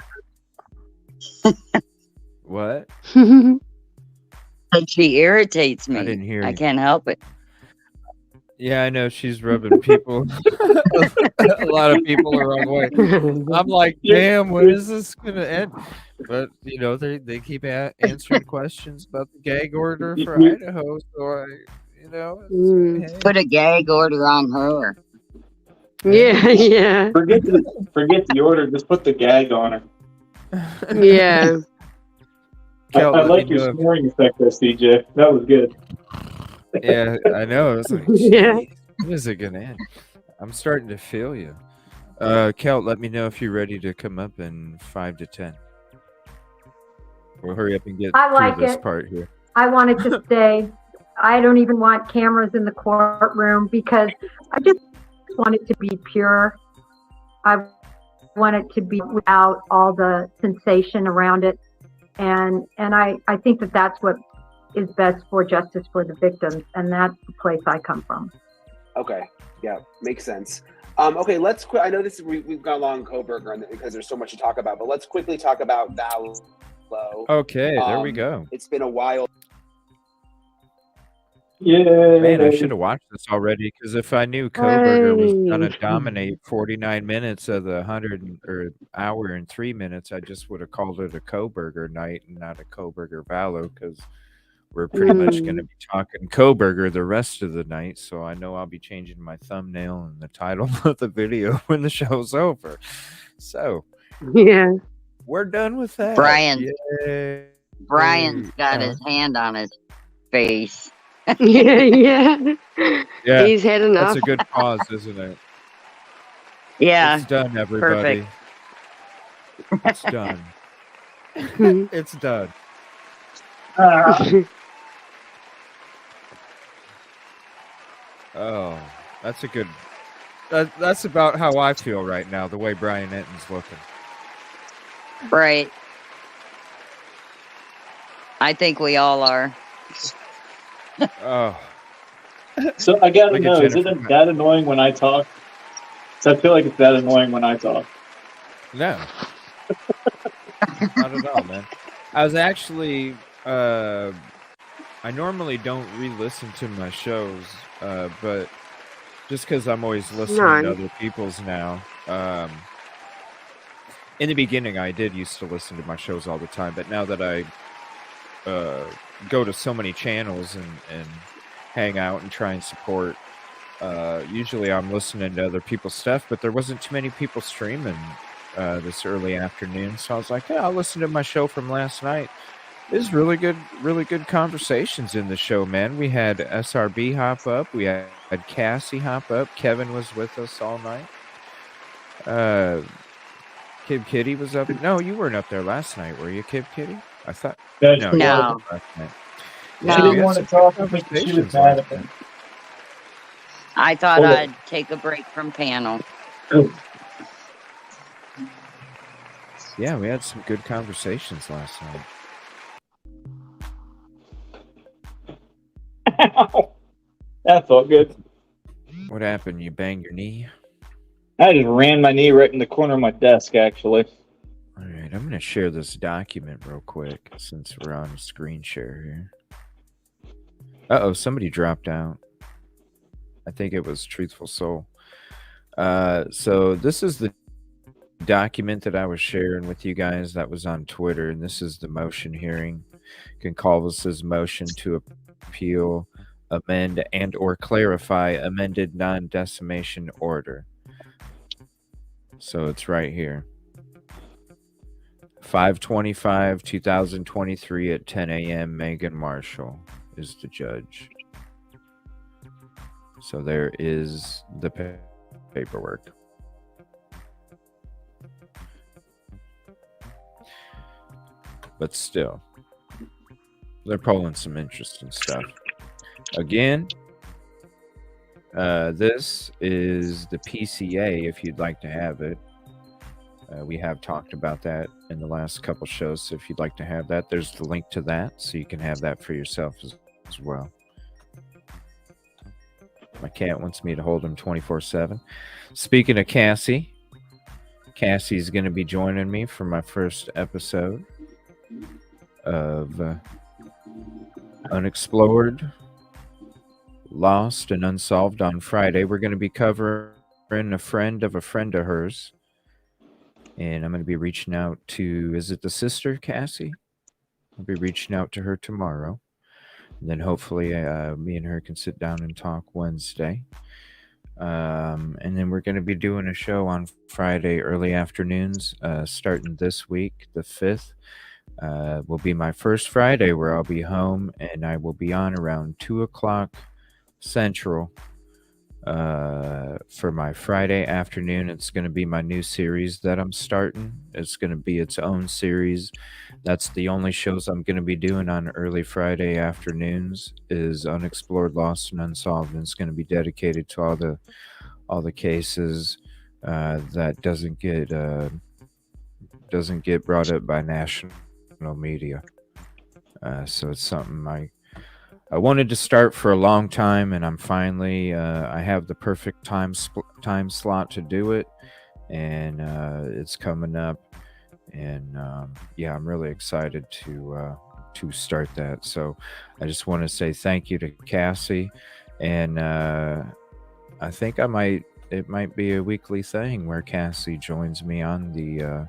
What? She irritates me. I didn't hear I you. can't help it. Yeah, I know she's rubbing people. A lot of people the wrong way. I'm like, damn, when is this gonna end? But they keep answering questions about the gag order for Idaho. So Put a gag order on her. Yeah. Forget the order. Just put the gag on her. Yeah. I like your snoring effect there, CJ. That was good. Yeah, I know. It's like, Yeah. when is it gonna end? I'm starting to feel you. Kel, let me know if you're ready to come up in 5 to 10. We'll hurry up and get I like through this it. part here. I wanted to stay. I don't even want cameras in the courtroom, because I just want it to be pure. I want it to be without all the sensation around it. And I think that that's what is best for justice for the victims. And that's the place I come from. Okay. Yeah, makes sense. Okay, let's. I know we've gone long Kohberger because there's so much to talk about, but let's quickly talk about Vallow. Okay, there we go. It's been a while. Yeah. Man, I should have watched this already, because if I knew Kohberger was gonna dominate 49 minutes of the 100 or hour and 3 minutes, I just would have called it a Kohberger night and not a Kohberger Vallow, because we're pretty much going to be talking Kohberger the rest of the night. So I know I'll be changing my thumbnail and the title of the video when the show's over. So Yeah. We're done with that. Brian. Yay. Brian's got his hand on his face. Yeah. Yeah, He's had that's enough. a good pause, isn't it? Yeah. It's done, everybody. It's done. It's done. Oh, that's a good. That's about how I feel right now. The way Brian Enton's looking. Right. I think we all are. Oh. So I gotta Look at know, is it Jennifer. that annoying when I talk? So I feel like it's that annoying when I talk. No. Not at all, man. I was actually I normally don't re-listen to my shows, but just because I'm always listening to other people's now. In the beginning, I did used to listen to my shows all the time, but now that I go to so many channels and hang out and try and support, usually I'm listening to other people's stuff, but there wasn't too many people streaming this early afternoon, so I was like, yeah, I'll listen to my show from last night. There's really good conversations in the show, man. We had SRB hop up, we had Cassie hop up, Kevin was with us all night. Kid Kitty was up. No, you weren't up there last night, were you, Kid Kitty? I thought. No, you weren't No. last night. She Yeah, didn't we had want to some talk good because she was conversations mad last at me. night. I thought I'd take a break from panel. Yeah, we had some good conversations last night. That felt good. What happened? You banged your knee? I just ran my knee right in the corner of my desk, actually. All right, I'm going to share this document real quick since we're on screen share here. Uh-oh, somebody dropped out. I think it was Truthful Soul. So this is the document that I was sharing with you guys that was on Twitter, and this is the motion hearing. Goncalves' motion to appeal, amend, and or clarify amended non-decimation order. So it's right here. 5/25/2023 at 10 a.m. Megan Marshall is the judge. So there is the paperwork. But still, they're pulling some interesting stuff. Again, this is the PCA if you'd like to have it. We have talked about that in the last couple shows, so if you'd like to have that, there's the link to that, so you can have that for yourself as well. My cat wants me to hold him 24/7. Speaking of Cassie, Cassie's going to be joining me for my first episode of Unexplored, Lost, and Unsolved on Friday. We're going to be covering a friend of hers. And I'm going to be reaching out to, is it the sister, Cassie? I'll be reaching out to her tomorrow. And then hopefully me and her can sit down and talk Wednesday. And then we're going to be doing a show on Friday early afternoons, starting this week, the 5th. Will be my first Friday where I'll be home, and I will be on around 2 o'clock Central for my Friday afternoon. It's going to be my new series that I'm starting. It's going to be its own series. That's the only shows I'm going to be doing on early Friday afternoons is Unexplored, Lost, and Unsolved. And it's going to be dedicated to all the cases that doesn't get brought up by national media. So it's something I wanted to start for a long time, and I'm finally I have the perfect time slot to do it, and it's coming up, and yeah, I'm really excited to start that. So I just want to say thank you to Cassie, and I think it might be a weekly thing where Cassie joins me on the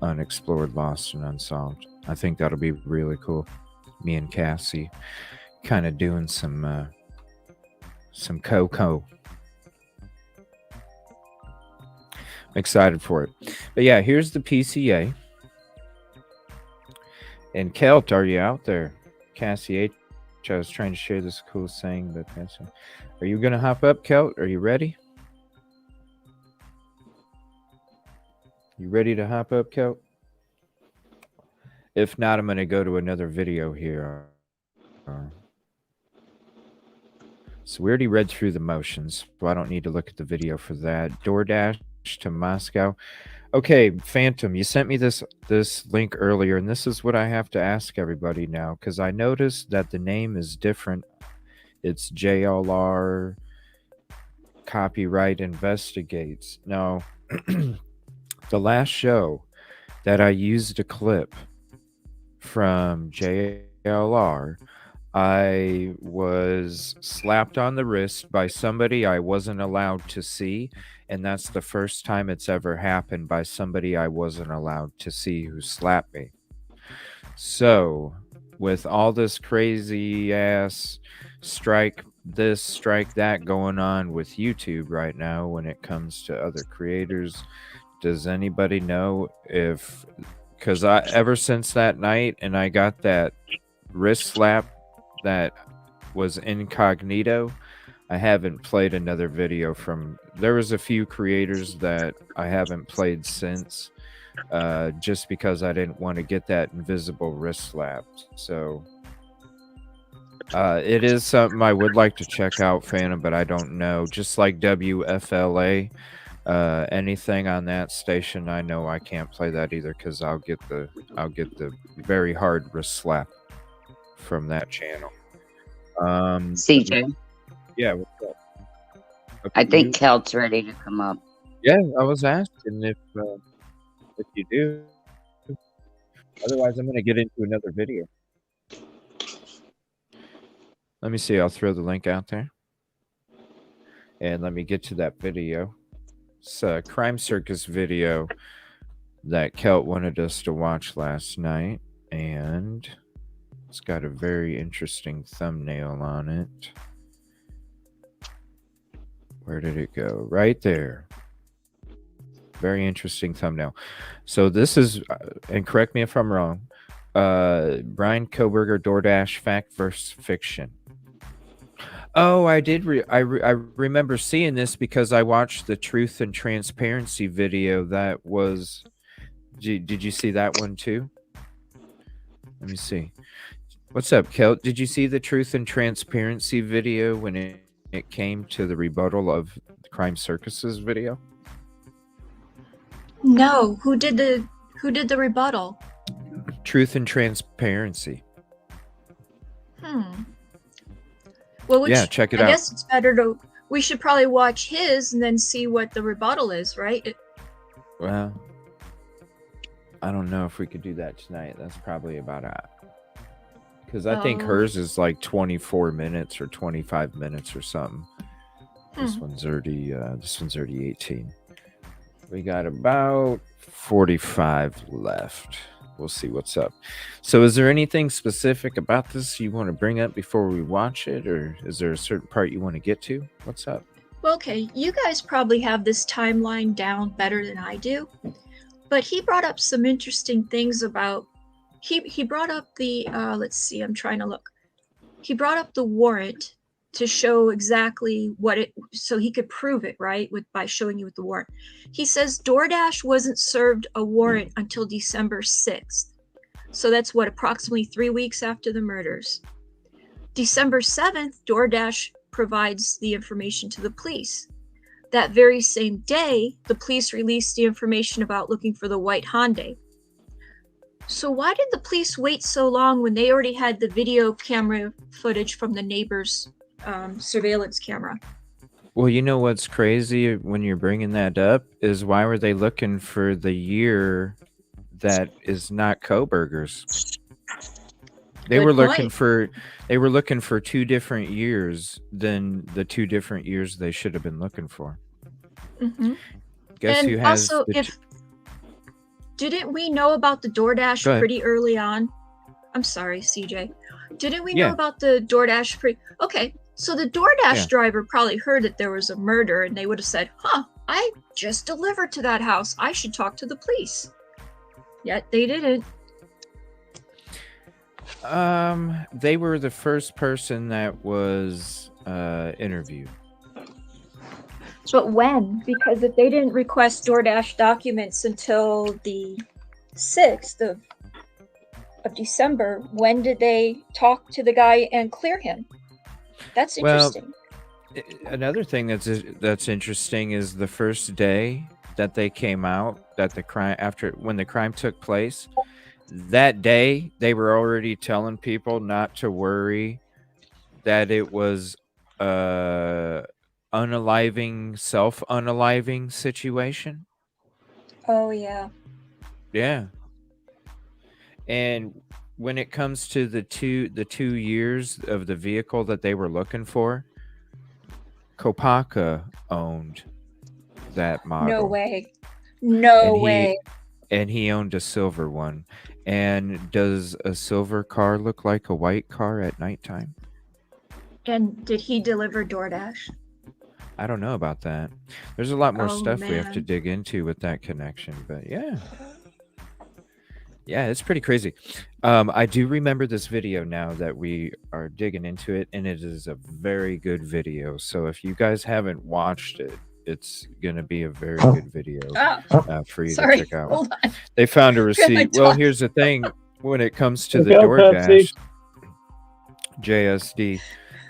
Unexplored, Lost, and Unsolved. I think that'll be really cool. Me and Cassie kind of doing some cocoa. Excited for it. But yeah, here's the PCA. And Kelt, are you out there? Cassie H. I was trying to share this cool saying, but that's. Are you going to hop up, Kelt? Are you ready? You ready to hop up, Kelt? If not, I'm going to go to another video here. So we already read through the motions, so I don't need to look at the video for that. DoorDash to Moscow. Okay, Phantom, you sent me this link earlier, and this is what I have to ask everybody now, because I noticed that the name is different. It's JLR Copyright Investigates. Now, the last show that I used a clip from JLR, I was slapped on the wrist by somebody I wasn't allowed to see, and that's the first time it's ever happened by somebody I wasn't allowed to see who slapped me. So, with all this crazy ass strike this, strike that going on with YouTube right now when it comes to other creators, does anybody know if, because ever since that night and I got that wrist slap that was incognito, I haven't played another video from. There was a few creators that I haven't played since, just because I didn't want to get that invisible wrist slap. So it is something I would like to check out, Phantom, but I don't know. Just like WFLA, anything on that station, I know I can't play that either because I'll get the very hard wrist slap from that channel. CJ. Yeah, what's up? Okay, I think Kelt's ready to come up. Yeah, I was asking if you do. Otherwise, I'm going to get into another video. Let me see. I'll throw the link out there. And let me get to that video. It's a Crime Circus video that Kelt wanted us to watch last night. And it's got a very interesting thumbnail on it. Where did it go? Right there. Very interesting thumbnail. So this is, and correct me if I'm wrong, Brian Kohberger, DoorDash, Fact versus Fiction. Oh, I did. I remember seeing this because I watched the Truth and Transparency video. That was. Did you see that one too? Let me see. What's up, Kelt? Did you see the Truth and Transparency video when it came to the rebuttal of the Crime Circus's video? No. Who did the rebuttal? Truth and Transparency. Well, yeah, check it out. I guess it's better to. We should probably watch his and then see what the rebuttal is, right? Well, I don't know if we could do that tonight. That's probably about it. Because I think hers is like 24 minutes or 25 minutes or something. This one's already 18. We got about 45 left. We'll see what's up. So is there anything specific about this you want to bring up before we watch it, or is there a certain part you want to get to? What's up? Well, okay, you guys probably have this timeline down better than I do, but he brought up some interesting things about. He brought up the let's see, I'm trying to look. He brought up the warrant to show exactly what it, so he could prove it, right, by showing you with the warrant. He says DoorDash wasn't served a warrant until December 6th. So that's what, approximately 3 weeks after the murders. December 7th, DoorDash provides the information to the police. That very same day, the police released the information about looking for the white Hyundai. So why did the police wait so long when they already had the video camera footage from the neighbor's surveillance camera? Well, you know what's crazy when you're bringing that up is why were they looking for the year that is not Kohberger's? They were looking for 2 different years than the 2 different years they should have been looking for. Guess and who has also, didn't we know about the DoorDash pretty early on? I'm sorry, CJ. Didn't we know about the DoorDash Okay, so the DoorDash driver probably heard that there was a murder and they would have said, I I just delivered to that house. I should talk to the police. Yet they didn't. They were the first person that was interviewed. But when? Because if they didn't request DoorDash documents until the 6th of December, when did they talk to the guy and clear him? That's interesting. Well, another thing that's interesting is the first day that they came out, that the crime, when the crime took place, that day they were already telling people not to worry, that it was self-unaliving situation. Oh yeah. Yeah. And when it comes to the 2 years of the vehicle that they were looking for, Kopaka owned that model. No way. No way. And he owned a silver one. And does a silver car look like a white car at nighttime? And did he deliver DoorDash? I don't know about that. There's a lot more stuff we have to man. dig into with that connection, but yeah. Yeah, it's pretty crazy. I do remember this video now that we are digging into it, and it is a very good video. So if you guys haven't watched it, it's going to be a very good video for you to check out. Hold on. They found a receipt. Well, here's the thing. When it comes to the DoorDash, JSD,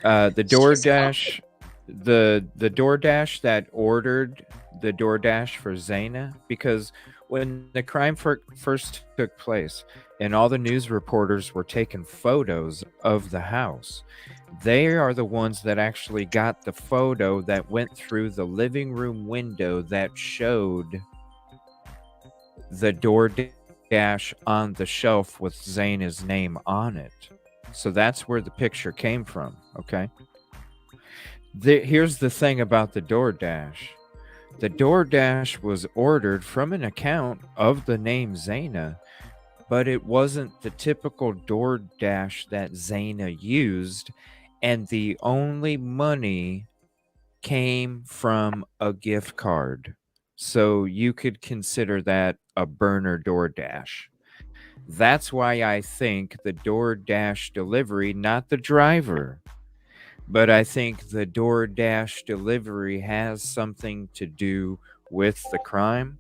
the DoorDash, the DoorDash that ordered the DoorDash for Zaina, because when the crime first took place and all the news reporters were taking photos of the house, they are the ones that actually got the photo that went through the living room window that showed the DoorDash on the shelf with Zaina's name on it. So that's where the picture came from, okay? Here's the thing about the DoorDash. The DoorDash was ordered from an account of the name Zaina, but it wasn't the typical DoorDash that Zaina used, and the only money came from a gift card. So you could consider that a burner DoorDash. That's why I think the DoorDash delivery, not the driver, but I think the DoorDash delivery has something to do with the crime.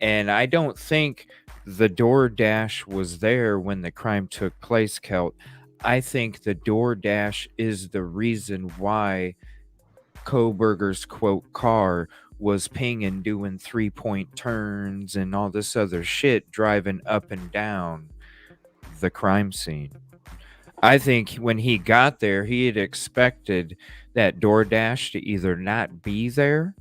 And I don't think the DoorDash was there when the crime took place, Kelt. I think the DoorDash is the reason why Kohberger's quote car was pinging, doing 3-point turns and all this other shit, driving up and down the crime scene. I think when he got there, he had expected that DoorDash to either not be there,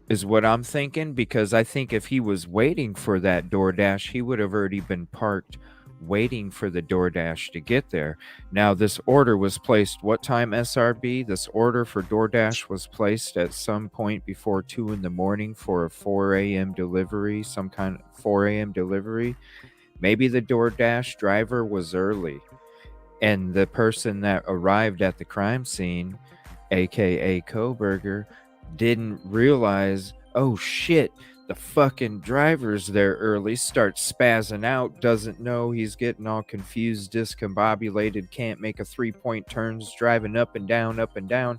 is what I'm thinking, because I think if he was waiting for that DoorDash, he would have already been parked waiting for the DoorDash to get there. Now, this order was placed, what time, SRB? This order for DoorDash was placed at some point before 2 in the morning for a 4 a.m. delivery, some kind of 4 a.m. delivery. Maybe the DoorDash driver was early, and the person that arrived at the crime scene, aka Kohberger, didn't realize, oh shit, the fucking driver's there early, starts spazzing out, doesn't know, he's getting all confused, discombobulated, can't make a 3-point turns, driving up and down, up and down.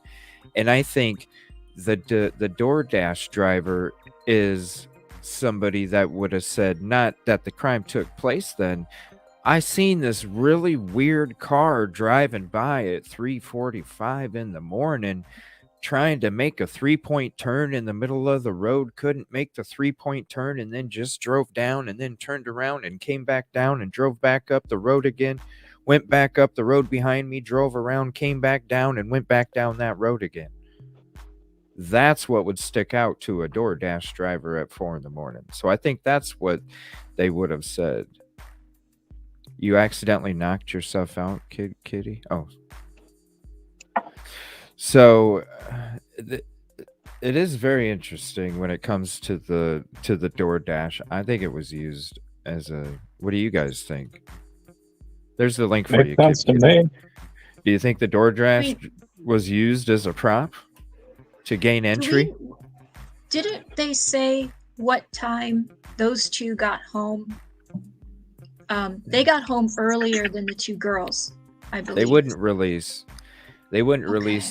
And I think the DoorDash driver is somebody that would have said, not that the crime took place then, I seen this really weird car driving by at 3:45 in the morning, trying to make a 3-point turn in the middle of the road, couldn't make the 3-point turn, and then just drove down and then turned around and came back down and drove back up the road again, went back up the road behind me, drove around, came back down, and went back down that road again. That's what would stick out to a DoorDash driver at 4 in the morning. So I think that's what they would have said. You accidentally knocked yourself out, kitty? Oh. So it is very interesting when it comes to the DoorDash. I think it was used as a, what do you guys think? There's the link for you. Makes sense to me. Do you think the DoorDash was used as a prop to gain entry? Didn't they say what time those two got home? They got home earlier than the two girls, I believe. They wouldn't release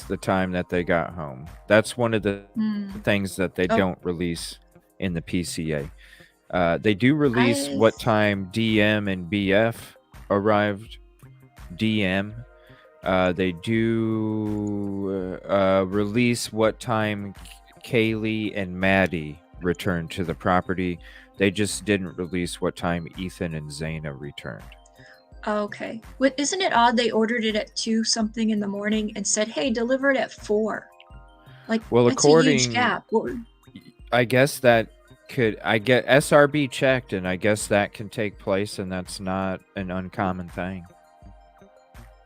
the time that they got home. That's one of the things that they don't release in the PCA. They do release what time DM and BF arrived. DM. They do release what time Kaylee and Maddie returned to the property. They just didn't release what time Ethan and Zaina returned. Okay. Isn't it odd they ordered it at 2 something in the morning and said, hey, deliver it at 4? Like, Well, that's a huge gap. I guess that I get SRB checked, and I guess that can take place, and that's not an uncommon thing.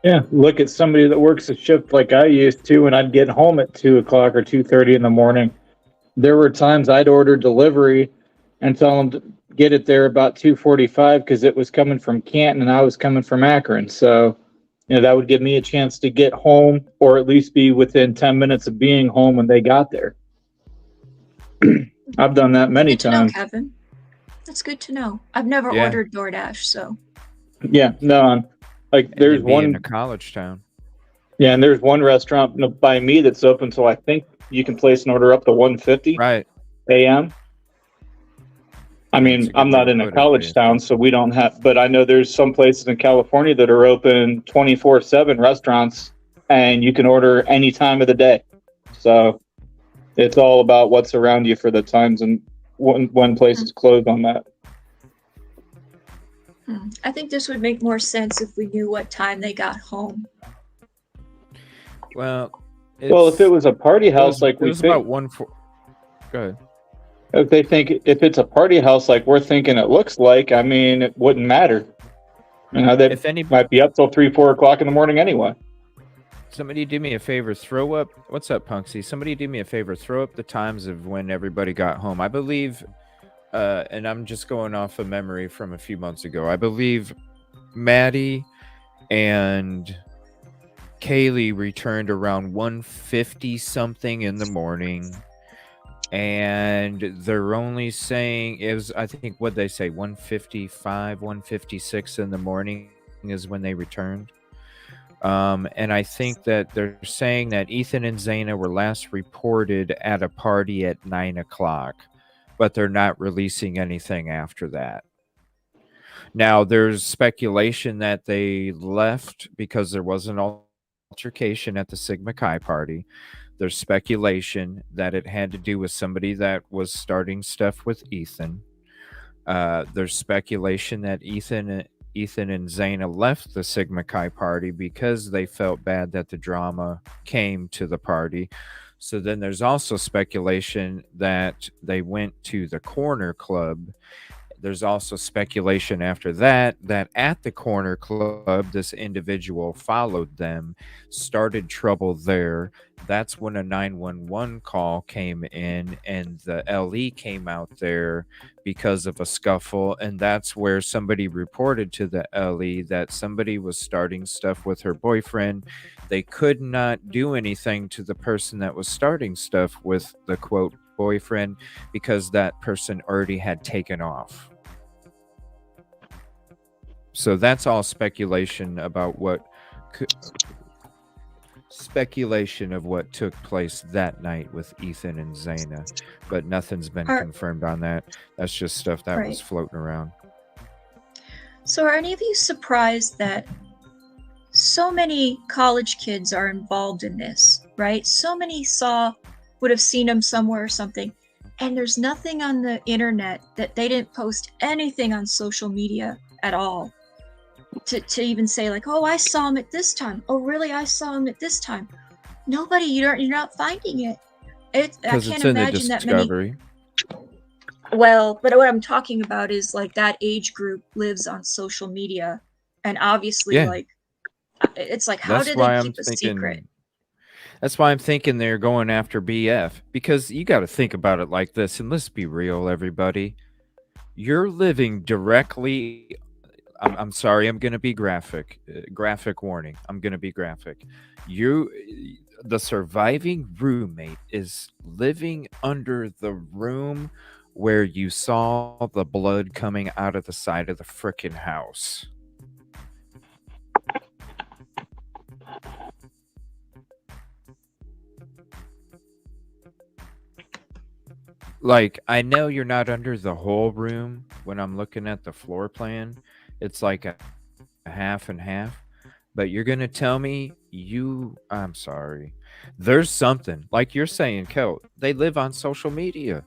Yeah, look at somebody that works a shift like I used to, and I'd get home at 2 o'clock or 2:30 in the morning. There were times I'd order delivery and tell them to get it there about 2:45 because it was coming from Canton and I was coming from Akron. So, that would give me a chance to get home or at least be within 10 minutes of being home when they got there. I've done that many times. Good to know, Kevin. That's good to know. I've never ordered DoorDash, so. Yeah, no. Like there's one in a college town. Yeah, and there's one restaurant by me that's open, so I think you can place an order up to 1:50 a.m. I mean, I'm not in a college town, so we don't have, but I know there's some places in California that are open 24/7 restaurants, and you can order any time of the day. So it's all about what's around you for the times and when places close on that. I think this would make more sense if we knew what time they got home. Well, if it was a party house like we think, about 1:4. Go ahead. If it's a party house like we're thinking it looks like, I mean, it wouldn't matter. They might be up till 3-4 o'clock in the morning anyway. Somebody do me a favor, throw up. What's up, Punksy? Somebody do me a favor, throw up the times of when everybody got home. I believe, and I'm just going off of memory from a few months ago. I believe Maddie and Kaylee returned around 1:50 something in the morning, and they're only saying it was, I think, what they say, 1:55, 1:56 in the morning is when they returned. And I think that they're saying that Ethan and Zaina were last reported at a party at 9 o'clock, but they're not releasing anything after that. Now, there's speculation that they left because there was an altercation at the Sigma Chi party. There's speculation that it had to do with somebody that was starting stuff with Ethan. There's speculation that Ethan and Zaina left the Sigma Chi party because they felt bad that the drama came to the party. So then there's also speculation that they went to the Corner Club. There's also speculation after that at the Corner Club, this individual followed them, started trouble there. That's when a 911 call came in, and the LE came out there because of a scuffle. And that's where somebody reported to the LE that somebody was starting stuff with her boyfriend. They could not do anything to the person that was starting stuff with the quote boyfriend because that person already had taken off. So that's all speculation about what took place that night with Ethan and Zaina, but nothing's been confirmed on that. That's just stuff that was floating around. So are any of you surprised that so many college kids are involved in this, right? So many would have seen them somewhere or something, and there's nothing on the internet that they didn't post anything on social media at all to even say like, oh, I saw him at this time. Oh, really? I saw him at this time. Nobody, you're not finding it. I can't imagine that many. Well, but what I'm talking about is like that age group lives on social media, and obviously, like, it's like, how did they keep a secret? That's why I'm thinking they're going after BF, because you got to think about it like this, and let's be real, everybody. You're living directly I'm sorry, I'm going to be graphic. Graphic warning. I'm going to be graphic. The surviving roommate is living under the room where you saw the blood coming out of the side of the frickin' house. Like, I know you're not under the whole room when I'm looking at the floor plan. It's like a half and half. But you're going to tell me I'm sorry. There's something, like you're saying, Kel, they live on social media.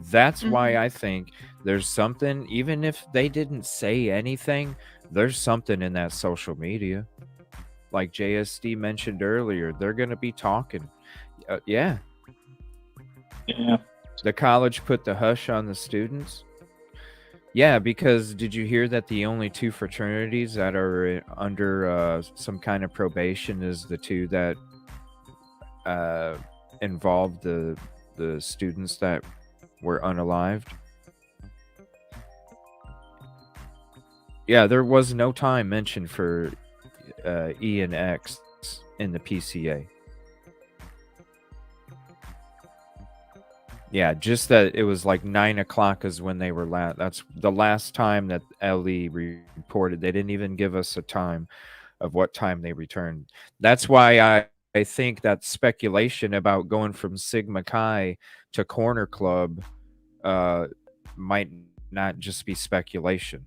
That's why I think there's something, even if they didn't say anything, there's something in that social media. Like JSD mentioned earlier, they're going to be talking. Yeah. Yeah. The college put the hush on the students. Yeah, because did you hear that the only two fraternities that are under some kind of probation is the two that involved the students that were unalived? Yeah, there was no time mentioned for E and X in the PCA. Yeah, just that it was like 9 o'clock is when they were that's the last time that LE reported. They didn't even give us a time of what time they returned. That's why I think that speculation about going from Sigma Chi to Corner Club might not just be speculation.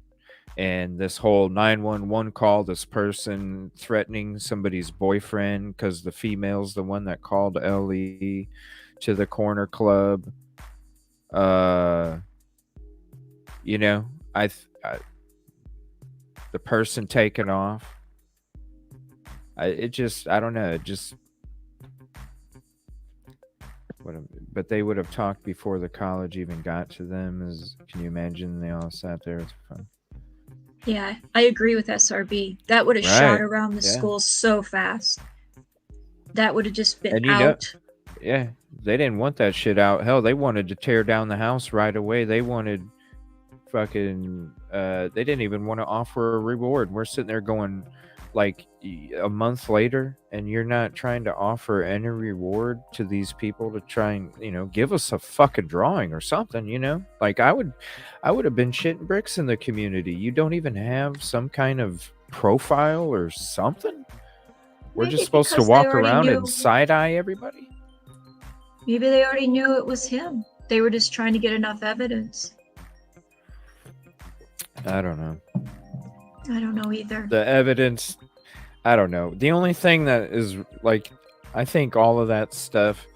And this whole 911 call, this person threatening somebody's boyfriend because the female's the one that called LE to the Corner Club. You know, the person taken off. I don't know. But they would have talked before the college even got to them. Can you imagine? They all sat there. It's fun. Yeah, I agree with SRB. That would have shot around the school so fast. That would have just been out. Yeah, they didn't want that shit out. Hell, they wanted to tear down the house right away. They wanted fucking they didn't even want to offer a reward. We're sitting there going like a month later, and you're not trying to offer any reward to these people to try and, you know, give us a fucking drawing or something, you know? Like I would have been shitting bricks in the community. You don't even have some kind of profile or something? We're Maybe just supposed to because they walk already around knew- and side-eye everybody? Maybe they already knew it was him. They were just trying to get enough evidence. I don't know. I don't know either. The evidence, I don't know. The only thing that is like, I think all of that stuff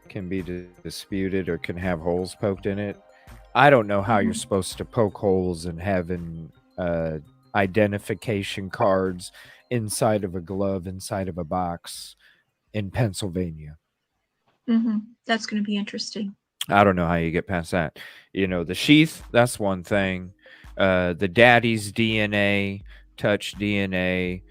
can be disputed or can have holes poked in it. I don't know how you're supposed to poke holes in having identification cards inside of a glove, inside of a box in Pennsylvania. That's going to be interesting. I don't know how you get past that. You know, the sheath, that's one thing. The daddy's DNA, touch DNA,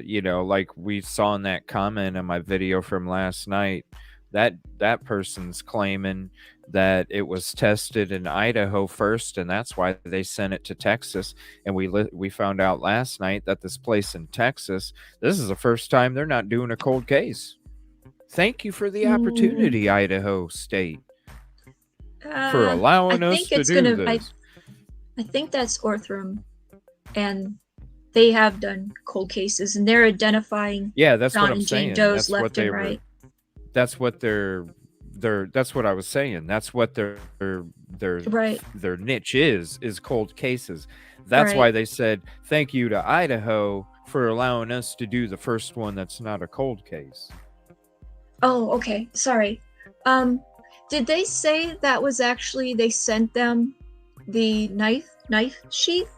you know, like we saw in that comment on my video from last night, that person's claiming that it was tested in Idaho first, and that's why they sent it to Texas. And we found out last night that this place in Texas, this is the first time they're not doing a cold case. Thank you for the opportunity, Idaho State, for allowing us to do this. I think that's Orthram, and they have done cold cases, and they're identifying that's John what I'm and Jane saying. Doe's That's what left they and right. That's what that's what I was saying. That's what their niche is cold cases. That's why they said thank you to Idaho for allowing us to do the first one that's not a cold case. Oh, okay. Sorry. Did they say that was actually they sent them the knife sheath,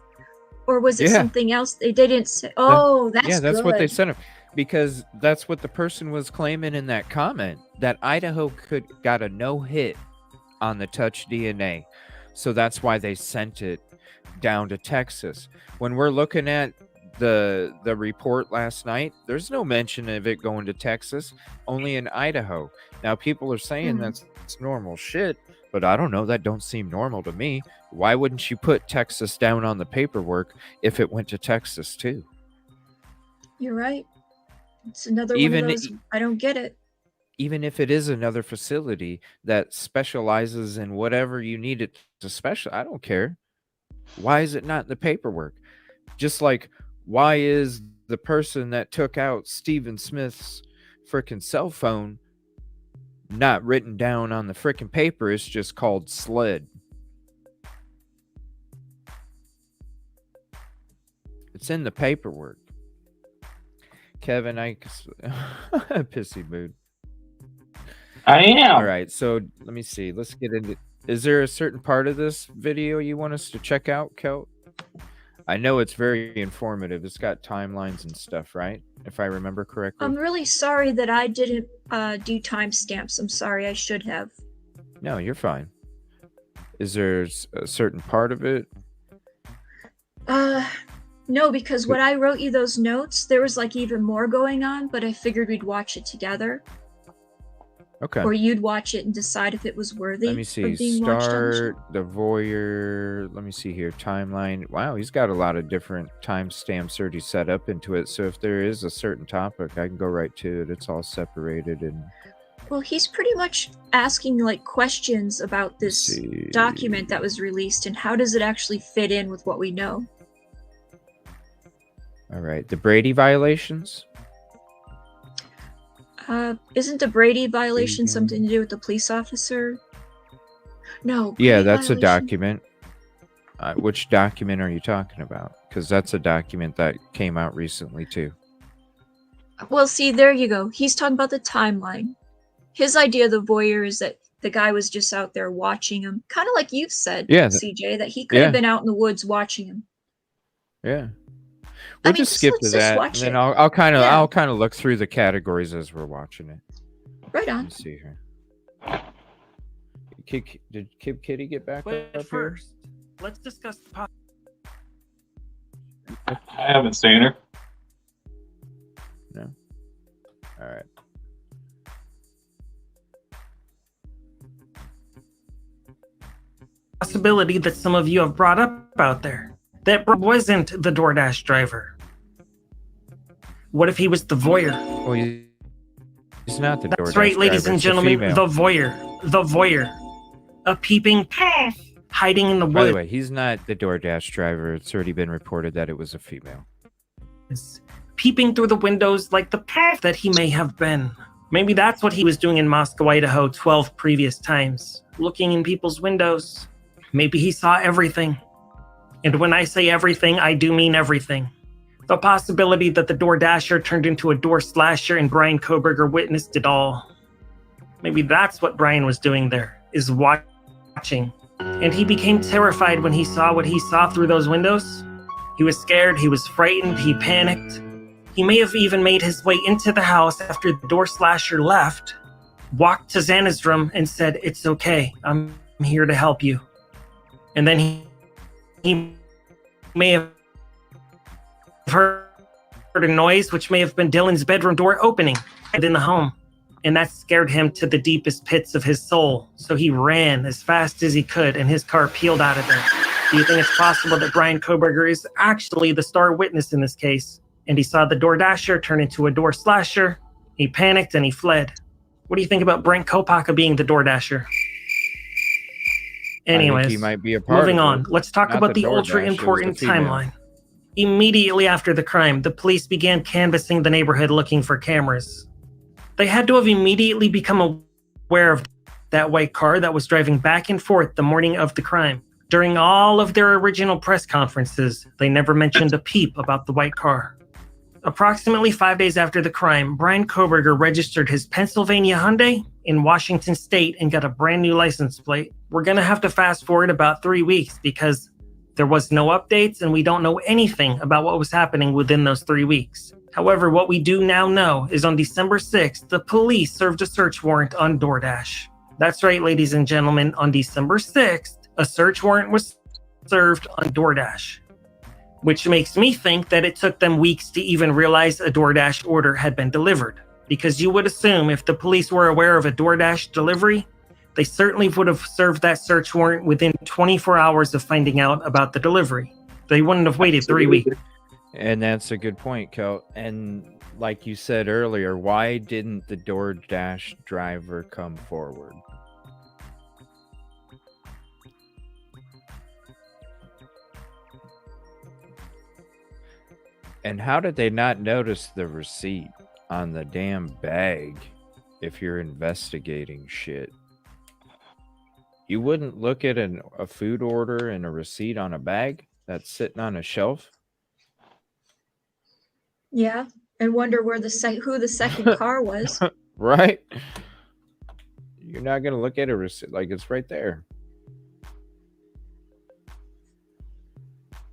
or was it something else? They didn't say. Oh, that's that's good. what they sent them, because that's what the person was claiming in that comment, that Idaho got a no hit on the touch DNA, so that's why they sent it down to Texas. When we're looking at the report last night, there's no mention of it going to Texas, only in Idaho. Now people are saying that's normal shit, But I don't know. That don't seem normal to me. Why wouldn't you put Texas down on the paperwork if it went to Texas too? You're right. It's another Even one of those. I don't get it. Even if it is another facility that specializes in whatever you need it to special, I don't care. Why is it not in the paperwork? Just like, why is the person that took out Stephen Smith's frickin' cell phone not written down on the frickin' paper? It's just called SLED. It's in the paperwork. Kevin, pissy mood. I am. All right, so let me see. Let's get into. Is there a certain part of this video you want us to check out, Kelt? I know it's very informative. It's got timelines and stuff, right? If I remember correctly. I'm really sorry that I didn't do timestamps. I'm sorry, I should have. No, you're fine. Is there a certain part of it? No, because when I wrote you those notes, there was like even more going on, but I figured we'd watch it together. Okay. Or you'd watch it and decide if it was worthy. Let me see. Of being watched on the show. Start the voyeur. Let me see here. Timeline. Wow, he's got a lot of different timestamps already set up into it. So if there is a certain topic, I can go right to it. It's all separated and. Well, he's pretty much asking like questions about this document that was released and how does it actually fit in with what we know. All right, the Brady violations. Isn't the Brady violation something to do with the police officer? No. Yeah, Brady that's violation? a document. Which document are you talking about? Because that's a document that came out recently too. Well, see, there you go. He's talking about the timeline. His idea of the voyeur is that the guy was just out there watching him, kind of like you've said, CJ, that he could have been out in the woods watching him. Yeah. We'll just skip to that, and then I'll kind of look through the categories as we're watching it. Right on. Let's see here. Did Kid Kitty get back But up first, let's discuss the I haven't seen her. No. All right. possibility that some of you have brought up out there. That wasn't the DoorDash driver. What if he was the voyeur? Well, he's not the DoorDash driver. That's right, ladies and gentlemen, female. the voyeur. The voyeur. A peeping path hiding in the By woods. the way, he's not the DoorDash driver. It's already been reported that it was a female. Peeping through the windows like the path that he may have been. Maybe that's what he was doing in Moscow, Idaho 12 previous times. Looking in people's windows. Maybe he saw everything. And when I say everything, I do mean everything. The possibility that the DoorDasher turned into a door slasher and Brian Kohberger witnessed it all. Maybe that's what Brian was doing there, is watching. And he became terrified when he saw what he saw through those windows. He was scared, he was frightened, he panicked. He may have even made his way into the house after the door slasher left, walked to Xana's room and said, "It's okay, I'm here to help you." And then he may have heard a noise, which may have been Dylan's bedroom door opening in the home. And that scared him to the deepest pits of his soul. So he ran as fast as he could and his car peeled out of there. Do you think it's possible that Brian Kohberger is actually the star witness in this case? And he saw the DoorDasher turn into a door slasher. He panicked and he fled. What do you think about Brent Kopaka being the DoorDasher? Anyways, I think he might be a part moving of on. it. Let's talk Not about the DoorDash, ultra it was the important female. timeline. Immediately after the crime, the police began canvassing the neighborhood looking for cameras. They had to have immediately become aware of that white car that was driving back and forth the morning of the crime. During all of their original press conferences, they never mentioned a peep about the white car. Approximately 5 days after the crime, Brian Kohberger registered his Pennsylvania Hyundai in Washington State and got a brand new license plate. We're going to have to fast forward about 3 weeks because there was no updates and we don't know anything about what was happening within those 3 weeks. However, what we do now know is on December 6th, the police served a search warrant on DoorDash. That's right, ladies and gentlemen, on December 6th, a search warrant was served on DoorDash. Which makes me think that it took them weeks to even realize a DoorDash order had been delivered. Because you would assume if the police were aware of a DoorDash delivery, They certainly would have served that search warrant within 24 hours of finding out about the delivery. They wouldn't have waited 3 weeks. And that's a good point, Kel. And like you said earlier, why didn't the DoorDash driver come forward? And how did they not notice the receipt on the damn bag if you're investigating shit? You wouldn't look at a food order and a receipt on a bag that's sitting on a shelf? Yeah, and wonder where who the second car was. Right? You're not going to look at a receipt like it's right there.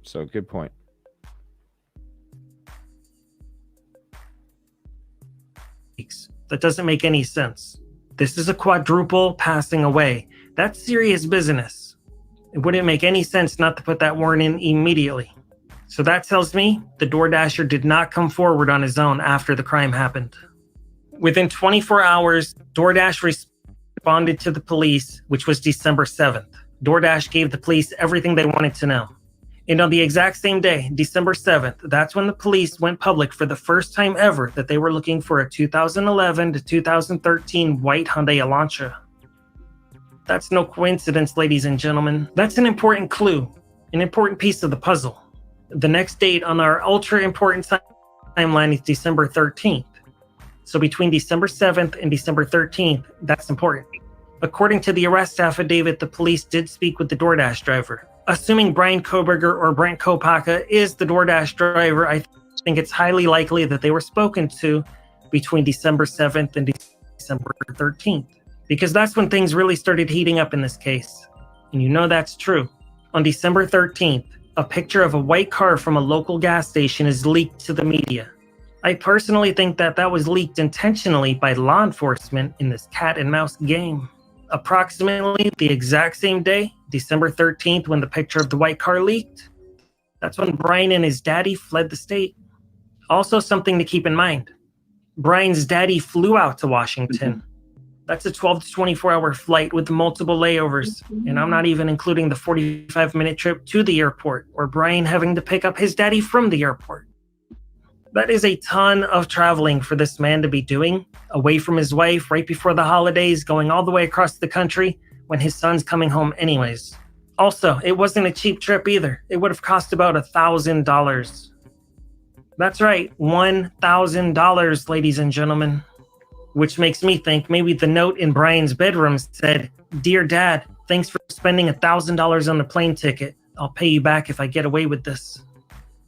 So, good point. That doesn't make any sense. This is a quadruple passing away. That's serious business. It wouldn't make any sense not to put that warrant in immediately. So that tells me the DoorDasher did not come forward on his own after the crime happened. Within 24 hours, DoorDash responded to the police, which was December 7th. DoorDash gave the police everything they wanted to know. And on the exact same day, December 7th, that's when the police went public for the first time ever that they were looking for a 2011 to 2013 white Hyundai Elantra. That's no coincidence, ladies and gentlemen. That's an important clue, an important piece of the puzzle. The next date on our ultra-important timeline is December 13th. So between December 7th and December 13th, that's important. According to the arrest affidavit, the police did speak with the DoorDash driver. Assuming Brian Kohberger or Brent Kopaka is the DoorDash driver, I think it's highly likely that they were spoken to between December 7th and December 13th. Because that's when things really started heating up in this case. And you know that's true. On December 13th, a picture of a white car from a local gas station is leaked to the media. I personally think that that was leaked intentionally by law enforcement in this cat and mouse game. Approximately the exact same day, December 13th, when the picture of the white car leaked, that's when Brian and his daddy fled the state. Also something to keep in mind, Brian's daddy flew out to Washington. That's a 12 to 24 hour flight with multiple layovers, and I'm not even including the 45-minute trip to the airport or Brian having to pick up his daddy from the airport. That is a ton of traveling for this man to be doing, away from his wife right before the holidays, going all the way across the country when his son's coming home anyways. Also, it wasn't a cheap trip either. It would have cost about $1,000. That's right, $1,000, ladies and gentlemen. Which makes me think maybe the note in Brian's bedroom said, "Dear Dad, thanks for spending $1,000 on the plane ticket. I'll pay you back if I get away with this."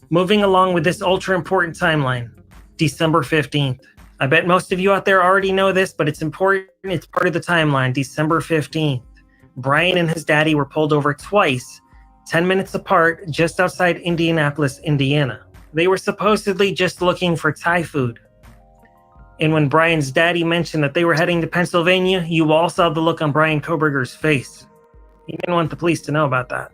Moving along with this ultra-important timeline, December 15th. I bet most of you out there already know this, but it's important. It's part of the timeline. December 15th. Brian and his daddy were pulled over twice, 10 minutes apart, just outside Indianapolis, Indiana. They were supposedly just looking for Thai food. And when Brian's daddy mentioned that they were heading to Pennsylvania, you all saw the look on Brian Kohberger's face. He didn't want the police to know about that.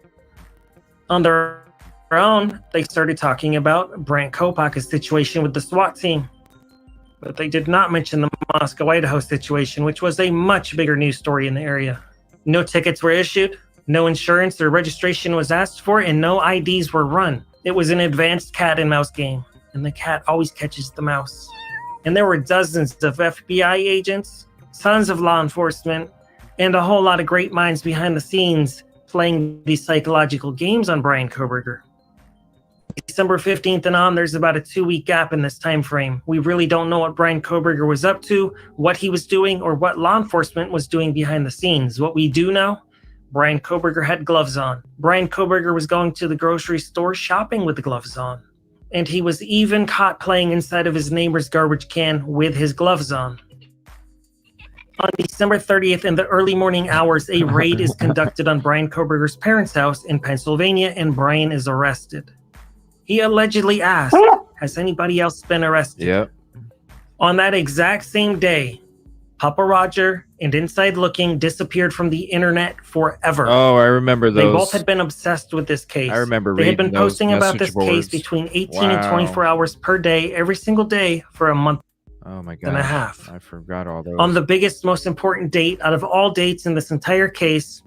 On their own, they started talking about Brent Kopaka's situation with the SWAT team. But they did not mention the Moscow, Idaho situation, which was a much bigger news story in the area. No tickets were issued, no insurance or registration was asked for, and no IDs were run. It was an advanced cat and mouse game, and the cat always catches the mouse. And there were dozens of FBI agents, tons of law enforcement, and a whole lot of great minds behind the scenes playing these psychological games on Brian Kohberger. December 15th and on, there's about a 2-week gap in this time frame. We really don't know what Brian Kohberger was up to, what he was doing, or what law enforcement was doing behind the scenes. What we do know, Brian Kohberger had gloves on. Brian Kohberger was going to the grocery store shopping with the gloves on. And he was even caught playing inside of his neighbor's garbage can with his gloves on. On December 30th, in the early morning hours, a raid is conducted on Brian Kohberger's parents' house in Pennsylvania, and Brian is arrested. He allegedly asked, "Has anybody else been arrested?" Yep. On that exact same day, Papa Roger and Inside Looking disappeared from the internet forever. Oh, I remember those. They both had been obsessed with this case. I remember They had reading been posting those about this message case boards. between 18 and Wow. 24 hours per day, every single day for a month. Oh my and a gosh. half. I forgot all those. On the biggest, most important date out of all dates in this entire case,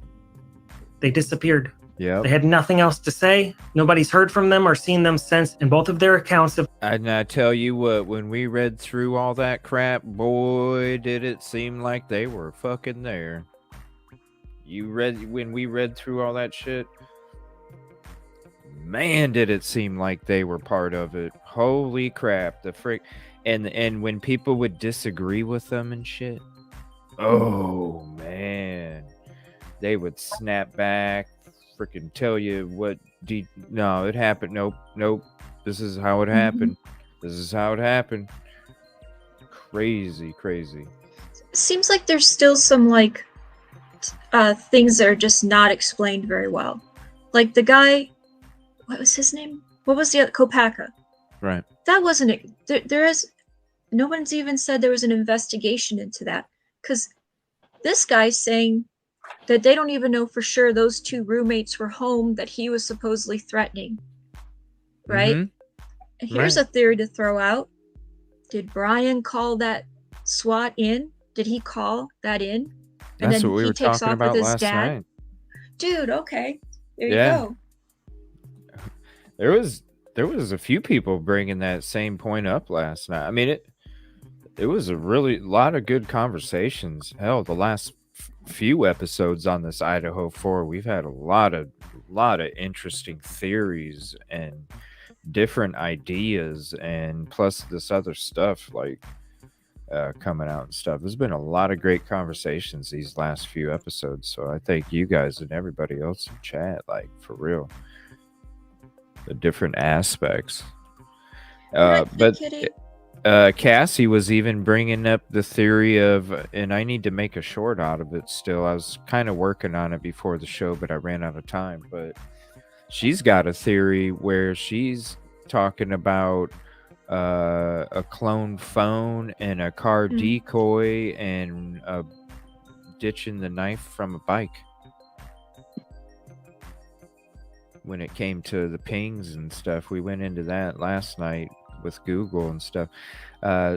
they disappeared. Yeah. They had nothing else to say. Nobody's heard from them or seen them since, and both of their accounts have. And I tell you what, when we read through all that crap, boy, did it seem like they were fucking there. When we read through all that shit, man, did it seem like they were part of it. Holy crap, the frick. And when people would disagree with them and shit, oh man, they would snap back, freaking tell you what. No, it happened. Nope. This is how it happened. This is how it happened. Crazy. Seems like there's still some like things that are just not explained very well. Like the guy, what was his name? What was the other? Kopaka. Right. That wasn't it. There is. No one's even said there was an investigation into that, because this guy's saying that they don't even know for sure those two roommates were home that he was supposedly threatening. Right? And here's a theory to throw out. Did Brian call that SWAT in? Did he call that in? And That's then what we he were takes talking off about with his last dad? night. Dude, okay. There you Yeah. go. There was a few people bringing that same point up last night. I mean, it was a really lot of good conversations. Hell, the last few episodes on this Idaho 4, we've had a lot of interesting theories and different ideas, and plus this other stuff like coming out and stuff. There's been a lot of great conversations these last few episodes, so I thank you guys and everybody else in chat, like, for real. The different aspects. But Cassie was even bringing up the theory of, and I need to make a short out of it still. I was kind of working on it before the show, but I ran out of time. But she's got a theory where she's talking about a clone phone and a car decoy and ditching the knife from a bike. When it came to the pings and stuff, we went into that last night with Google and stuff.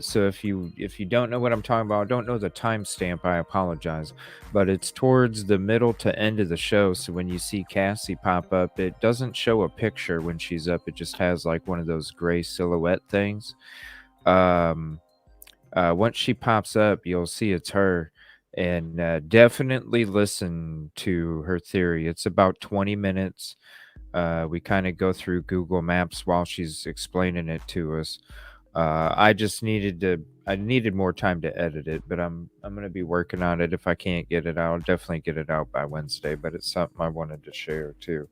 So if you don't know what I'm talking about, don't know the timestamp, I apologize. But it's towards the middle to end of the show. So when you see Cassie pop up, it doesn't show a picture when she's up. It just has like one of those gray silhouette things. Once she pops up, you'll see it's her. And definitely listen to her theory. It's about 20 minutes. We kind of go through Google Maps while she's explaining it to us. I needed more time to edit it, but I'm going to be working on it. If I can't get it out, I'll definitely get it out by Wednesday, but it's something I wanted to share too.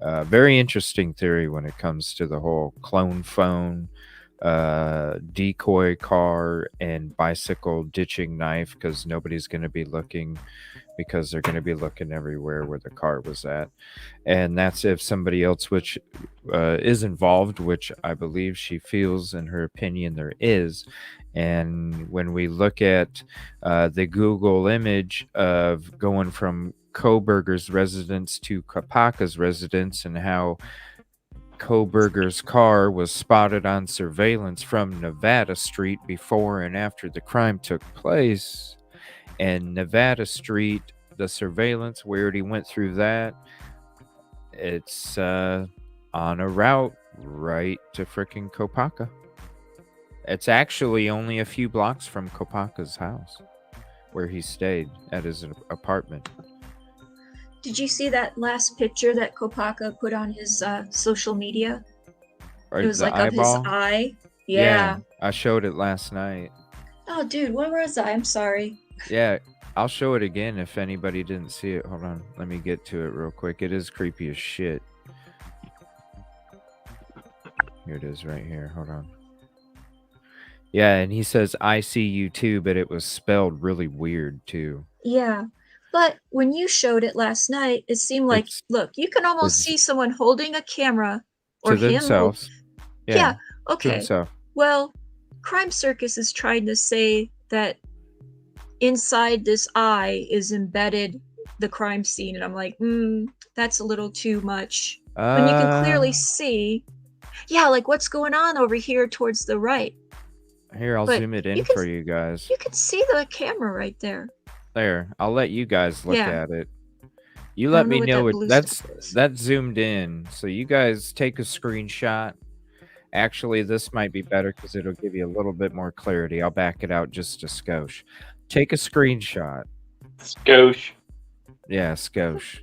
Very interesting theory when it comes to the whole clone phone, decoy car, and bicycle ditching knife, because nobody's going to be looking, because they're going to be looking everywhere where the car was at. And that's if somebody else which is involved, which I believe she feels in her opinion there is. And when we look at the Google image of going from Kohberger's residence to Kopaka's residence, and how Kohberger's car was spotted on surveillance from Nevada Street before and after the crime took place. And Nevada Street, the surveillance, we already went through that. It's on a route right to freaking Kopaka. It's actually only a few blocks from Kopaka's house, where he stayed at his apartment. Did you see that last picture that Kopaka put on his social media? Or it was the like eyeball? of his eye. Yeah. I showed it last night. Oh, dude, where was I? I'm sorry. Yeah, I'll show it again if anybody didn't see it. Hold on, let me get to it real quick. It is creepy as shit. Here it is right here. Hold on. Yeah, and he says, I see you too, but it was spelled really weird too. Yeah. But when you showed it last night, it seemed like, look, you can almost see someone holding a camera or to him. themselves. Yeah. To Okay. himself. Well, Crime Circus is trying to say that inside this eye is embedded the crime scene. And I'm like, that's a little too much. When you can clearly see, yeah, like what's going on over here towards the right. Here, I'll But zoom it you in can for you guys. you can see the camera right there. There, I'll let you guys look Yeah. at it. You I let don't know me what know that it. blue That's stuff is. zoomed in. So you guys take a screenshot. Actually, this might be better because it'll give you a little bit more clarity. I'll back it out just a skosh. Take a screenshot. Skosh. Yeah, skosh.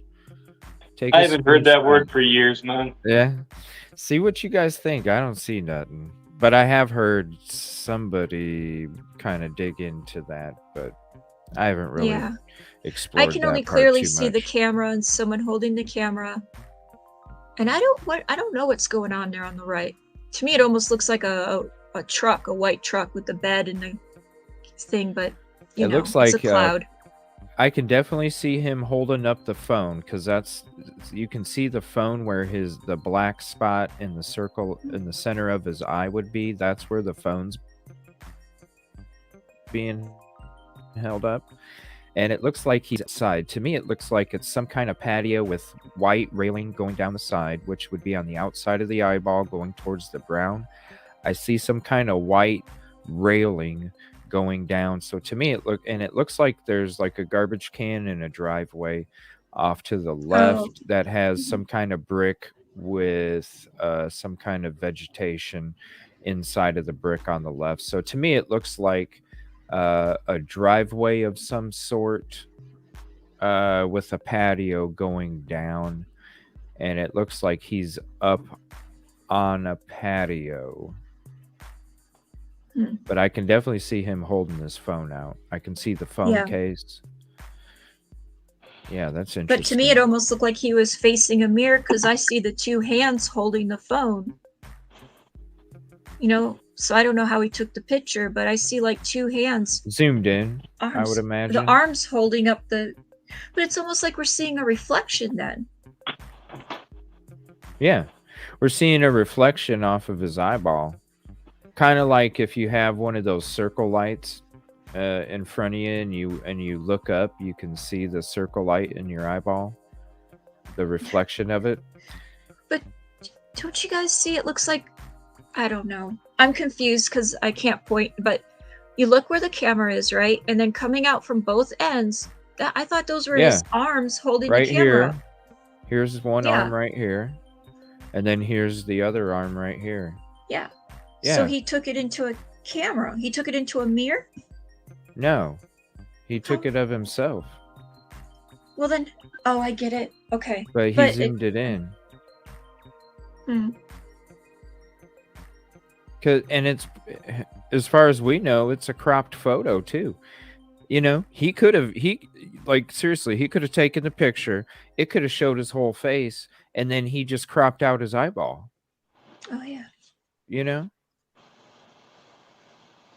Take I a haven't heard that screenshot. word for years, man. Yeah. See what you guys think. I don't see nothing. But I have heard somebody kind of dig into that, but I haven't really Yeah. explored I can that only part clearly too see the much. camera and someone holding the camera. And I don't know what's going on there on the right. To me, it almost looks like a truck, a white truck with the bed and the thing, but It looks it's like a cloud. I can definitely see him holding up the phone because you can see the phone where the black spot in the circle in the center of his eye would be. That's where the phone's being held up. And it looks like he's outside. To me, it looks like it's some kind of patio with white railing going down the side, which would be on the outside of the eyeball going towards the brown. I see some kind of white railing going down. So to me, it looks like there's like a garbage can in a driveway off to the left that has some kind of brick with some kind of vegetation inside of the brick on the left. So to me, it looks like a driveway of some sort with a patio going down, and it looks like he's up on a patio. But I can definitely see him holding his phone out. I can see the phone case. Yeah, that's interesting. But to me, it almost looked like he was facing a mirror because I see the two hands holding the phone. So I don't know how he took the picture, but I see like two hands. Zoomed in, arms, I would imagine. The arms holding up but it's almost like we're seeing a reflection then. Yeah, we're seeing a reflection off of his eyeball. Kind of like if you have one of those circle lights in front of you and you look up, you can see the circle light in your eyeball, the reflection of it. But don't you guys see? It looks like, I don't know. I'm confused because I can't point, but you look where the camera is, right? And then coming out from both ends, I thought those were his arms holding right the camera. Here. Here's one arm right here. And then here's the other arm right here. Yeah. Yeah. So he took it into a camera. He took it into a mirror? No. He took it of himself. Well then, I get it. Okay. But he zoomed it in. And it's, as far as we know, it's a cropped photo too. He could have, seriously, he could have taken the picture. It could have showed his whole face, and then he just cropped out his eyeball. Oh yeah.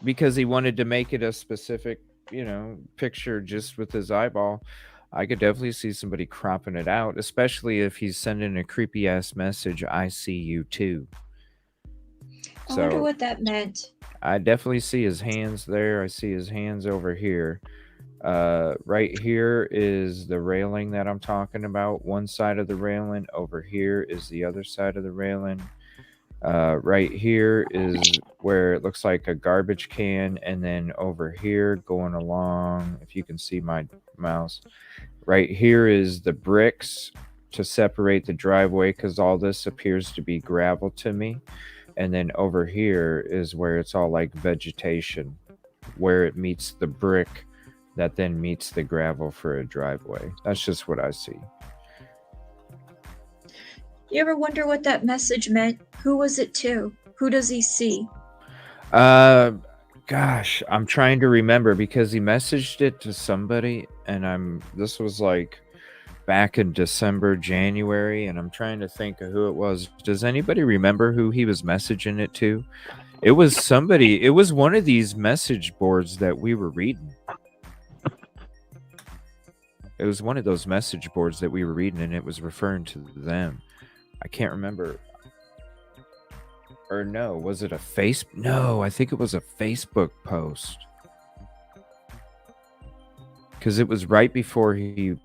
Because he wanted to make it a specific, picture just with his eyeball. I could definitely see somebody cropping it out, especially if he's sending a creepy ass message, "I see you too." I wonder what that meant. I definitely see his hands there. I see his hands over here. Right here is the railing that I'm talking about. One side of the railing. Over here is the other side of the railing. Right here is where it looks like a garbage can, and then over here going along, if you can see my mouse, right here is the bricks to separate the driveway, because all this appears to be gravel to me. And then over here is where it's all like vegetation, where it meets the brick that then meets the gravel for a driveway. That's just what I see. You ever wonder what that message meant? Who was it to? Who does he see? Gosh, I'm trying to remember because he messaged it to somebody, and this was like back in December, January, and I'm trying to think of who it was. Does anybody remember who he was messaging it to? It was somebody. It was one of these message boards that we were reading. It was one of those message boards that we were reading, and it was referring to them. I can't remember. Or no, was it a No, I think it was a Facebook post. Because it was right before he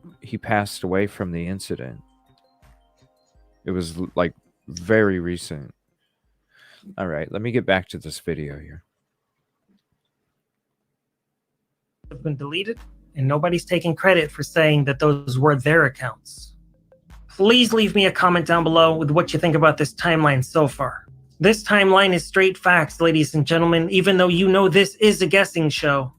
passed away from the incident. It was like very recent. All right, let me get back to this video here. been deleted, and nobody's taking credit for saying that those were their accounts. Please leave me a comment down below with what you think about this timeline so far. This timeline is straight facts, ladies and gentlemen, even though you know this is a guessing show.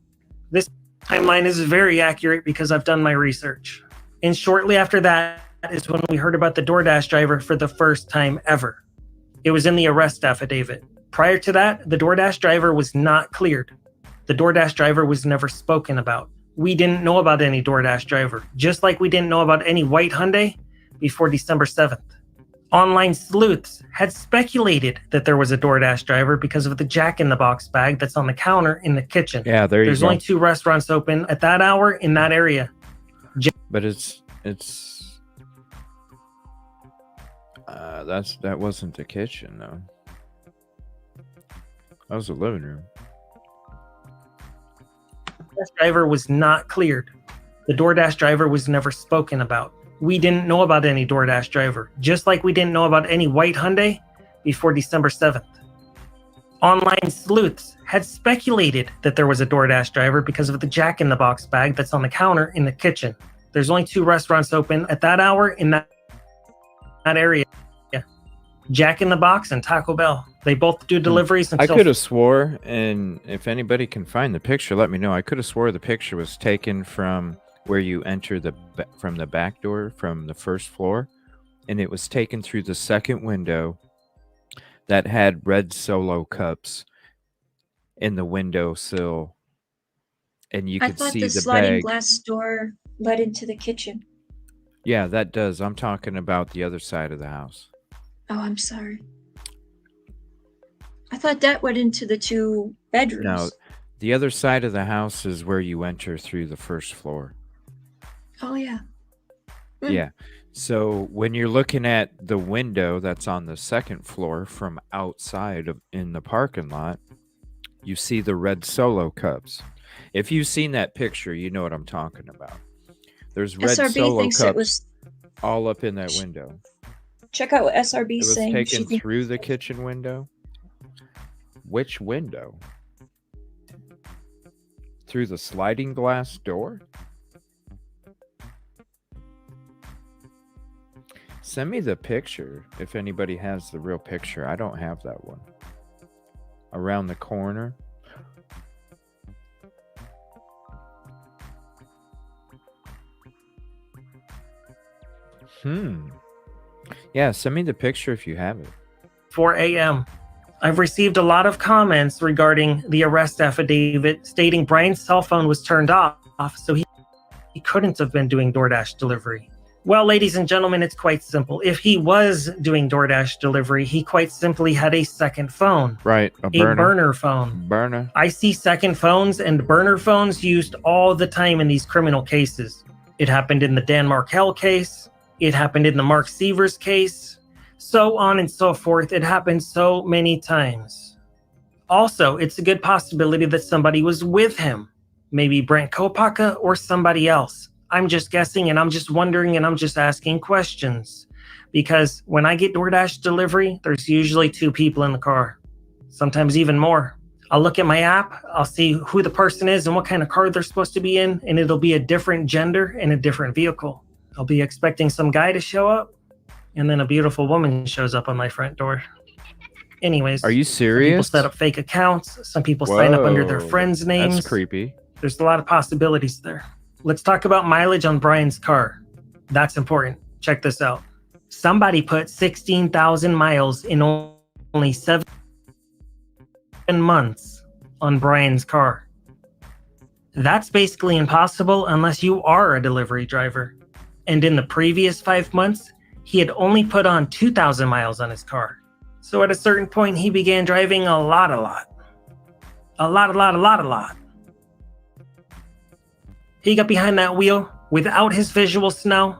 This timeline is very accurate because I've done my research. And shortly after that is when we heard about the DoorDash driver for the first time ever. It was in the arrest affidavit. Prior to that, the DoorDash driver was not cleared. The DoorDash driver was never spoken about. We didn't know about any DoorDash driver, just like we didn't know about any white Hyundai before December 7th. Online sleuths had speculated that there was a DoorDash driver because of the Jack-in-the-Box bag that's on the counter in the kitchen. Yeah, there you There's go. only 2 restaurants open at that hour in that area. But that wasn't the kitchen though. That was the living room. DoorDash driver was not cleared. The DoorDash driver was never spoken about. We didn't know about any DoorDash driver, just like we didn't know about any white Hyundai before December 7th. Online sleuths had speculated that there was a DoorDash driver because of the Jack-in-the-Box bag that's on the counter in the kitchen. There's only 2 restaurants open at that hour in that area. Jack-in-the-Box and Taco Bell. They both do deliveries until... I could have swore, and if anybody can find the picture, let me know. I could have swore the picture was taken from where you enter from the back door from the first floor, and it was taken through the second window that had red Solo cups in the windowsill, and you could see the the sliding bag. glass door led into the kitchen. Yeah, that does. I'm talking about the other side of the house. Oh, I'm sorry. I thought that went into the 2 bedrooms. No, the other side of the house is where you enter through the first floor. Oh, yeah. Yeah. So when you're looking at the window that's on the second floor from outside in the parking lot, you see the red Solo cups. If you've seen that picture, you know what I'm talking about. There's red SRB Solo thinks cups it was... all up in that window. Check out what SRB It is was saying. taken through the kitchen window. Which window? Through the sliding glass door? Send me the picture if anybody has the real picture. I don't have that one. Around the corner. Yeah, send me the picture if you have it. 4 a.m. I've received a lot of comments regarding the arrest affidavit stating Brian's cell phone was turned off, so he couldn't have been doing DoorDash delivery. Well, ladies and gentlemen, it's quite simple. If he was doing DoorDash delivery, he quite simply had a second phone. Right, a burner phone. Burner. I see second phones and burner phones used all the time in these criminal cases. It happened in the Dan Markell case. It happened in the Mark Sievers case. So on and so forth. It happened so many times. Also, it's a good possibility that somebody was with him. Maybe Brent Kopaka or somebody else. I'm just guessing and I'm just wondering and I'm just asking questions. Because when I get DoorDash delivery, there's usually 2 people in the car. Sometimes even more. I'll look at my app, I'll see who the person is and what kind of car they're supposed to be in, and it'll be a different gender and a different vehicle. I'll be expecting some guy to show up, and then a beautiful woman shows up on my front door. Anyways. Are you serious? Some people set up fake accounts. Some people sign up under their friends' names. That's creepy. There's a lot of possibilities there. Let's talk about mileage on Brian's car. That's important. Check this out. Somebody put 16,000 miles in only 7 months on Brian's car. That's basically impossible unless you are a delivery driver. And in the previous 5 months, he had only put on 2,000 miles on his car. So at a certain point, he began driving a lot. He got behind that wheel without his visual snow,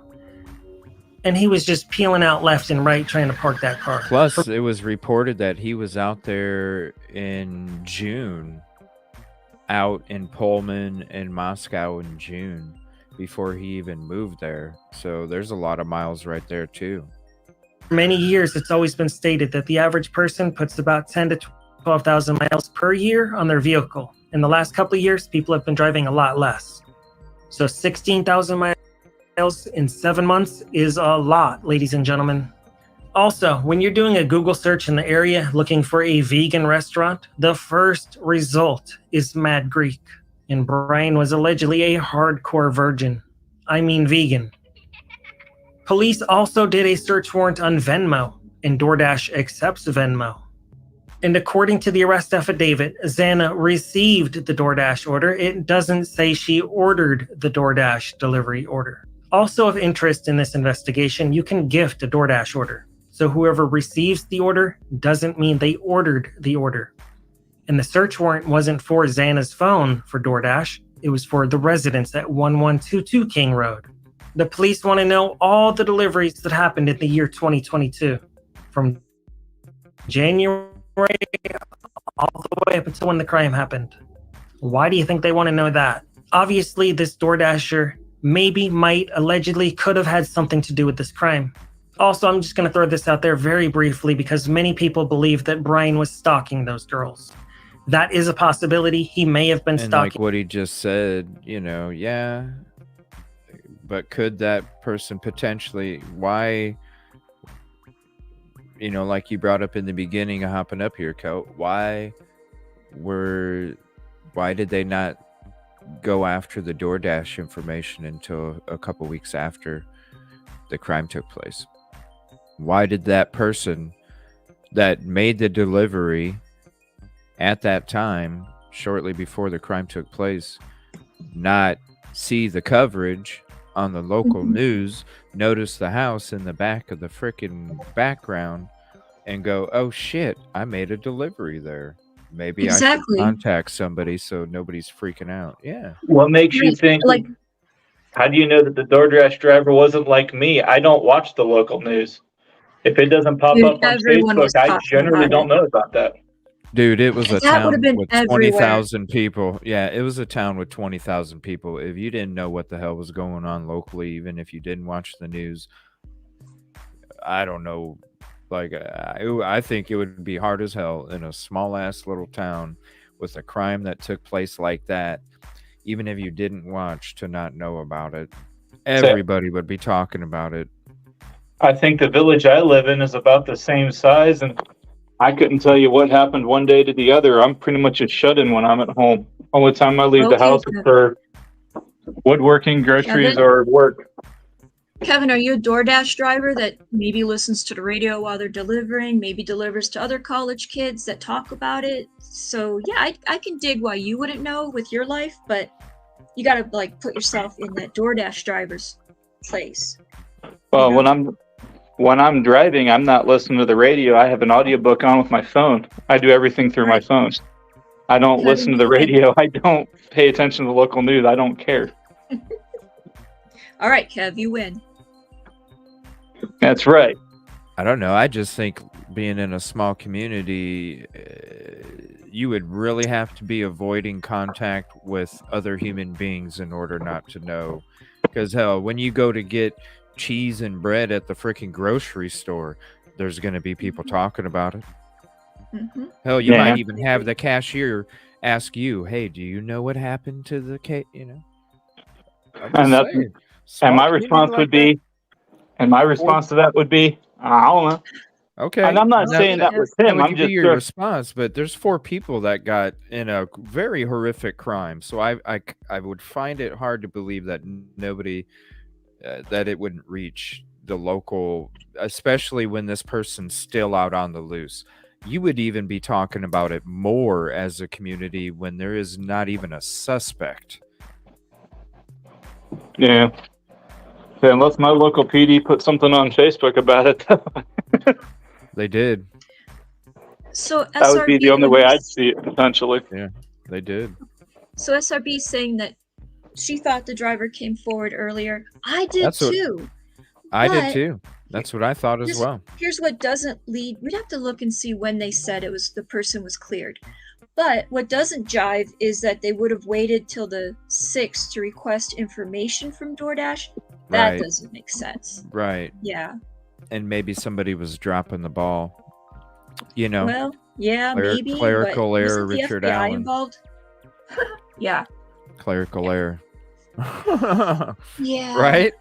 and he was just peeling out left and right trying to park that car. Plus, it was reported that he was out there in June, out in Pullman and Moscow in June, before he even moved there. So there's a lot of miles right there too. For many years, it's always been stated that the average person puts about 10 to 12,000 miles per year on their vehicle. In the last couple of years, people have been driving a lot less. So 16,000 miles in 7 months is a lot, ladies and gentlemen. Also, when you're doing a Google search in the area looking for a vegan restaurant, the first result is Mad Greek. And Brian was allegedly a hardcore virgin. I mean vegan. Police also did a search warrant on Venmo, and DoorDash accepts Venmo. And according to the arrest affidavit, Xana received the DoorDash order. It doesn't say she ordered the DoorDash delivery order. Also of interest in this investigation, you can gift a DoorDash order. So whoever receives the order doesn't mean they ordered the order. And the search warrant wasn't for Xana's phone for DoorDash. It was for the residents at 1122 King Road. The police want to know all the deliveries that happened in the year 2022, from January all the way up until when the crime happened. Why do you think they want to know that? Obviously, this DoorDasher maybe, might, allegedly could have had something to do with this crime. Also, I'm just going to throw this out there very briefly because many people believe that Brian was stalking those girls. That is a possibility. He may have been And stalking. like what he just said, yeah. But could that person potentially, why, like you brought up in the beginning of hopping up here, Coat, why did they not go after the DoorDash information until a couple weeks after the crime took place? Why did that person that made the delivery at that time, shortly before the crime took place, not see the coverage on the local news, notice the house in the back of the frickin' background, and go, oh shit, I made a delivery there. Maybe I should contact somebody so nobody's freaking out. Yeah. What makes you think? How do you know that the DoorDash driver wasn't like me? I don't watch the local news. If it doesn't pop up on Facebook, I generally don't know about that. Dude, it was a That would town have been with everywhere. 20,000 people. Yeah, it was a town with 20,000 people. If you didn't know what the hell was going on locally, even if you didn't watch the news, I don't know. I think it would be hard as hell in a small ass little town with a crime that took place like that. Even if you didn't watch, to not know about it, everybody would be talking about it. I think the village I live in is about the same size, and I couldn't tell you what happened one day to the other. I'm pretty much a shut-in when I'm at home. Only time I leave the house is for woodworking, groceries, or work. Kevin, are you a DoorDash driver that maybe listens to the radio while they're delivering, maybe delivers to other college kids that talk about it? So yeah, I can dig why you wouldn't know with your life, but you got to put yourself in that DoorDash driver's place. Well, when I'm driving, I'm not listening to the radio. I have an audiobook on with my phone. I do everything through my phone. I don't listen to the radio. I don't pay attention to the local news. I don't care. All right, Kev, you win. That's right. I don't know. I just think being in a small community, you would really have to be avoiding contact with other human beings in order not to know. Because hell, when you go to get cheese and bread at the freaking grocery store, there's going to be people talking about it. Hell, you might even have the cashier ask you, hey, do you know what happened to the case? And my response would be, to that would be, I don't know. Okay. And I'm not saying that was him. I'm just your response, but there's 4 people that got in a very horrific crime. So I would find it hard to believe that nobody, that it wouldn't reach the local, especially when this person's still out on the loose. You would even be talking about it more as a community when there is not even a suspect. Yeah. Unless my local PD put something on Facebook about it. They did. So that would be the only way I'd see it, potentially. Yeah, they did. So SRB saying that she thought the driver came forward earlier. I did too. I did too. That's what I thought as well. Here's what doesn't lead. We'd have to look and see when they said the person was cleared. But what doesn't jive is that they would have waited till the 6th to request information from DoorDash. That doesn't make sense. Right. Yeah. And maybe somebody was dropping the ball. Well, yeah, maybe. Clerical but error, wasn't the Richard FBI Allen. Involved? Yeah. Clerical error. Yeah. Right?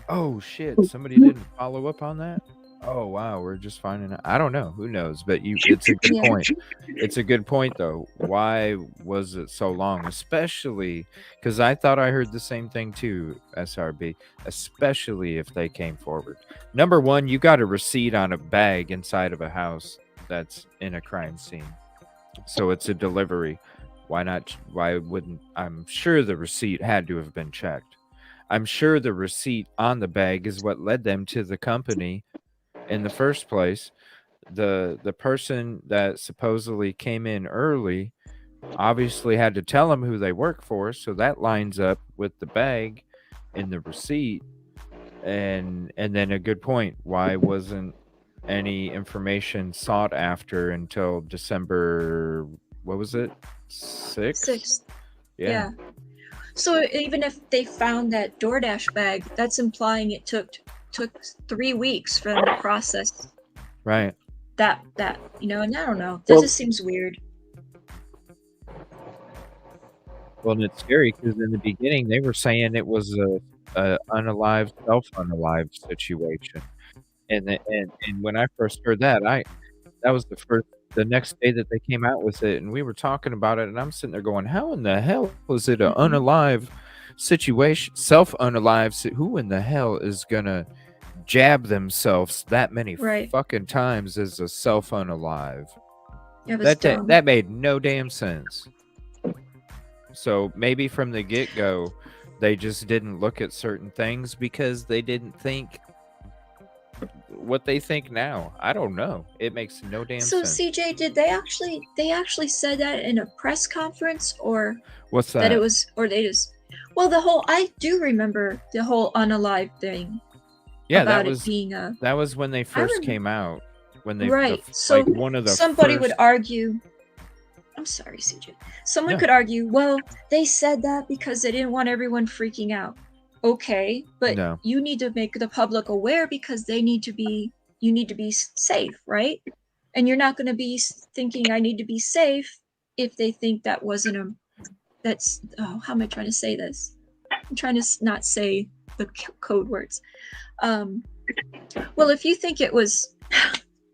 Oh shit! Somebody didn't follow up on that. Oh wow, we're just finding out. I don't know. Who knows? But it's a good Yeah. point. It's a good point though. Why was it so long? Especially because I thought I heard the same thing too, SRB. Especially if they came forward. Number one, you got a receipt on a bag inside of a house that's in a crime scene. So it's a delivery. Why not? Why wouldn't? I'm sure the receipt had to have been checked. I'm sure the receipt on the bag is what led them to the company in the first place. The person that supposedly came in early obviously had to tell them who they work for, so that lines up with the bag in the receipt. And then a good point. Why wasn't any information sought after until December? What was it? 6th? Yeah. So even if they found that DoorDash bag, that's implying it took 3 weeks for them to process Right. that and I don't know. That just seems weird. Well, and it's scary because in the beginning they were saying it was a unalive, self-unalive situation, and when I first heard that, that was the next day that they came out with it, and we were talking about it, and I'm sitting there going, "How in the hell was it an unalive situation, self-unalive? Who in the hell is gonna jab themselves that many fucking times as a self-unalive?" It was dumb. That made no damn sense. So maybe from the get-go, they just didn't look at certain things because they didn't think what they think now. I don't know. It makes no damn So sense. CJ, did they actually said that in a press conference, or What's that? that it was, or they just I do remember the whole unalive thing. Yeah, about it being a that was when they first came out. When they so like one of the somebody first, would argue. I'm sorry, CJ. Someone Yeah. could argue, well, they said that because they didn't want everyone freaking out. Okay, but No. you need to make the public aware because you need to be safe, right? And you're not going to be thinking I need to be safe if they think that wasn't how am I trying to say this? I'm trying to not say the code words. Well, if you think it was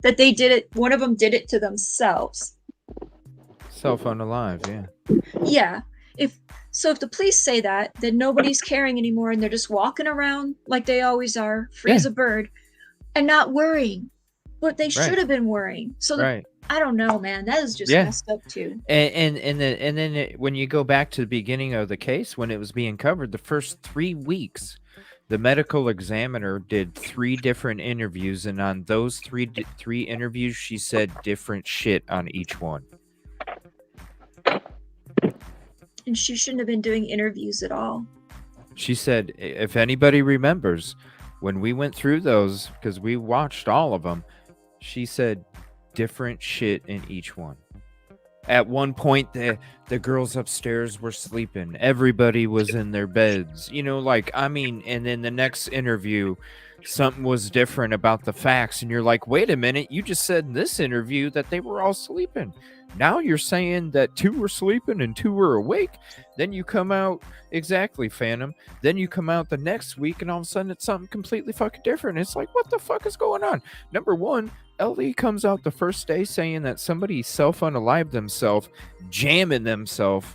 that they did it, one of them did it to themselves. self-unalive, yeah. Yeah. If the police say that, then nobody's caring anymore and they're just walking around like they always are, free as a bird, and not worrying. But they should have been worrying. So I don't know, man. That is just messed up too. And then when you go back to the beginning of the case, when it was being covered, the first 3 weeks, the medical examiner did 3 different interviews, and on those three interviews, she said different shit on each one. And she shouldn't have been doing interviews at all. She said, if anybody remembers, when we went through those, because we watched all of them, she said different shit in each one. At one point, the girls upstairs were sleeping. Everybody was in their beds. And then the next interview, something was different about the facts. And you're like, wait a minute, you just said in this interview that they were all sleeping. Now you're saying that 2 were sleeping and 2 were awake. Then you come out, exactly, Phantom. Then you come out the next week and all of a sudden it's something completely fucking different. It's like, what the fuck is going on? Number one, LE comes out the first day saying that somebody self-unalived themselves, jamming themselves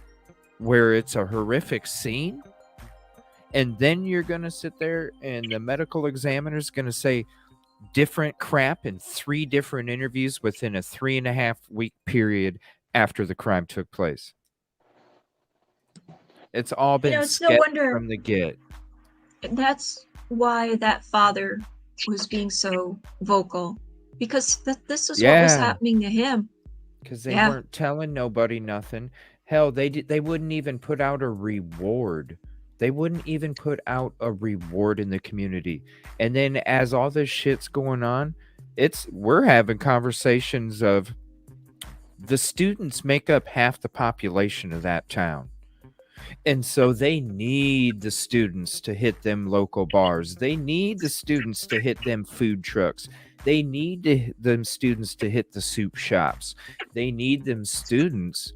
where it's a horrific scene. And then you're going to sit there and the medical examiner's going to say different crap in 3 different interviews within a 3.5 week period after the crime took place. It's all been it's no sketched wonder from the get. That's why that father was being so vocal, because this is what was happening to him. Because they weren't telling nobody nothing. Hell, they wouldn't even put out a reward. They wouldn't even put out a reward in the community. And then as all this shit's going on, we're having conversations of the students make up half the population of that town. And so they need the students to hit them local bars. They need the students to hit them food trucks. They need them students to hit the soup shops. They need them students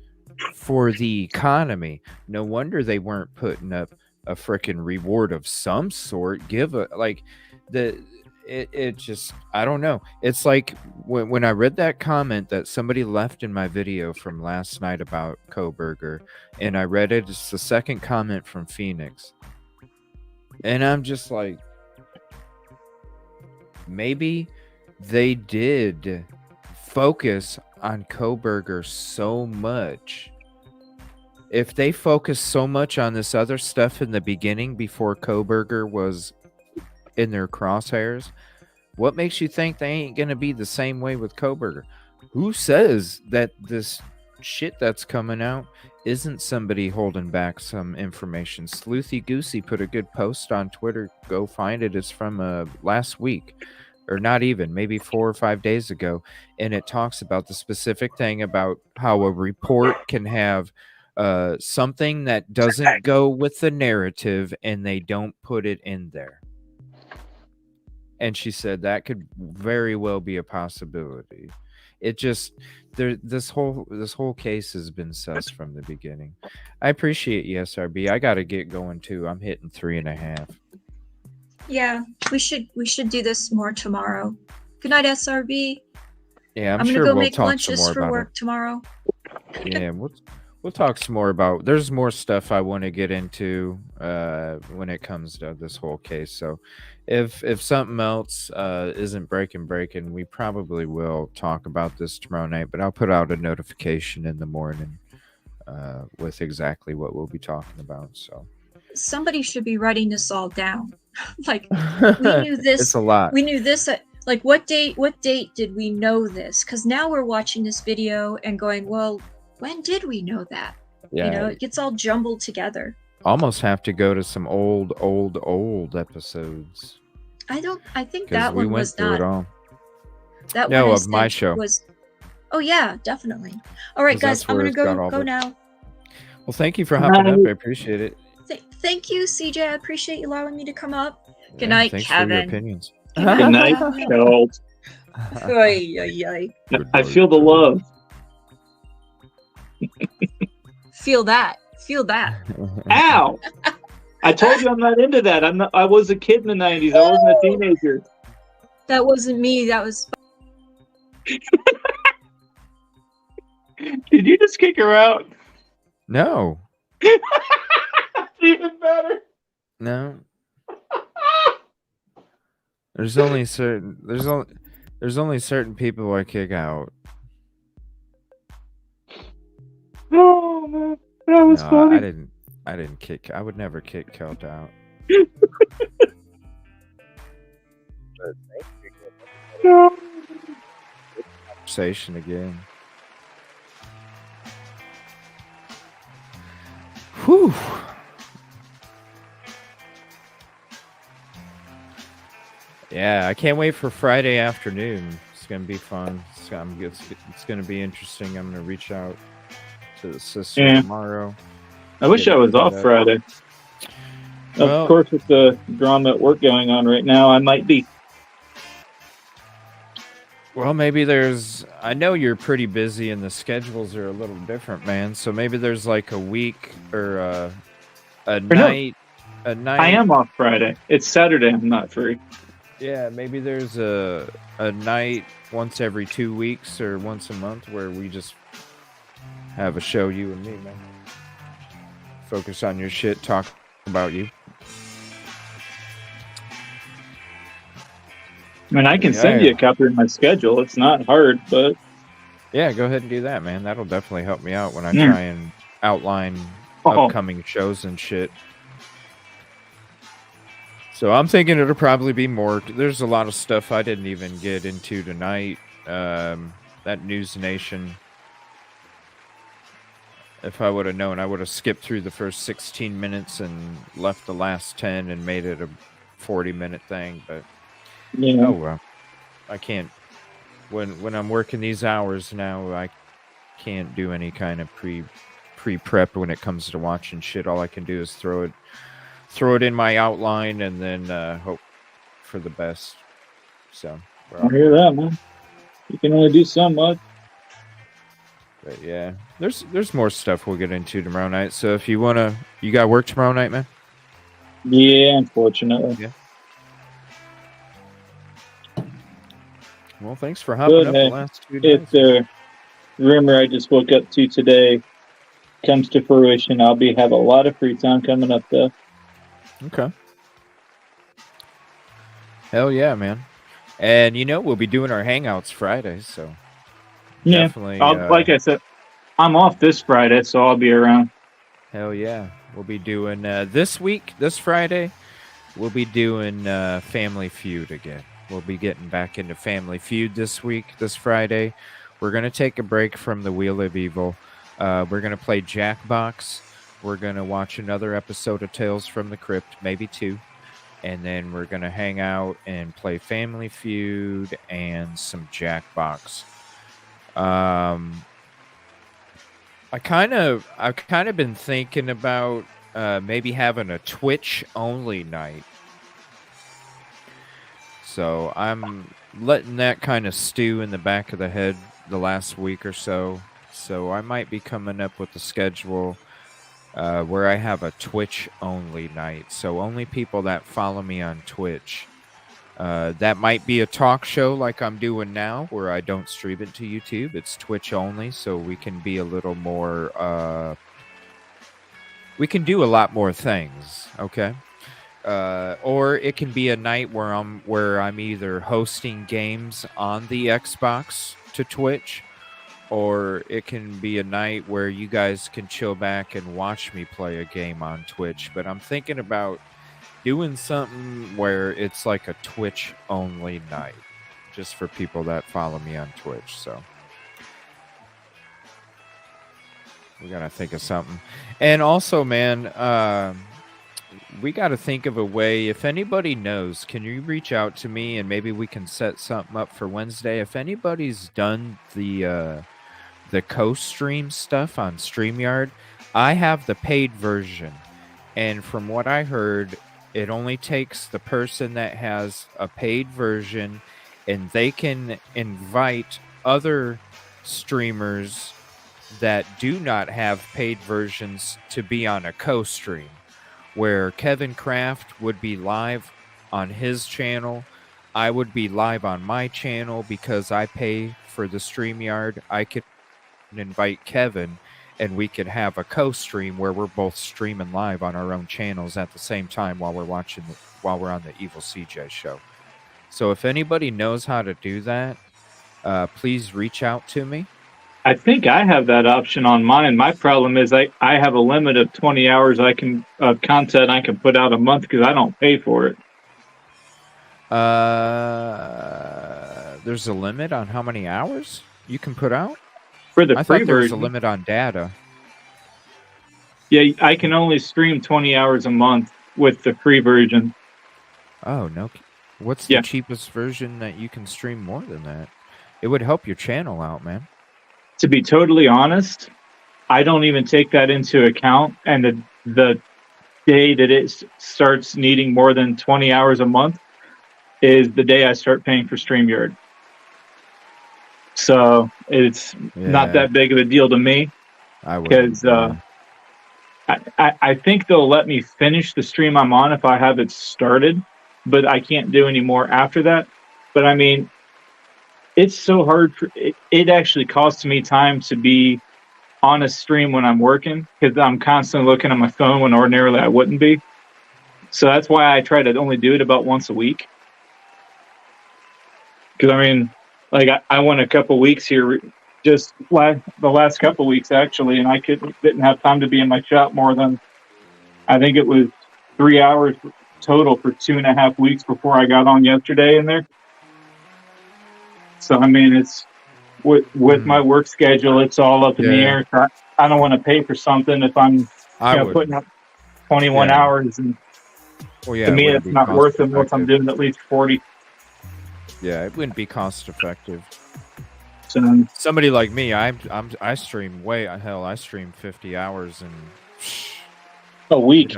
for the economy. No wonder they weren't putting up a freaking reward of some sort. Give a like the it just, I don't know. It's like when I read that comment that somebody left in my video from last night about Kohberger, and I read it, it's the second comment from Phoenix, and I'm just like, maybe they did focus on Kohberger so much. If they focused so much on this other stuff in the beginning before Kohberger was in their crosshairs, what makes you think they ain't gonna be the same way with Kohberger? Who says that this shit that's coming out isn't somebody holding back some information? Sleuthy Goosey put a good post on Twitter. Go find it. It's from last week, or not even, maybe 4 or 5 days ago, and it talks about the specific thing about how a report can have something that doesn't go with the narrative and they don't put it in there. And she said that could very well be a possibility. It just, this whole case has been sus from the beginning. I appreciate you, SRB. I got to get going too. I'm hitting 3.5. Yeah, we should do this more tomorrow. Good night, SRB. Yeah, I'm sure gonna go we'll make talk lunches some more for about work tomorrow. Yeah, we'll talk some more about. There's more stuff I want to get into when it comes to this whole case. So, if something else isn't breaking, we probably will talk about this tomorrow night. But I'll put out a notification in the morning with exactly what we'll be talking about. So Somebody should be writing this all down. Like, we knew this. It's a lot. We knew this at, like, what date did we know this? Because now we're watching this video and going, well, when did we know that? Yeah. You know, it gets all jumbled together. Almost have to go to some old episodes. I think 'Cause that we one went was through it not. all. That No, one I of my said show. was. Oh yeah, definitely. All right, 'Cause guys, that's I'm where gonna it's got go all the- now. Well, thank you for hopping up. I appreciate it. Thank you, CJ. I appreciate you allowing me to come up. Good Yeah, night, thanks for your Kevin. opinions. Good Good night, Kevin. Colt. Ay, ay, ay. I feel the love. Feel that. Feel that. Ow! I told you I'm not into that. I was a kid in the 90s. I wasn't a teenager. That wasn't me. That was. Did you just kick her out? No, Even better. no. There's only certain people I kick out. Oh man, that was No, funny. I didn't kick. I would never kick Kelt out. Conversation again. Whew. Yeah, I can't wait for Friday afternoon. It's gonna be fun. It's gonna be interesting. I'm gonna reach out to the sister Yeah. tomorrow. I wish Get I was it off up. Friday. Well- Of course, with the drama at work going on right now, I might be. Well, maybe I know you're pretty busy and the schedules are a little different, man. So maybe there's like a week or a night. I am off Friday. It's Saturday. I'm not free. Yeah, maybe there's a night once every 2 weeks or once a month where we just have a show, you and me, man. Focus on your shit, talk about you. I mean, I can send you a copy of my schedule. It's not hard, but Yeah, go ahead and do that, man. That'll definitely help me out when I Yeah. try and outline upcoming shows and shit. So I'm thinking it'll probably be more. There's a lot of stuff I didn't even get into tonight. That NewsNation. If I would have known, I would have skipped through the first 16 minutes and left the last 10 and made it a 40-minute thing. But Yeah. oh well, I can't. When I'm working these hours now, I can't do any kind of pre-prep when it comes to watching shit. All I can do is throw it in my outline and then hope for the best. So I hear that, man. You can only do so much. But yeah, there's more stuff we'll get into tomorrow night. So if you wanna, you got work tomorrow night, man? Yeah, unfortunately. Yeah. Well, thanks for hopping up the last 2 days. If the rumor I just woke up to today comes to fruition, I'll have a lot of free time coming up though. Okay. Hell yeah, man. And we'll be doing our hangouts Friday, so definitely. Like I said, I'm off this Friday, so I'll be around. Hell yeah. We'll be doing this Friday, we'll be doing Family Feud again. We'll be getting back into Family Feud this Friday. We're going to take a break from the Wheel of Evil. We're going to play Jackbox. We're going to watch another episode of Tales from the Crypt, maybe 2. And then we're going to hang out and play Family Feud and some Jackbox. I've kind of been thinking about maybe having a Twitch only night. So I'm letting that kind of stew in the back of the head the last week or so. So I might be coming up with a schedule where I have a Twitch only night. So only people that follow me on Twitch. That might be a talk show like I'm doing now, where I don't stream it to YouTube. It's Twitch only, so we can be a little more. We can do a lot more things. Okay. Or it can be a night where I'm either hosting games on the Xbox to Twitch, or it can be a night where you guys can chill back and watch me play a game on Twitch. But I'm thinking about doing something where it's like a Twitch only night, just for people that follow me on Twitch. So we gotta think of something. And also, man, we got to think of a way. If anybody knows, can you reach out to me and maybe we can set something up for Wednesday? If anybody's done the co-stream stuff on StreamYard, I have the paid version, and from what I heard, it only takes the person that has a paid version, and they can invite other streamers that do not have paid versions to be on a co-stream, where Kevin Kraft would be live on his channel. I would be live on my channel because I pay for the StreamYard. I could invite Kevin and we could have a co-stream where we're both streaming live on our own channels at the same time while we're on the Evil CJ show. So if anybody knows how to do that, please reach out to me. I think I have that option on mine. My problem is I have a limit of 20 hours of content I can put out a month because I don't pay for it. There's a limit on how many hours you can put out? For the I free thought there was a version. limit on data. Yeah, I can only stream 20 hours a month with the free version. Oh, no. What's the cheapest version that you can stream more than that? It would help your channel out, man. To be totally honest, I don't even take that into account. And the day that it starts needing more than 20 hours a month is the day I start paying for StreamYard. So it's not that big of a deal to me. Because I think they'll let me finish the stream I'm on if I have it started, but I can't do any more after that. But I mean, it's so hard. It actually costs me time to be on a stream when I'm working because I'm constantly looking at my phone when ordinarily I wouldn't be. So that's why I try to only do it about once a week. Because I mean, like I went a couple weeks here, just the last couple weeks actually, and I didn't have time to be in my shop more than, I think it was 3 hours total for 2.5 weeks before I got on yesterday in there. So I mean, it's with my work schedule, it's all up in the air. So I don't want to pay for something if I'm putting up 21 hours, and to me, it's not worth it if I'm doing at least 40. Yeah, it wouldn't be cost effective. So somebody like me, I stream I stream 50 hours in a week.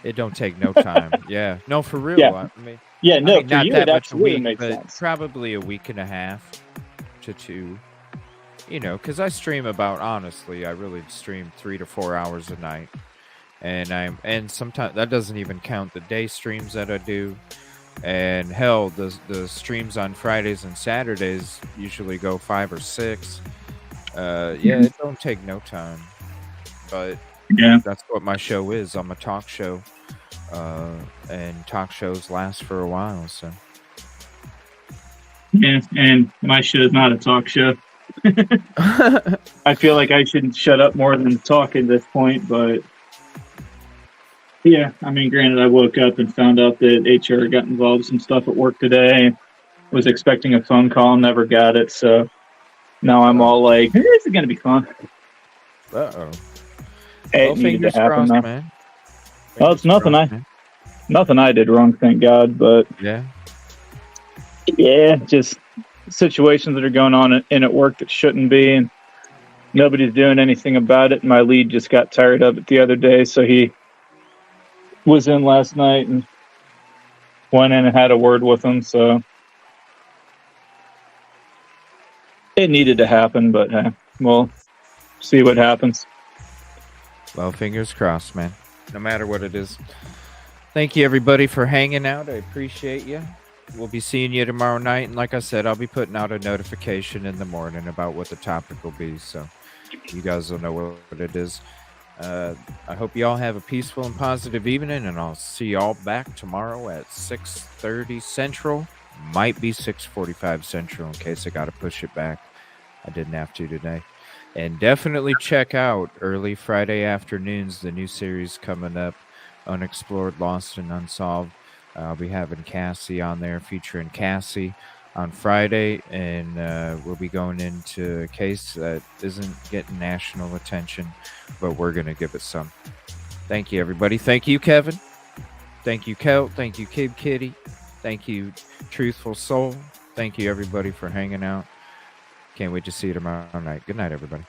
It don't take no time. Yeah, no, for real. Yeah. I mean, no, not you, that it much a absolutely week, makes but sense. probably a week and a half to 2. because I stream honestly, I really stream 3 to 4 hours a night. And sometimes that doesn't even count the day streams that I do. And hell, the streams on Fridays and Saturdays usually go 5 or 6. It don't take no time. But that's what my show is. I'm a talk show. And talk shows last for a while, so. Yeah, and my show is not a talk show. I feel like I shouldn't shut up more than talk at this point, but yeah, I mean, granted, I woke up and found out that HR got involved with some stuff at work today. Was expecting a phone call, never got it, so now I'm all like, hey, this is going to be fun. Uh-oh. It needed to happen, though. Man. Well, it's nothing I did wrong, thank God, but yeah, just situations that are going on in at work that shouldn't be, and nobody's doing anything about it. My lead just got tired of it the other day, so he was in last night and went in and had a word with him, so it needed to happen, but we'll see what happens. Well, fingers crossed, man. No matter what it is. Thank you, everybody, for hanging out. I appreciate you. We'll be seeing you tomorrow night. And like I said, I'll be putting out a notification in the morning about what the topic will be. So you guys will know what it is. I hope you all have a peaceful and positive evening. And I'll see you all back tomorrow at 6:30 Central. Might be 6:45 Central in case I got to push it back. I didn't have to today. And definitely check out early Friday afternoons, the new series coming up, Unexplored, Lost, and Unsolved. I'll be having Cassie on there, featuring Cassie on Friday, and we'll be going into a case that isn't getting national attention, but we're going to give it some. Thank you, everybody. Thank you, Kevin. Thank you, Kel. Thank you, Kid Kitty. Thank you, Truthful Soul. Thank you, everybody, for hanging out. Can't wait to see you tomorrow night. Good night, everybody.